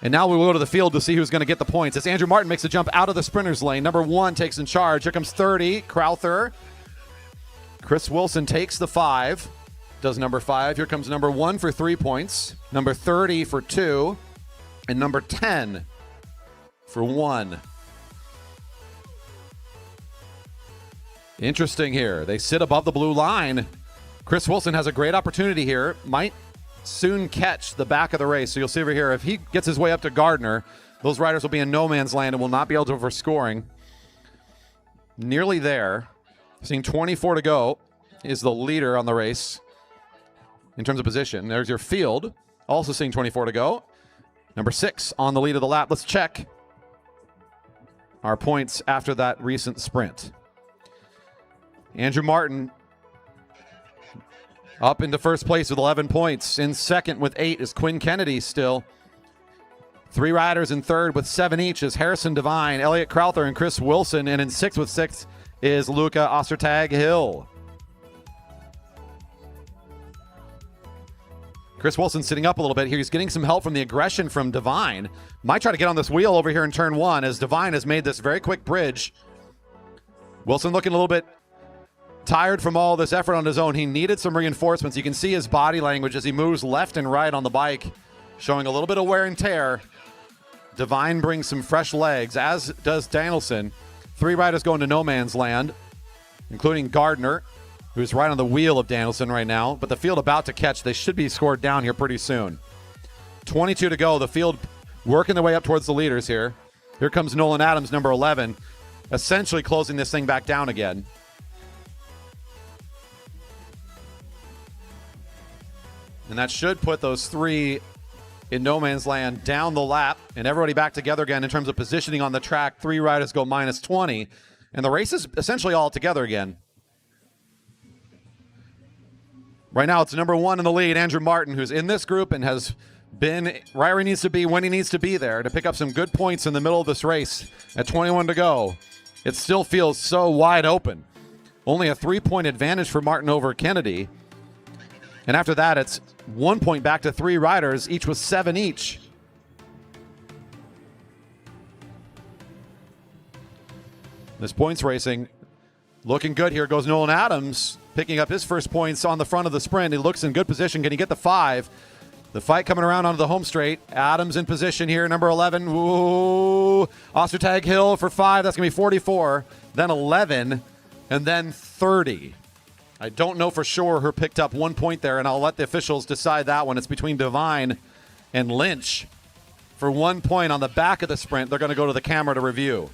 And now we will go to the field to see who's going to get the points. As Andrew Martin makes a jump out of the sprinter's lane. Number 1 takes in charge. Here comes 30, Crowther. Chris Wilson takes the 5. Does number 5. Here comes number 1 for 3 points. Number 30 for 2. And number 10 for 1. Interesting here. They sit above the blue line. Chris Wilson has a great opportunity here. Might soon catch the back of the race. So you'll see over here, if he gets his way up to Gardner, those riders will be in no man's land and will not be able to for scoring. Nearly there. Seeing 24 to go is the leader on the race in terms of position. There's your field. Also seeing 24 to go. Number 6 on the lead of the lap. Let's check our points after that recent sprint. Andrew Martin up into first place with 11 points. In second with 8 is Quinn Kennedy still. 3 riders in third with 7 each is Harrison Devine, Elliot Crowther, and Chris Wilson. And in sixth with 6 is Luca Ostertag-Hill. Chris Wilson sitting up a little bit here. He's getting some help from the aggression from Devine. Might try to get on this wheel over here in turn 1 as Devine has made this very quick bridge. Wilson looking a little bit tired from all this effort on his own. He needed some reinforcements. You can see his body language as he moves left and right on the bike, showing a little bit of wear and tear. Devine brings some fresh legs, as does Danielson. 3 riders going to no man's land, including Gardner, who's right on the wheel of Danielson right now. But the field about to catch. They should be scored down here pretty soon. 22 to go. The field working their way up towards the leaders here. Here comes Nolan Adams, number 11, essentially closing this thing back down again. And that should put those 3 in no man's land down the lap and everybody back together again in terms of positioning on the track. 3 riders go minus 20. And the race is essentially all together again. Right now it's number 1 in the lead, Andrew Martin, who's in this group and has been right where he needs to be when he needs to be there to pick up some good points in the middle of this race at 21 to go. It still feels so wide open. Only a 3-point advantage for Martin over Kennedy. And after that, it's 1 point back to 3 riders, each with 7 each. This points racing looking good. Here goes Nolan Adams, picking up his first points on the front of the sprint. He looks in good position. Can he get the 5? The fight coming around onto the home straight. Adams in position here, number 11. Ooh, Ostertag-Hill for 5. That's going to be 44. Then 11, and then 30. I don't know for sure who picked up 1 point there, and I'll let the officials decide that one. It's between Devine and Lynch. For 1 point on the back of the sprint, they're going to go to the camera to review.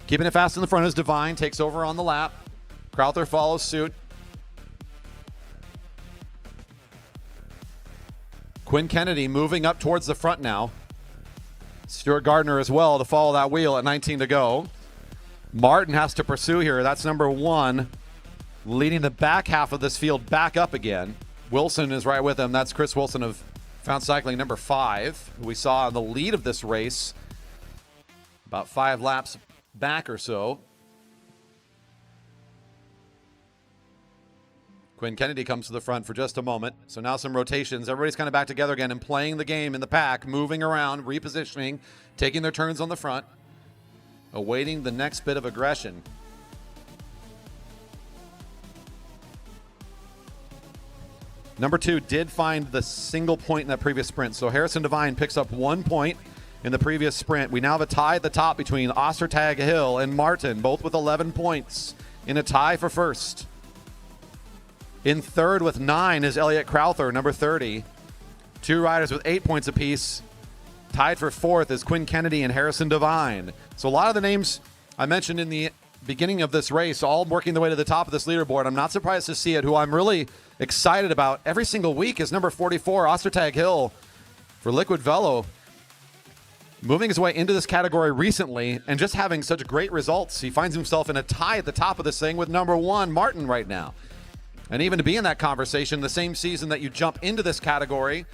Keeping it fast in the front is Devine, takes over on the lap. Crowther follows suit. Quinn Kennedy moving up towards the front now. Stuart Gardner as well to follow that wheel at 19 to go. Martin has to pursue here. That's number 1, leading the back half of this field back up again. Wilson is right with him. That's Chris Wilson of Found Cycling, number 5, who we saw in the lead of this race about 5 laps back or so. Quinn Kennedy comes to the front for just a moment. So now some rotations. Everybody's kind of back together again and playing the game in the pack, moving around, repositioning, taking their turns on the front, awaiting the next bit of aggression. Number 2 did find the single point in that previous sprint. So Harrison Devine picks up 1 point in the previous sprint. We now have a tie at the top between Ostertag Hill and Martin, both with 11 points in a tie for first. In third with 9 is Elliot Crowther, number 30. 2 riders with 8 points apiece. Tied for fourth is Quinn Kennedy and Harrison Devine. So a lot of the names I mentioned in the beginning of this race all working their way to the top of this leaderboard. I'm not surprised to see it. Who I'm really excited about every single week is number 44, Ostertag Hill for Liquid Velo. Moving his way into this category recently and just having such great results. He finds himself in a tie at the top of this thing with number 1, Martin, right now. And even to be in that conversation the same season that you jump into this category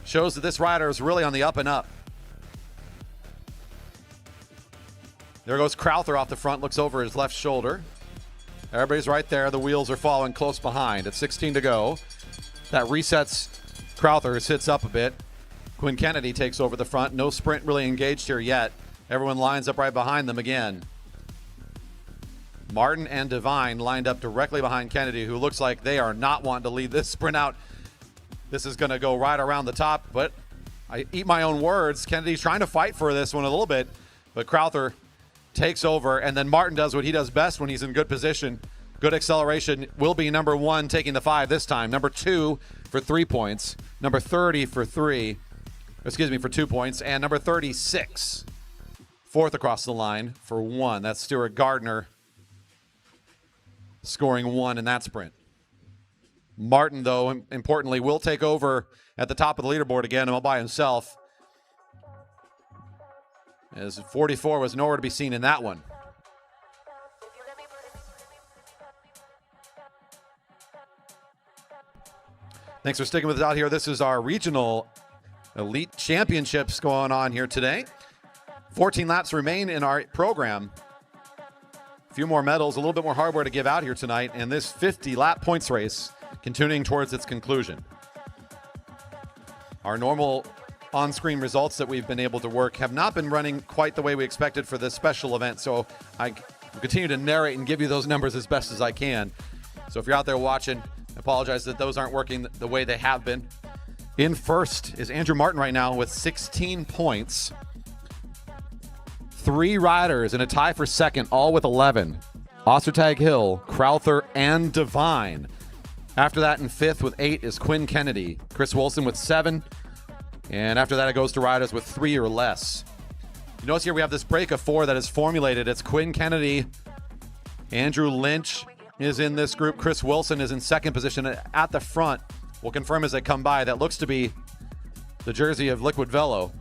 shows that this rider is really on the up and up. There goes Crowther off the front, looks over his left shoulder. Everybody's right there. The wheels are following close behind. At 16 to go. That resets Crowther, who sits up a bit. Quinn Kennedy takes over the front. No sprint really engaged here yet. Everyone lines up right behind them again. Martin and Devine lined up directly behind Kennedy, who looks like they are not wanting to lead this sprint out. This is going to go right around the top, but I eat my own words. Kennedy's trying to fight for this one a little bit, but Crowther takes over, and then Martin does what he does best when he's in good position. Good acceleration. Will be number 1 taking the 5 this time. Number 2 for 3 points. Number 30 for 2 points. And number 36, fourth across the line for 1. That's Stuart Gardner scoring 1 in that sprint. Martin, though, importantly, will take over at the top of the leaderboard again, all by himself, as 44 was nowhere to be seen in that one. Thanks for sticking with us out here. This is our regional elite championships going on here today. 14 laps remain in our program. A few more medals, a little bit more hardware to give out here tonight, and this 50-lap points race continuing towards its conclusion. Our normal on-screen results that we've been able to work have not been running quite the way we expected for this special event, so I will continue to narrate and give you those numbers as best as I can. So if you're out there watching, I apologize that those aren't working the way they have been. In first is Andrew Martin right now with 16 points. 3 riders in a tie for second, all with 11. Ostertag Hill, Crowther, and Devine. After that, in fifth with 8 is Quinn Kennedy. Chris Wilson with 7. And after that, it goes to riders with 3 or less. You notice here we have this break of 4 that is formulated. It's Quinn Kennedy. Andrew Lynch is in this group. Chris Wilson is in second position at the front. We'll confirm as they come by. That looks to be the jersey of Liquid Velo.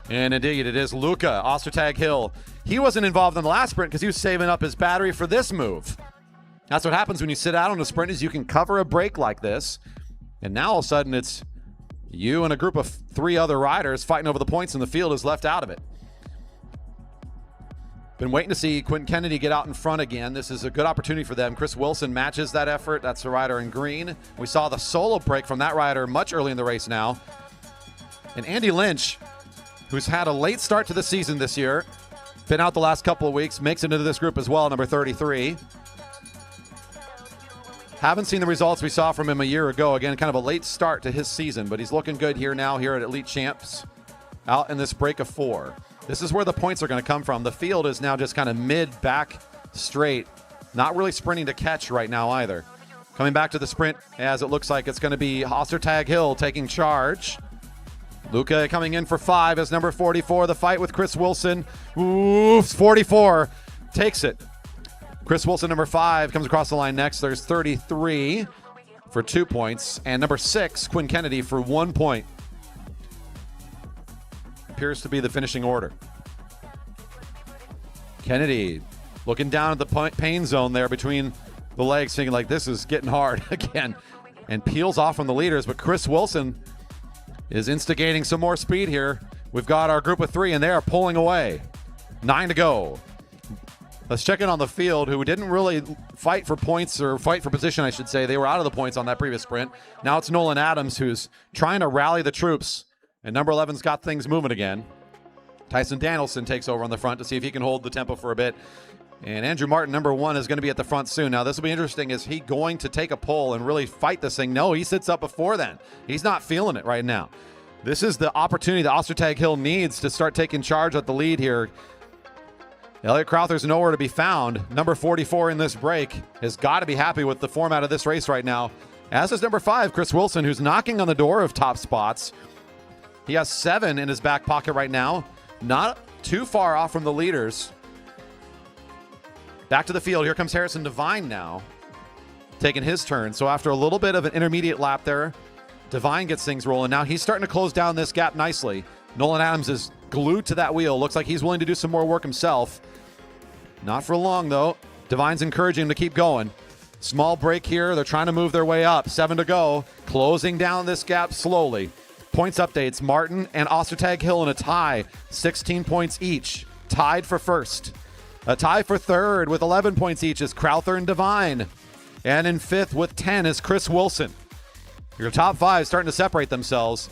And indeed, it is Luca Ostertag Hill. He wasn't involved in the last sprint because he was saving up his battery for this move. That's what happens when you sit out on a sprint, is you can cover a break like this. And now all of a sudden it's you and a group of 3 other riders fighting over the points, and the field is left out of it. Been waiting to see Quinn Kennedy get out in front again. This is a good opportunity for them. Chris Wilson matches that effort. That's the rider in green. We saw the solo break from that rider much early in the race now. And Andy Lynch, who's had a late start to the season this year, been out the last couple of weeks, makes it into this group as well, number 33. Haven't seen the results we saw from him a year ago. Again, kind of a late start to his season, but he's looking good here now here at Elite Champs, out in this break of 4. This is where the points are going to come from. The field is now just kind of mid-back straight, not really sprinting to catch right now either. Coming back to the sprint, as it looks like it's going to be Ostertag Hill taking charge. Luca coming in for 5 as number 44. The fight with Chris Wilson. Ooh, 44 takes it. Chris Wilson, number 5, comes across the line next. There's 33 for 2 points. And number 6, Quinn Kennedy, for 1 point. Appears to be the finishing order. Kennedy looking down at the pain zone there between the legs, thinking like this is getting hard again. And peels off from the leaders. But Chris Wilson is instigating some more speed here. We've got our group of 3, and they are pulling away. 9 to go. Let's check in on the field, who didn't really fight for points, or fight for position, I should say. They were out of the points on that previous sprint. Now it's Nolan Adams who's trying to rally the troops, and number 11's got things moving again. Tyson Danielson takes over on the front to see if he can hold the tempo for a bit. And Andrew Martin, number 1, is going to be at the front soon. Now, this will be interesting. Is he going to take a pull and really fight this thing? No, he sits up before then. He's not feeling it right now. This is the opportunity that Ostertag Hill needs to start taking charge at the lead here. Elliot Crowther's nowhere to be found. Number 44 in this break has got to be happy with the format of this race right now, as is number 5, Chris Wilson, who's knocking on the door of top spots. He has 7 in his back pocket right now. Not too far off from the leaders. Back to the field. Here comes Harrison Devine now, taking his turn. So after a little bit of an intermediate lap there, Devine gets things rolling. Now he's starting to close down this gap nicely. Nolan Adams is glued to that wheel. Looks like he's willing to do some more work himself. Not for long, though. Devine's encouraging him to keep going. Small break here. They're trying to move their way up. 7 to go. Closing down this gap slowly. Points updates. Martin and Ostertag Hill in a tie. 16 points each. Tied for first. A tie for third with 11 points each is Crowther and Devine. And in fifth with 10 is Chris Wilson. Your top 5 starting to separate themselves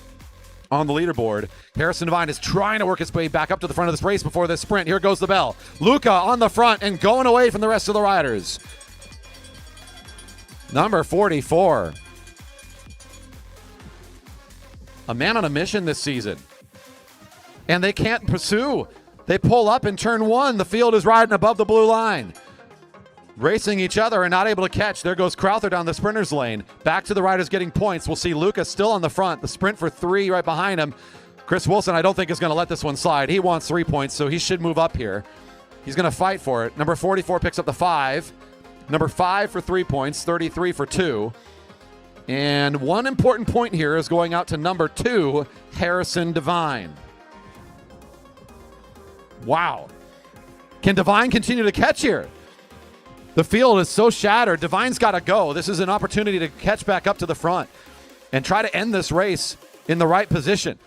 on the leaderboard. Harrison Devine is trying to work his way back up to the front of this race before this sprint. Here goes the bell. Luca on the front and going away from the rest of the riders. Number 44. A man on a mission this season. And they can't pursue. They pull up in turn 1. The field is riding above the blue line. Racing each other and not able to catch. There goes Crowther down the sprinter's lane. Back to the riders getting points. We'll see Luca still on the front. The sprint for 3 right behind him. Chris Wilson, I don't think, is going to let this one slide. He wants 3 points, so he should move up here. He's going to fight for it. Number 44 picks up the 5. Number 5 for 3 points. 33 for 2. And one important point here is going out to number 2, Harrison Devine. Wow. Can Devine continue to catch here? The field is so shattered. Devine's got to go. This is an opportunity to catch back up to the front and try to end this race in the right position.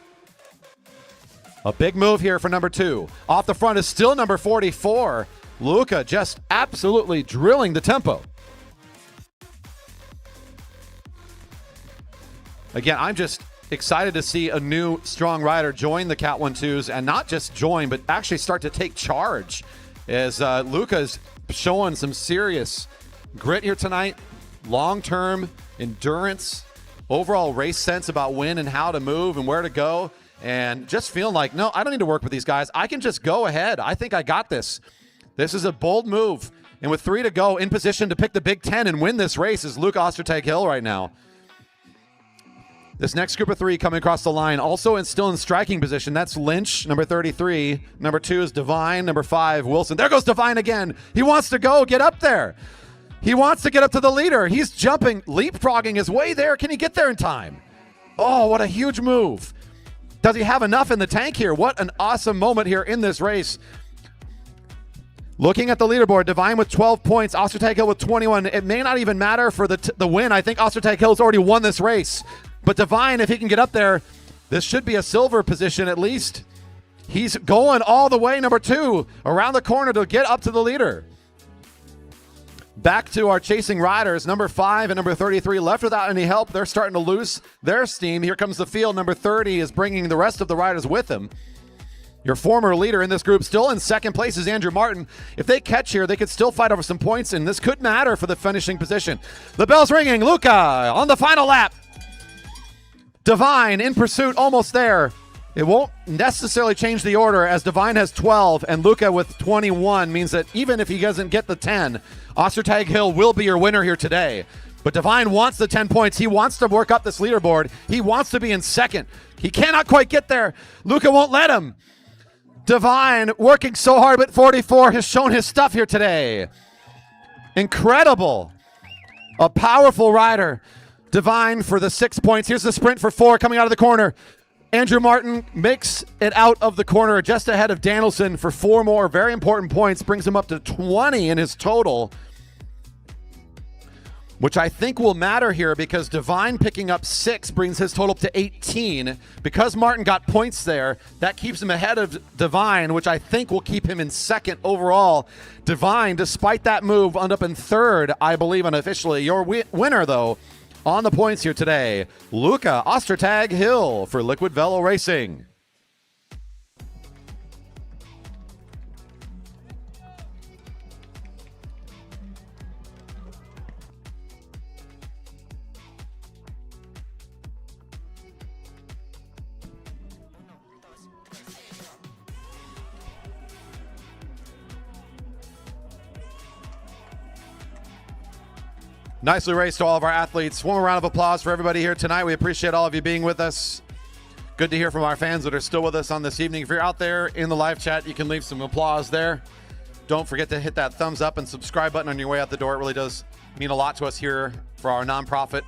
A big move here for number 2. Off the front is still number 44. Luca just absolutely drilling the tempo. Again, I'm just excited to see a new strong rider join the Cat 1-2s, and not just join, but actually start to take charge, as Luca's showing some serious grit here tonight. Long-term endurance, overall race sense about when and how to move and where to go, and just feeling like, no, I don't need to work with these guys. I can just go ahead. I think I got this. This is a bold move, and with 3 to go, in position to pick the Big Ten and win this race is Luke Ostertag Hill right now. This next group of 3 coming across the line, also still in striking position. That's Lynch, number 33. Number 2 is Devine. Number 5, Wilson. There goes Devine again. He wants to go get up there. He wants to get up to the leader. He's jumping, leapfrogging his way there. Can he get there in time? Oh, what a huge move. Does he have enough in the tank here? What an awesome moment here in this race. Looking at the leaderboard, Devine with 12 points, Ostertag Hill with 21. It may not even matter for the win. I think Ostertag Hill's already won this race. But Devine, if he can get up there, this should be a silver position at least. He's going all the way, number 2, around the corner to get up to the leader. Back to our chasing riders. Number 5 and number 33 left without any help. They're starting to lose their steam. Here comes the field. Number 30 is bringing the rest of the riders with him. Your former leader in this group still in second place is Andrew Martin. If they catch here, they could still fight over some points, and this could matter for the finishing position. The bell's ringing. Luca on the final lap. Devine in pursuit, almost there. It won't necessarily change the order, as Devine has 12 and Luca with 21 means that even if he doesn't get the 10, Ostertag Hill will be your winner here today. But Devine wants the 10 points. He wants to work up this leaderboard. He wants to be in second. He cannot quite get there. Luca won't let him. Devine working so hard, but 44 has shown his stuff here today. Incredible. A powerful rider. Devine for the 6 points. Here's the sprint for 4 coming out of the corner. Andrew Martin makes it out of the corner just ahead of Danielson for 4 more very important points. Brings him up to 20 in his total. which I think will matter here because Divine picking up 6 brings his total up to 18. Because Martin got points there, that keeps him ahead of Divine, which I think will keep him in second overall. Divine, despite that move, wound up in third, I believe unofficially. Your winner, though, on the points here today, Luca Ostertag Hill for Liquid Velo Racing. Nicely raced to all of our athletes. One more round of applause for everybody here tonight. We appreciate all of you being with us. Good to hear from our fans that are still with us on this evening. If you're out there in the live chat, you can leave some applause there. Don't forget to hit that thumbs up and subscribe button on your way out the door. It really does mean a lot to us here for our nonprofit,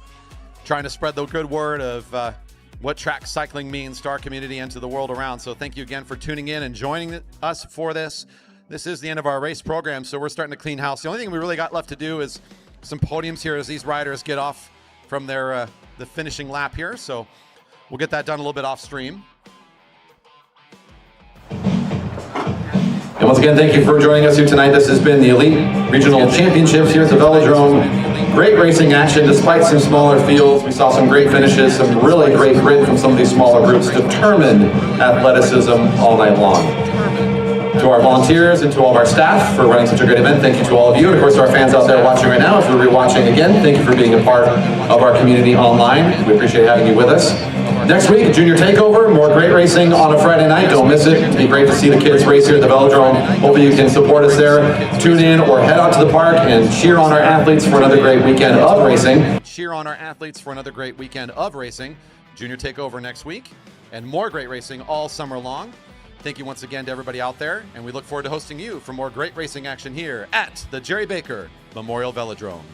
trying to spread the good word of what track cycling means to our community and to the world around. So thank you again for tuning in and joining us for this. This is the end of our race program, so we're starting to clean house. The only thing we really got left to do is some podiums here as these riders get off from their the finishing lap here. So we'll get that done a little bit off stream. And once again, thank you for joining us here tonight. This has been the Elite Regional Championships here at the Velodrome. Great racing action despite some smaller fields. We saw some great finishes, some really great grit from some of these smaller groups. Determined athleticism all night long. To our volunteers and to all of our staff for running such a great event, thank you to all of you. And of course, to our fans out there watching right now, if you're rewatching again, thank you for being a part of our community online. We appreciate having you with us. Next week, Junior Takeover, more great racing on a Friday night. Don't miss it. It'd be great to see the kids race here at the Velodrome. Hopefully you can support us there. Tune in or head out to the park and cheer on our athletes for another great weekend of racing. Cheer on our athletes for another great weekend of racing. Junior Takeover next week, and more great racing all summer long. Thank you once again to everybody out there, and we look forward to hosting you for more great racing action here at the Jerry Baker Memorial Velodrome.